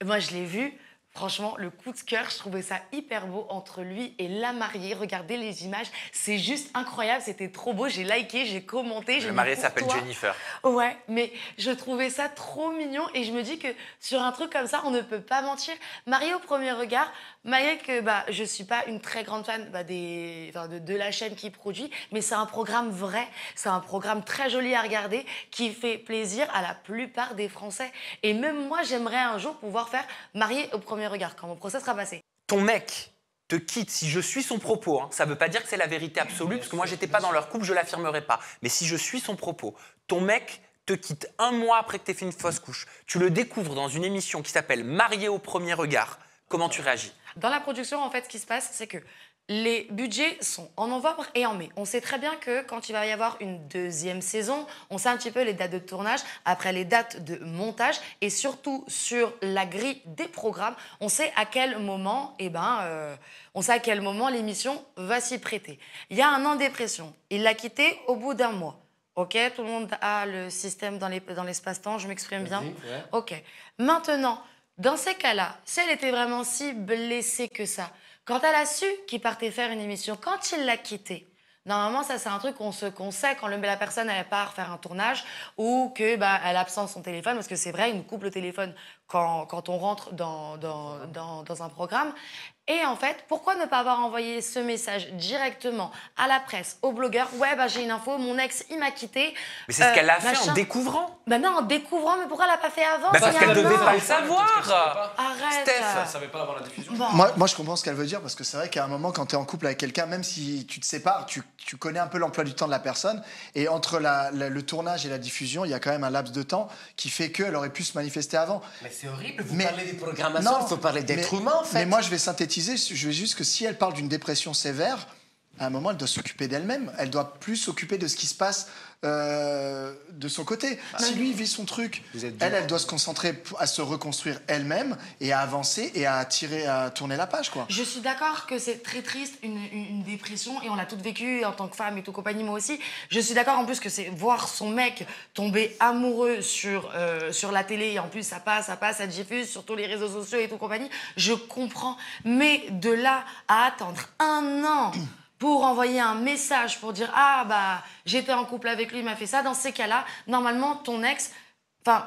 moi, je l'ai vu, franchement, le coup de cœur, je trouvais ça hyper beau entre lui et la mariée. Regardez les images, c'est juste incroyable, c'était trop beau. J'ai liké, j'ai commenté. La mariée s'appelle Jennifer. Ouais, mais je trouvais ça trop mignon et je me dis que sur un truc comme ça, on ne peut pas mentir. Mariée au premier regard, malgré que je suis pas une très grande fan de la chaîne qui produit, mais c'est un programme vrai, c'est un programme très joli à regarder qui fait plaisir à la plupart des Français. Et même moi, j'aimerais un jour pouvoir faire Mariée au premier regard quand mon procès sera passé. Ton mec te quitte, si je suis son propos, hein, ça ne veut pas dire que c'est la vérité absolue, parce que moi, j'étais pas dans leur couple, je l'affirmerai pas. Mais si je suis son propos, ton mec te quitte 1 mois après que tu aies fait une fausse couche, tu le découvres dans une émission qui s'appelle Mariée au premier regard, comment tu réagis? Dans la production, en fait, ce qui se passe, c'est que les budgets sont en novembre et en mai. On sait très bien que quand il va y avoir une 2e saison, on sait un petit peu les dates de tournage, après les dates de montage et surtout sur la grille des programmes, on sait à quel moment, l'émission va s'y prêter. Il y a un an de dépression. Il l'a quitté au bout d'1 mois. Ok, tout le monde a le système dans l'espace-temps, je m'exprime bien. Ouais. Ok. Maintenant, dans ces cas-là, si elle était vraiment si blessée que ça, quand elle a su qu'il partait faire une émission, quand il l'a quitté, normalement, ça c'est un truc qu'on sait quand la personne elle part faire un tournage ou qu'elle absente son téléphone, parce que c'est vrai, il nous coupe le téléphone quand on rentre dans un programme. Et en fait, pourquoi ne pas avoir envoyé ce message directement à la presse, aux blogueurs? Ouais, j'ai une info, mon ex, il m'a quitté. Mais c'est ce qu'elle a fait en découvrant. Non, en découvrant, mais pourquoi elle l'a pas fait avant? Parce qu'elle devait pas le savoir. Arrête. Steph. Elle savait pas avant la diffusion. Bon. Moi, je comprends ce qu'elle veut dire, parce que c'est vrai qu'à un moment, quand tu es en couple avec quelqu'un, même si tu te sépares, tu connais un peu l'emploi du temps de la personne. Et entre le tournage et la diffusion, il y a quand même un laps de temps qui fait qu'elle aurait pu se manifester avant. Mais c'est horrible, vous parlez des programmations, il faut parler d'être humain, en fait. Mais moi, je vais synthétiser. Je veux juste que si elle parle d'une dépression sévère, à un moment, elle doit s'occuper d'elle-même. Elle doit plus s'occuper de ce qui se passe de son côté. Si lui vit son truc, elle doit se concentrer à se reconstruire elle-même et à avancer et à tourner la page, quoi. Je suis d'accord que c'est très triste, une dépression, et on l'a toutes vécu en tant que femme et tout compagnie, moi aussi. Je suis d'accord en plus que c'est voir son mec tomber amoureux sur la télé, et en plus ça passe, ça diffuse sur tous les réseaux sociaux et tout compagnie. Je comprends, mais de là à attendre 1 an pour envoyer un message pour dire j'étais en couple avec lui, il m'a fait ça, dans ces cas-là, normalement ton ex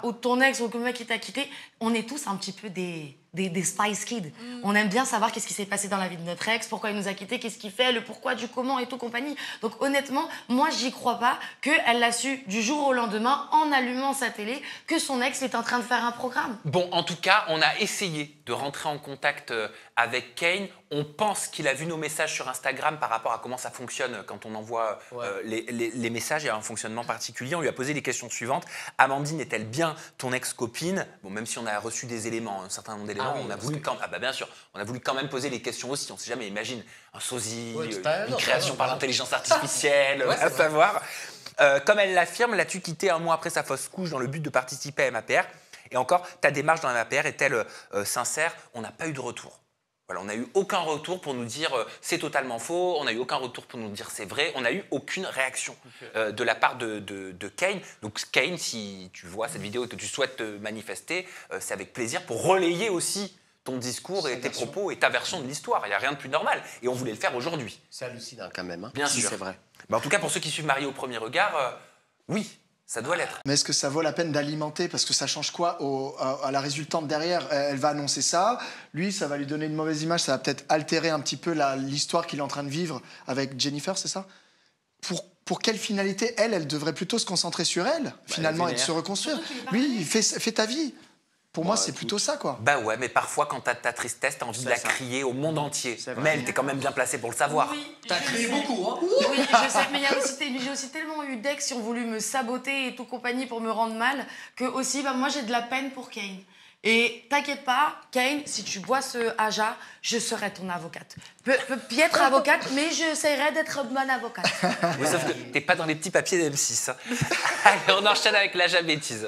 ou le mec qui t'a quitté, on est tous un petit peu des Spice Kids. On aime bien savoir qu'est-ce qui s'est passé dans la vie de notre ex, pourquoi il nous a quittés, qu'est-ce qu'il fait, le pourquoi, du comment et tout compagnie. Donc honnêtement, moi j'y crois pas qu'elle l'a su du jour au lendemain en allumant sa télé que son ex est en train de faire un programme. Bon, en tout cas, on a essayé de rentrer en contact avec Kane. On pense qu'il a vu nos messages sur Instagram par rapport à comment ça fonctionne quand on envoie les messages. Il y a un fonctionnement particulier. On lui a posé les questions suivantes. Amandine est-elle bien ton ex-copine? Bon, même si on a reçu des éléments, un certain nombre d'éléments, on a voulu bien sûr, on a voulu quand même poser les questions aussi. On ne sait jamais, imagine un sosie, une création par l'intelligence artificielle, à savoir. Comme elle l'affirme, l'as-tu quitté 1 mois après sa fausse couche dans le but de participer à MAPR? Et encore, ta démarche dans MAPR est-elle sincère? On n'a pas eu de retour. Voilà, on n'a eu aucun retour pour nous dire c'est totalement faux, on n'a eu aucun retour pour nous dire c'est vrai, on n'a eu aucune réaction de la part de Kane. Donc Kane, si tu vois cette vidéo et que tu souhaites te manifester, c'est avec plaisir pour relayer aussi ton discours et tes propos et ta version de l'histoire. Il n'y a rien de plus normal et on voulait le faire aujourd'hui. C'est hallucinant quand même, hein. Bien sûr. C'est vrai. En tout cas, pour ceux qui suivent Mariée au premier regard, oui. Ça doit l'être. Mais est-ce que ça vaut la peine d'alimenter? Parce que ça change quoi à la résultante derrière? Elle va annoncer ça. Lui, ça va lui donner une mauvaise image. Ça va peut-être altérer un petit peu l'histoire qu'il est en train de vivre avec Jennifer, c'est ça? Pour quelle finalité? Elle devrait plutôt se concentrer sur elle, finalement, et de se reconstruire. Lui, fais ta vie. Pour moi, c'est plutôt ça, quoi. Bah ouais, mais parfois, quand t'as ta tristesse, t'as envie de la crier au monde entier. Mais elle, t'es quand même bien placée pour le savoir. Oui, t'as crié beaucoup, hein? Oui, je sais, mais j'ai aussi tellement eu d'ex qui ont voulu me saboter et tout compagnie pour me rendre mal que aussi, moi, j'ai de la peine pour Kane. Et t'inquiète pas, Kane, si tu bois ce Aja, je serai ton avocate. Peut être avocate, mais j'essaierai d'être bonne avocate. Oui, sauf que t'es pas dans les petits papiers d'M6. Allez, on enchaîne avec l'Aja bêtise.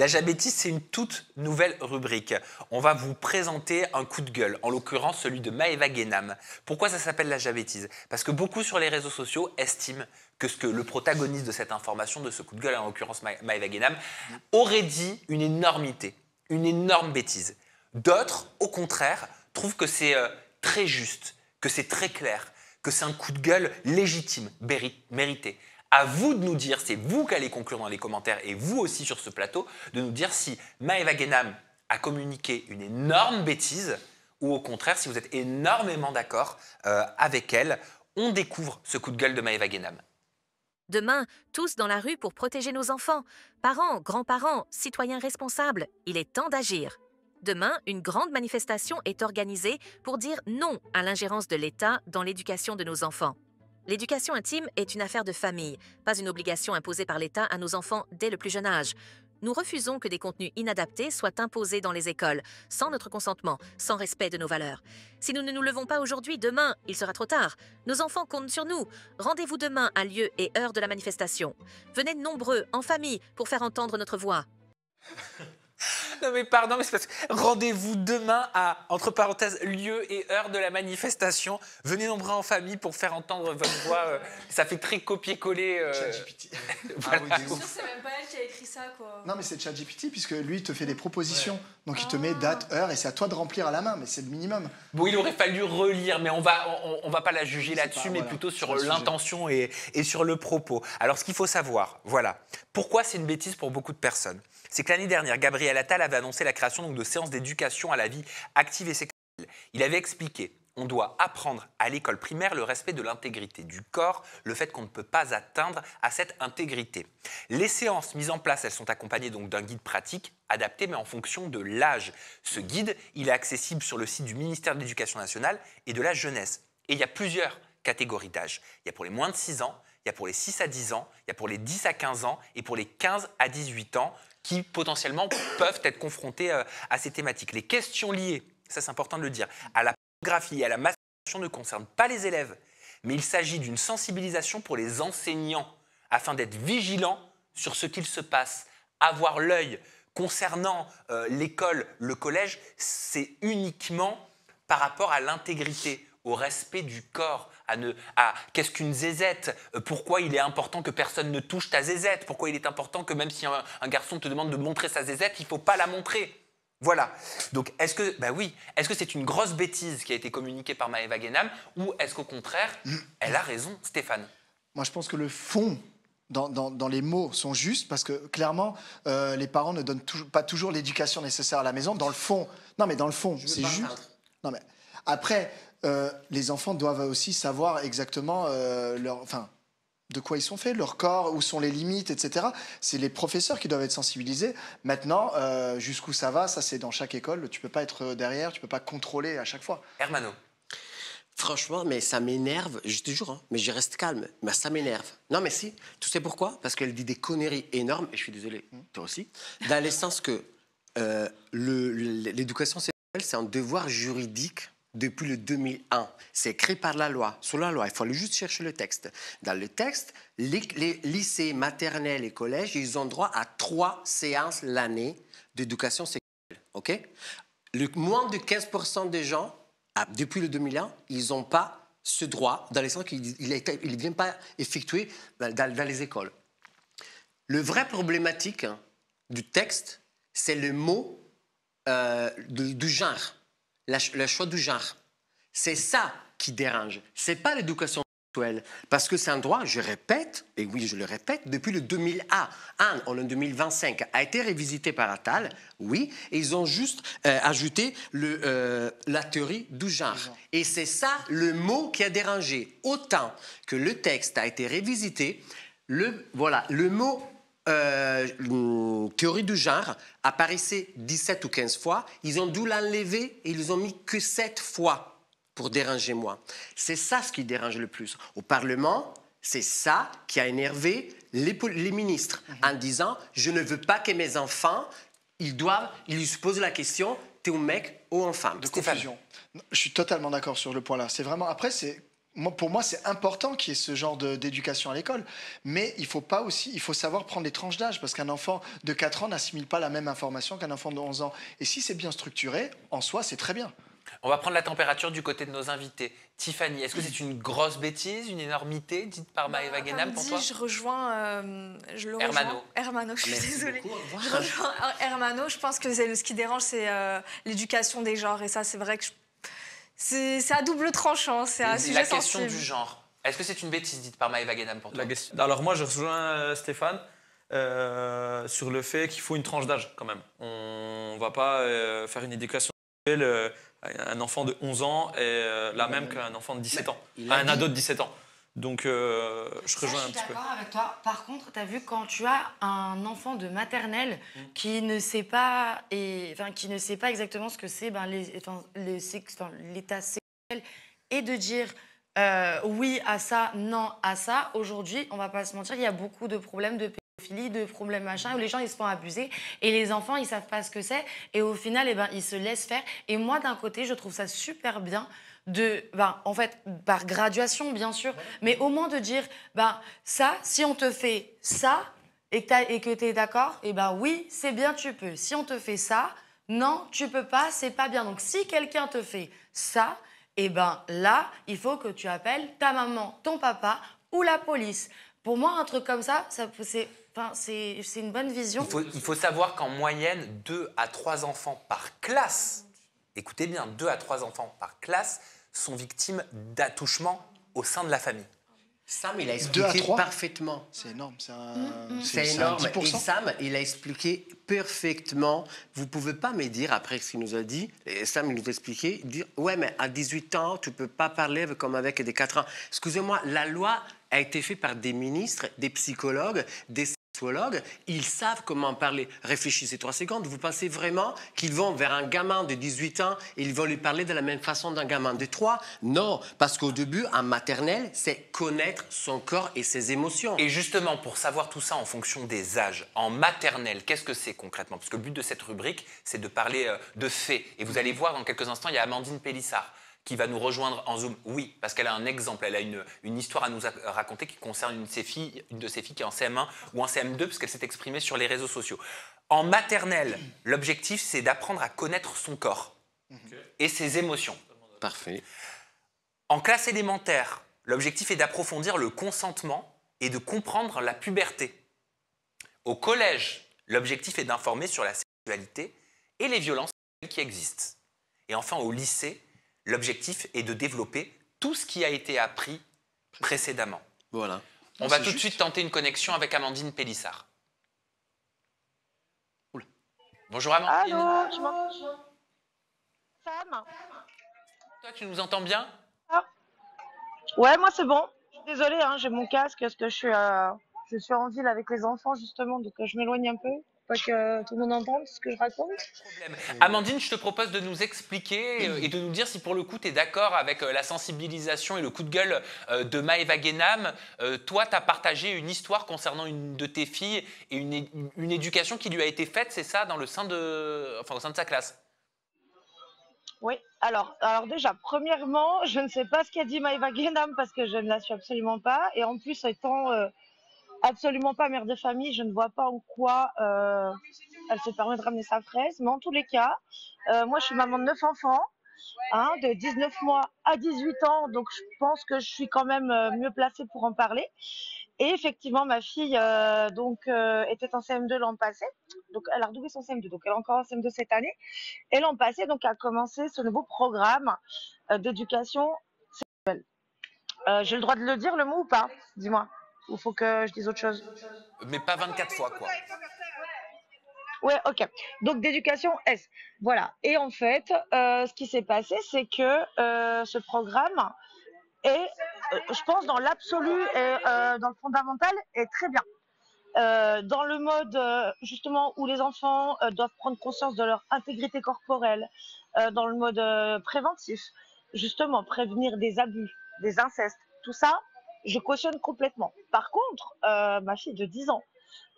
La bêtise, c'est une toute nouvelle rubrique. On va vous présenter un coup de gueule, en l'occurrence celui de Maëva Guénam. Pourquoi ça s'appelle la bêtise? Parce que beaucoup sur les réseaux sociaux estiment que ce que le protagoniste de cette information, de ce coup de gueule, en l'occurrence Maëva Guénam, aurait dit une énormité, une énorme bêtise. D'autres, au contraire, trouvent que c'est très juste, que c'est très clair, que c'est un coup de gueule légitime, mérité. À vous de nous dire, c'est vous qui allez conclure dans les commentaires et vous aussi sur ce plateau, de nous dire si Maëva Guénam a communiqué une énorme bêtise ou au contraire si vous êtes énormément d'accord avec elle. On découvre ce coup de gueule de Maëva Guénam. Demain, tous dans la rue pour protéger nos enfants. Parents, grands-parents, citoyens responsables, il est temps d'agir. Demain, une grande manifestation est organisée pour dire non à l'ingérence de l'État dans l'éducation de nos enfants. L'éducation intime est une affaire de famille, pas une obligation imposée par l'État à nos enfants dès le plus jeune âge. Nous refusons que des contenus inadaptés soient imposés dans les écoles, sans notre consentement, sans respect de nos valeurs. Si nous ne nous levons pas aujourd'hui, demain, il sera trop tard. Nos enfants comptent sur nous. Rendez-vous demain à lieu et heure de la manifestation. Venez nombreux, en famille, pour faire entendre notre voix. Non mais pardon, mais c'est parce que rendez-vous demain à, entre parenthèses, lieu et heure de la manifestation. Venez nombreux en famille pour faire entendre votre voix. Ça fait très copier-coller. ChatGPT. Voilà. Ah oui, C'est même pas elle qui a écrit ça, quoi. Non, mais c'est ChatGPT, puisque lui, il te fait des propositions. Donc, il te met date, heure, et c'est à toi de remplir à la main, mais c'est le minimum. Bon, il aurait fallu relire, mais on va pas la juger là-dessus, mais voilà, plutôt sur le l'intention et sur le propos. Alors, ce qu'il faut savoir, voilà. Pourquoi c'est une bêtise pour beaucoup de personnes? C'est que l'année dernière, Gabriel Attal avait annoncé la création donc, de séances d'éducation à la vie active et sexuelle. Il avait expliqué on doit apprendre à l'école primaire le respect de l'intégrité du corps, le fait qu'on ne peut pas atteindre à cette intégrité. Les séances mises en place, elles sont accompagnées donc d'un guide pratique adapté, mais en fonction de l'âge. Ce guide, il est accessible sur le site du ministère de l'Éducation nationale et de la jeunesse. Et il y a plusieurs catégories d'âge. Il y a pour les moins de 6 ans, il y a pour les 6 à 10 ans, il y a pour les 10 à 15 ans et pour les 15 à 18 ans qui potentiellement peuvent être confrontés à ces thématiques. Les questions liées, ça c'est important de le dire, à la pornographie et à la masturbation ne concernent pas les élèves, mais il s'agit d'une sensibilisation pour les enseignants afin d'être vigilants sur ce qu'il se passe, avoir l'œil. Concernant l'école, le collège, c'est uniquement par rapport à l'intégrité, au respect du corps, qu'est-ce qu'une zézette, pourquoi il est important que personne ne touche ta zézette, pourquoi il est important que même si un garçon te demande de montrer sa zézette, il ne faut pas la montrer. Voilà. Donc, est-ce que c'est une grosse bêtise qui a été communiquée par Maëva Guénam ou est-ce qu'au contraire, elle a raison, Stéphane? Moi, je pense que le fond dans les mots sont justes parce que clairement, les parents ne donnent pas toujours l'éducation nécessaire à la maison. Dans le fond, non, mais dans le fond, c'est juste. Non, mais après, les enfants doivent aussi savoir exactement de quoi ils sont faits, leur corps, où sont les limites, etc. C'est les professeurs qui doivent être sensibilisés. Maintenant, jusqu'où ça va, ça c'est dans chaque école. Tu peux pas être derrière, tu peux pas contrôler à chaque fois. Hermano. Franchement, mais ça m'énerve, je te jure, hein, mais je reste calme, mais ça m'énerve. Non, mais si, tu sais pourquoi? Parce qu'elle dit des conneries énormes, et je suis désolé, toi aussi, dans le sens que l'éducation sexuelle, c'est un devoir juridique depuis le 2001. C'est écrit par la loi, sous la loi, il faut juste chercher le texte. Dans le texte, les lycées, maternels et collèges, ils ont droit à 3 séances l'année d'éducation sexuelle, ok? Moins de 15% des gens, depuis le 2001, ils n'ont pas ce droit, dans le sens qu'il ne vient pas effectué dans les écoles. Le vrai problématique du texte, c'est le mot du genre, le choix du genre. C'est ça qui dérange. Ce n'est pas l'éducation sexuelle, parce que c'est un droit, je répète, et oui, je le répète, depuis le 2001, en 2025, a été révisité par Attal, oui, et ils ont juste ajouté la théorie du genre. Et c'est ça le mot qui a dérangé. Autant que le texte a été révisité, le mot théorie du genre apparaissait 17 ou 15 fois, ils ont dû l'enlever et ils ont mis que 7 fois pour déranger moi. C'est ça ce qui dérange le plus. Au Parlement, c'est ça qui a énervé les ministres en disant « Je ne veux pas que mes enfants, ils se posent la question, t'es un mec ou une femme ?» De confusion. Je suis totalement d'accord sur le point là. C'est vraiment... Après, Pour moi, c'est important qu'il y ait ce genre d'éducation à l'école. Mais il faut pas aussi, il faut savoir prendre les tranches d'âge, parce qu'un enfant de 4 ans n'assimile pas la même information qu'un enfant de 11 ans. Et si c'est bien structuré, en soi, c'est très bien. On va prendre la température du côté de nos invités. Tiffany, est-ce que c'est une grosse bêtise, une énormité dite par Maëva Guénam pour toi? Je rejoins, Hermano. Hermano, je suis Merci désolée. beaucoup. Je rejoins Hermano. Je pense que ce qui dérange, c'est l'éducation des genres. Et ça, c'est vrai que c'est à double tranchant. C'est un sujet La question sensible. du genre. Est-ce que c'est une bêtise dite par Maëva Guénam pour toi? Alors moi, je rejoins Stéphane sur le fait qu'il faut une tranche d'âge quand même. On ne va pas faire une éducation sexuelle. Un enfant de 11 ans est la même qu'un enfant de 17 ans, un ado de 17 ans. Donc je rejoins un petit peu. Je suis d'accord avec toi. Par contre, tu as vu, quand tu as un enfant de maternelle qui ne sait pas, qui ne sait pas exactement ce que c'est l'état sexuel, et de dire oui à ça, non à ça, aujourd'hui, on va pas se mentir, il y a beaucoup de problèmes de pédophilie, de problèmes machin, où les gens ils se font abuser et les enfants ils savent pas ce que c'est et au final ils se laissent faire. Et moi d'un côté je trouve ça super bien en fait par graduation bien sûr, mais au moins de dire ça, si on te fait ça et que tu es d'accord, oui c'est bien, tu peux. Si on te fait ça, non tu peux pas, c'est pas bien. Donc si quelqu'un te fait ça, là il faut que tu appelles ta maman, ton papa ou la police. Pour moi, un truc comme ça c'est une bonne vision. Il faut savoir qu'en moyenne, 2 à 3 enfants par classe, écoutez bien, 2 à 3 enfants par classe sont victimes d'attouchement au sein de la famille. Sam, il a expliqué parfaitement. C'est énorme. C'est énorme. Et Sam, il a expliqué parfaitement. Vous ne pouvez pas me dire, après ce qu'il nous a dit, et Sam, il nous a expliqué, dire ouais, mais à 18 ans, tu ne peux pas parler comme avec des 4 ans. Excusez-moi, la loi a été faite par des ministres, des psychologues, des sexologues. Ils savent comment parler. Réfléchissez 3 secondes. Vous pensez vraiment qu'ils vont vers un gamin de 18 ans et ils vont lui parler de la même façon d'un gamin de 3? Non, parce qu'au début, en maternelle, c'est connaître son corps et ses émotions. Et justement, pour savoir tout ça en fonction des âges, en maternelle, qu'est-ce que c'est concrètement? Parce que le but de cette rubrique, c'est de parler de faits. Et vous allez voir dans quelques instants, il y a Amandine Pélissard qui va nous rejoindre en Zoom. Oui, parce qu'elle a un exemple, elle a une histoire à nous raconter qui concerne une de ses filles qui est en CM1 ou en CM2, parce qu'elle s'est exprimée sur les réseaux sociaux. En maternelle, l'objectif, c'est d'apprendre à connaître son corps et ses émotions. Parfait. En classe élémentaire, l'objectif est d'approfondir le consentement et de comprendre la puberté. Au collège, l'objectif est d'informer sur la sexualité et les violences qui existent. Et enfin, au lycée, l'objectif est de développer tout ce qui a été appris précédemment. Voilà. On va tout de suite tenter une connexion avec Amandine Pélissard. Bonjour Amandine. Allô, tu m'entends? Sam? Toi, tu nous entends bien? Ouais, moi c'est bon. Je suis désolée, hein, j'ai mon casque parce que je suis en ville avec les enfants justement, donc je m'éloigne un peu. Pas que tout le monde entende ce que je raconte. Amandine, je te propose de nous expliquer et de nous dire si pour le coup tu es d'accord avec la sensibilisation et le coup de gueule de Maëva Guénam. Toi, tu as partagé une histoire concernant une de tes filles et une éducation qui lui a été faite, c'est ça, au sein de sa classe? Oui, alors déjà, premièrement, je ne sais pas ce qu'a dit Maëva Guénam parce que je ne la suis absolument pas. Et en plus, étant absolument pas mère de famille, je ne vois pas en quoi elle se permet de ramener sa fraise. Mais en tous les cas, moi je suis maman de 9 enfants, de 19 mois à 18 ans, donc je pense que je suis quand même mieux placée pour en parler. Et effectivement, ma fille était en CM2 l'an passé, donc elle a redoublé son CM2, donc elle est encore en CM2 cette année. Et l'an passé, donc, a commencé ce nouveau programme d'éducation sexuelle. J'ai le droit de le dire, le mot, ou pas? Dis-moi. Ou faut que je dise autre chose? Mais pas 24 fois, quoi. Ouais, ok. Donc d'éducation S. Voilà. Et en fait, ce qui s'est passé, c'est que ce programme est, je pense, dans l'absolu et dans le fondamental, est très bien. Dans le mode justement où les enfants doivent prendre conscience de leur intégrité corporelle, dans le mode préventif, justement prévenir des abus, des incestes, tout ça, je cautionne complètement. Par contre, ma fille de 10 ans,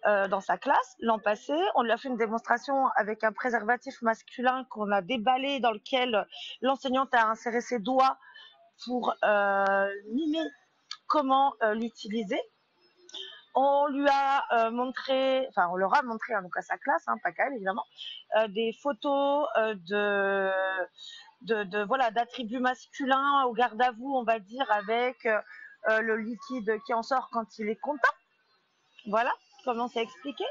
dans sa classe, l'an passé, on lui a fait une démonstration avec un préservatif masculin qu'on a déballé, dans lequel l'enseignante a inséré ses doigts pour mimer comment l'utiliser. On lui a montré, enfin on leur a montré, donc à sa classe, pas qu'à elle évidemment, des photos voilà, d'attributs masculins au garde à vous, on va dire, avec le liquide qui en sort quand il est content. Voilà, comment c'est expliqué.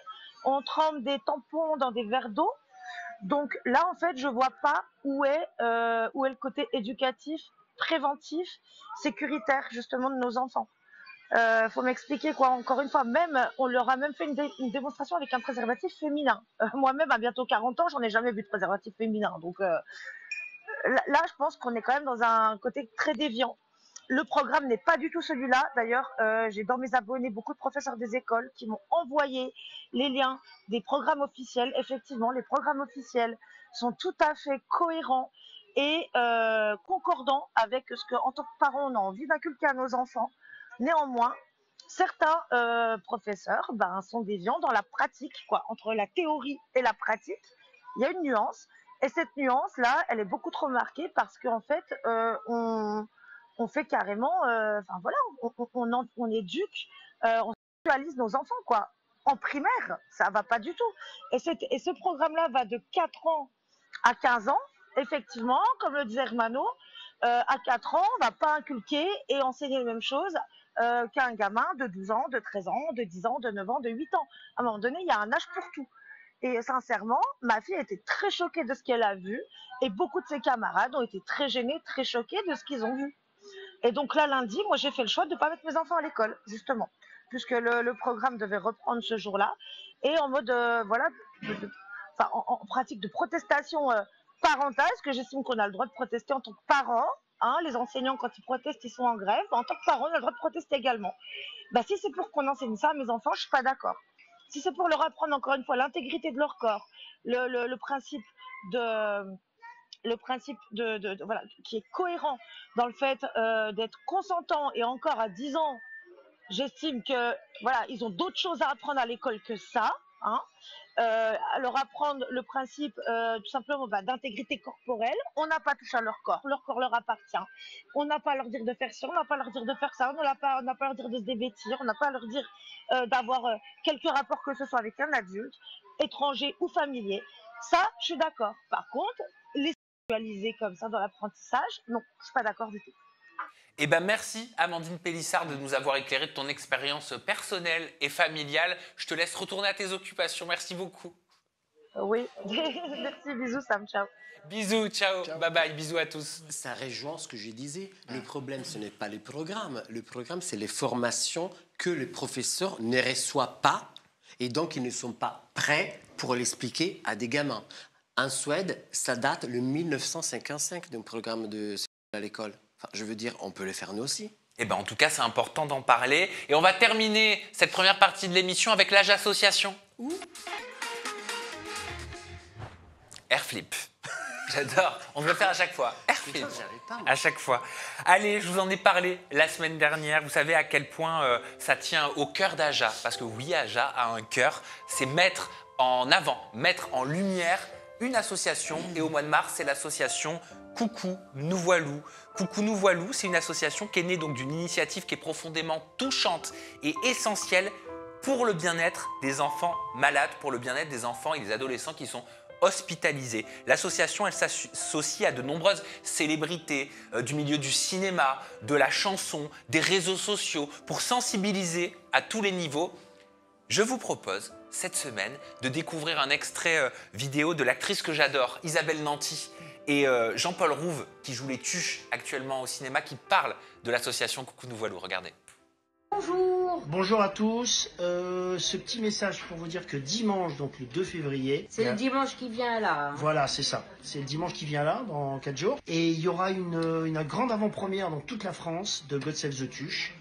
On trempe des tampons dans des verres d'eau. Donc là, en fait, je vois pas où est le côté éducatif, préventif, sécuritaire, justement, de nos enfants. Faut m'expliquer quoi, encore une fois, même, on leur a même fait une démonstration avec un préservatif féminin. Moi-même, à bientôt 40 ans, j'en ai jamais vu de préservatif féminin. Donc là, je pense qu'on est quand même dans un côté très déviant. Le programme n'est pas du tout celui-là. D'ailleurs, j'ai dans mes abonnés beaucoup de professeurs des écoles qui m'ont envoyé les liens des programmes officiels. Effectivement, les programmes officiels sont tout à fait cohérents et concordants avec ce qu'en tant que parents, on a envie d'inculquer à nos enfants. Néanmoins, certains professeurs sont déviants dans la pratique, quoi, entre la théorie et la pratique. Il y a une nuance. Et cette nuance-là, elle est beaucoup trop marquée parce qu'en fait, on fait carrément, voilà, on éduque, on sexualise nos enfants, quoi. En primaire, ça va pas du tout. Et ce programme-là va de 4 ans à 15 ans, effectivement, comme le disait Hermano, à 4 ans, on va pas inculquer et enseigner les mêmes choses qu'un gamin de 12 ans, de 13 ans, de 10 ans, de 9 ans, de 8 ans. À un moment donné, il y a un âge pour tout. Et sincèrement, ma fille était très choquée de ce qu'elle a vu et beaucoup de ses camarades ont été très gênés, très choqués de ce qu'ils ont vu. Et donc là, lundi, moi, j'ai fait le choix de ne pas mettre mes enfants à l'école, justement, puisque le programme devait reprendre ce jour-là. Et en mode, voilà, en pratique de protestation parentale, parce que j'estime qu'on a le droit de protester en tant que parent. Les enseignants, quand ils protestent, ils sont en grève. En tant que parent, on a le droit de protester également. Si c'est pour qu'on enseigne ça à mes enfants, je ne suis pas d'accord. Si c'est pour leur apprendre, encore une fois, l'intégrité de leur corps, le principe voilà, qui est cohérent dans le fait d'être consentant, et encore à 10 ans, j'estime que voilà, ils ont d'autres choses à apprendre à l'école que ça. Leur apprendre le principe tout simplement d'intégrité corporelle. On n'a pas touché à leur corps leur appartient. On n'a pas à leur dire de faire ça, on n'a pas à leur dire de faire ça, on n'a pas à leur dire de se dévêtir, on n'a pas à leur dire d'avoir quelque rapport que ce soit avec un adulte, étranger ou familier. Ça, je suis d'accord. Par contre, les sexualiser comme ça dans l'apprentissage, non, je suis pas d'accord du tout. Eh ben merci Amandine Pélissard de nous avoir éclairé de ton expérience personnelle et familiale. Je te laisse retourner à tes occupations. Merci beaucoup. Oui, merci, bisous Sam, ciao. Bisous, ciao, bye bye, bisous à tous. Ça rejoint ce que je disais. Le problème, ce n'est pas les programmes. Le programme, c'est les formations que les professeurs ne reçoivent pas et donc ils ne sont pas prêts pour l'expliquer à des gamins. En Suède, ça date le 1955 d'un programme à l'école. Enfin, je veux dire, on peut le faire nous aussi. Eh ben, en tout cas, c'est important d'en parler. Et on va terminer cette première partie de l'émission avec l'âge association. Airflip. J'adore. On doit le faire à chaque fois. Airflip. À chaque fois. Allez, je vous en ai parlé la semaine dernière. Vous savez à quel point ça tient au cœur d'Aja. Parce que oui, Aja a un cœur. C'est mettre en avant, mettre en lumière une association. Et au mois de mars, c'est l'association Coucou, nous voilou. Coucou, nous voilou, c'est une association qui est née donc d'une initiative qui est profondément touchante et essentielle pour le bien-être des enfants malades, pour le bien-être des enfants et des adolescents qui sont hospitalisés. L'association, elle s'associe à de nombreuses célébrités du milieu du cinéma, de la chanson, des réseaux sociaux pour sensibiliser à tous les niveaux. Je vous propose cette semaine de découvrir un extrait vidéo de l'actrice que j'adore, Isabelle Nanty, et Jean-Paul Rouve, qui joue les Tuches actuellement au cinéma, qui parle de l'association Coucou nous voilou. Regardez. Bonjour. Bonjour à tous. Ce petit message pour vous dire que dimanche, donc le 2 février... C'est le dimanche qui vient là. Voilà, c'est ça. C'est le dimanche qui vient là, dans 4 jours. Et il y aura une grande avant-première dans toute la France de God Save the Tuche.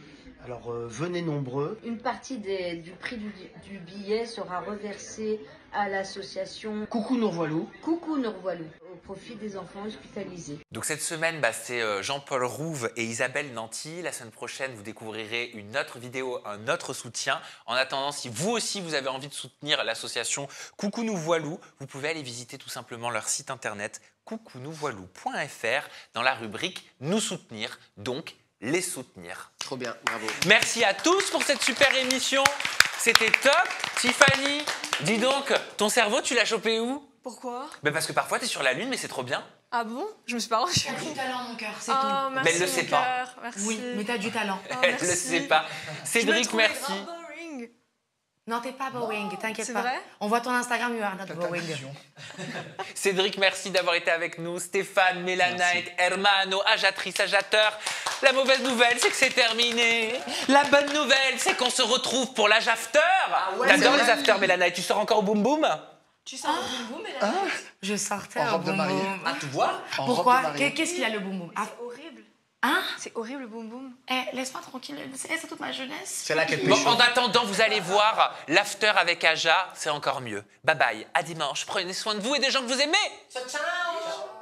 Alors venez nombreux. Une partie du prix du billet sera reversée à l'association Coucou nous voilou. Coucou nous voilou, au profit des enfants hospitalisés. Donc cette semaine, c'est Jean-Paul Rouve et Isabelle Nanty. La semaine prochaine, vous découvrirez une autre vidéo, un autre soutien. En attendant, si vous aussi vous avez envie de soutenir l'association Coucou nous voilou, vous pouvez aller visiter tout simplement leur site internet coucounouvoilou.fr dans la rubrique Nous soutenir, donc les soutenir. Trop bien, bravo. Merci à tous pour cette super émission. C'était top. Tiffany, dis donc, ton cerveau, tu l'as chopé où? Pourquoi? Ben parce que parfois, tu es sur la Lune, mais c'est trop bien. Ah bon? Je me suis pas rendue T'as du compte. talent, mon cœur, c'est Oh, tout. merci, Mais elle le mon sait pas. cœur, merci. Oui, mais t'as du talent. Elle ne le sait pas. Cédric, merci. Non, t'es pas Boeing, t'inquiète C'est pas. vrai? On voit ton Instagram, you are not Boeing. Cédric, merci d'avoir été avec nous. Stéphane, Mélanite, Hermano, Ajatrice, Ajateur. La mauvaise nouvelle, c'est que c'est terminé. La bonne nouvelle, c'est qu'on se retrouve pour l'âge after. ouais, T'adores c'est les vrai. after, Mélanite. Tu sors encore au boom boom? Tu sors le boum boum et là. Je sortais En au robe de boum mariée. boum. Ah, tu vois? En robe Pourquoi? de mariée. Qu'est-ce qu'il y a le boum boum? Ah, C'est horrible. hein? C'est horrible le boum boum. Eh, laisse-moi tranquille, c'est toute ma jeunesse. C'est là qu'elle Bon, pécho. en attendant, vous allez voir l'after avec Aja, c'est encore mieux. Bye bye, à dimanche. Prenez soin de vous et des gens que vous aimez. Ciao, ciao.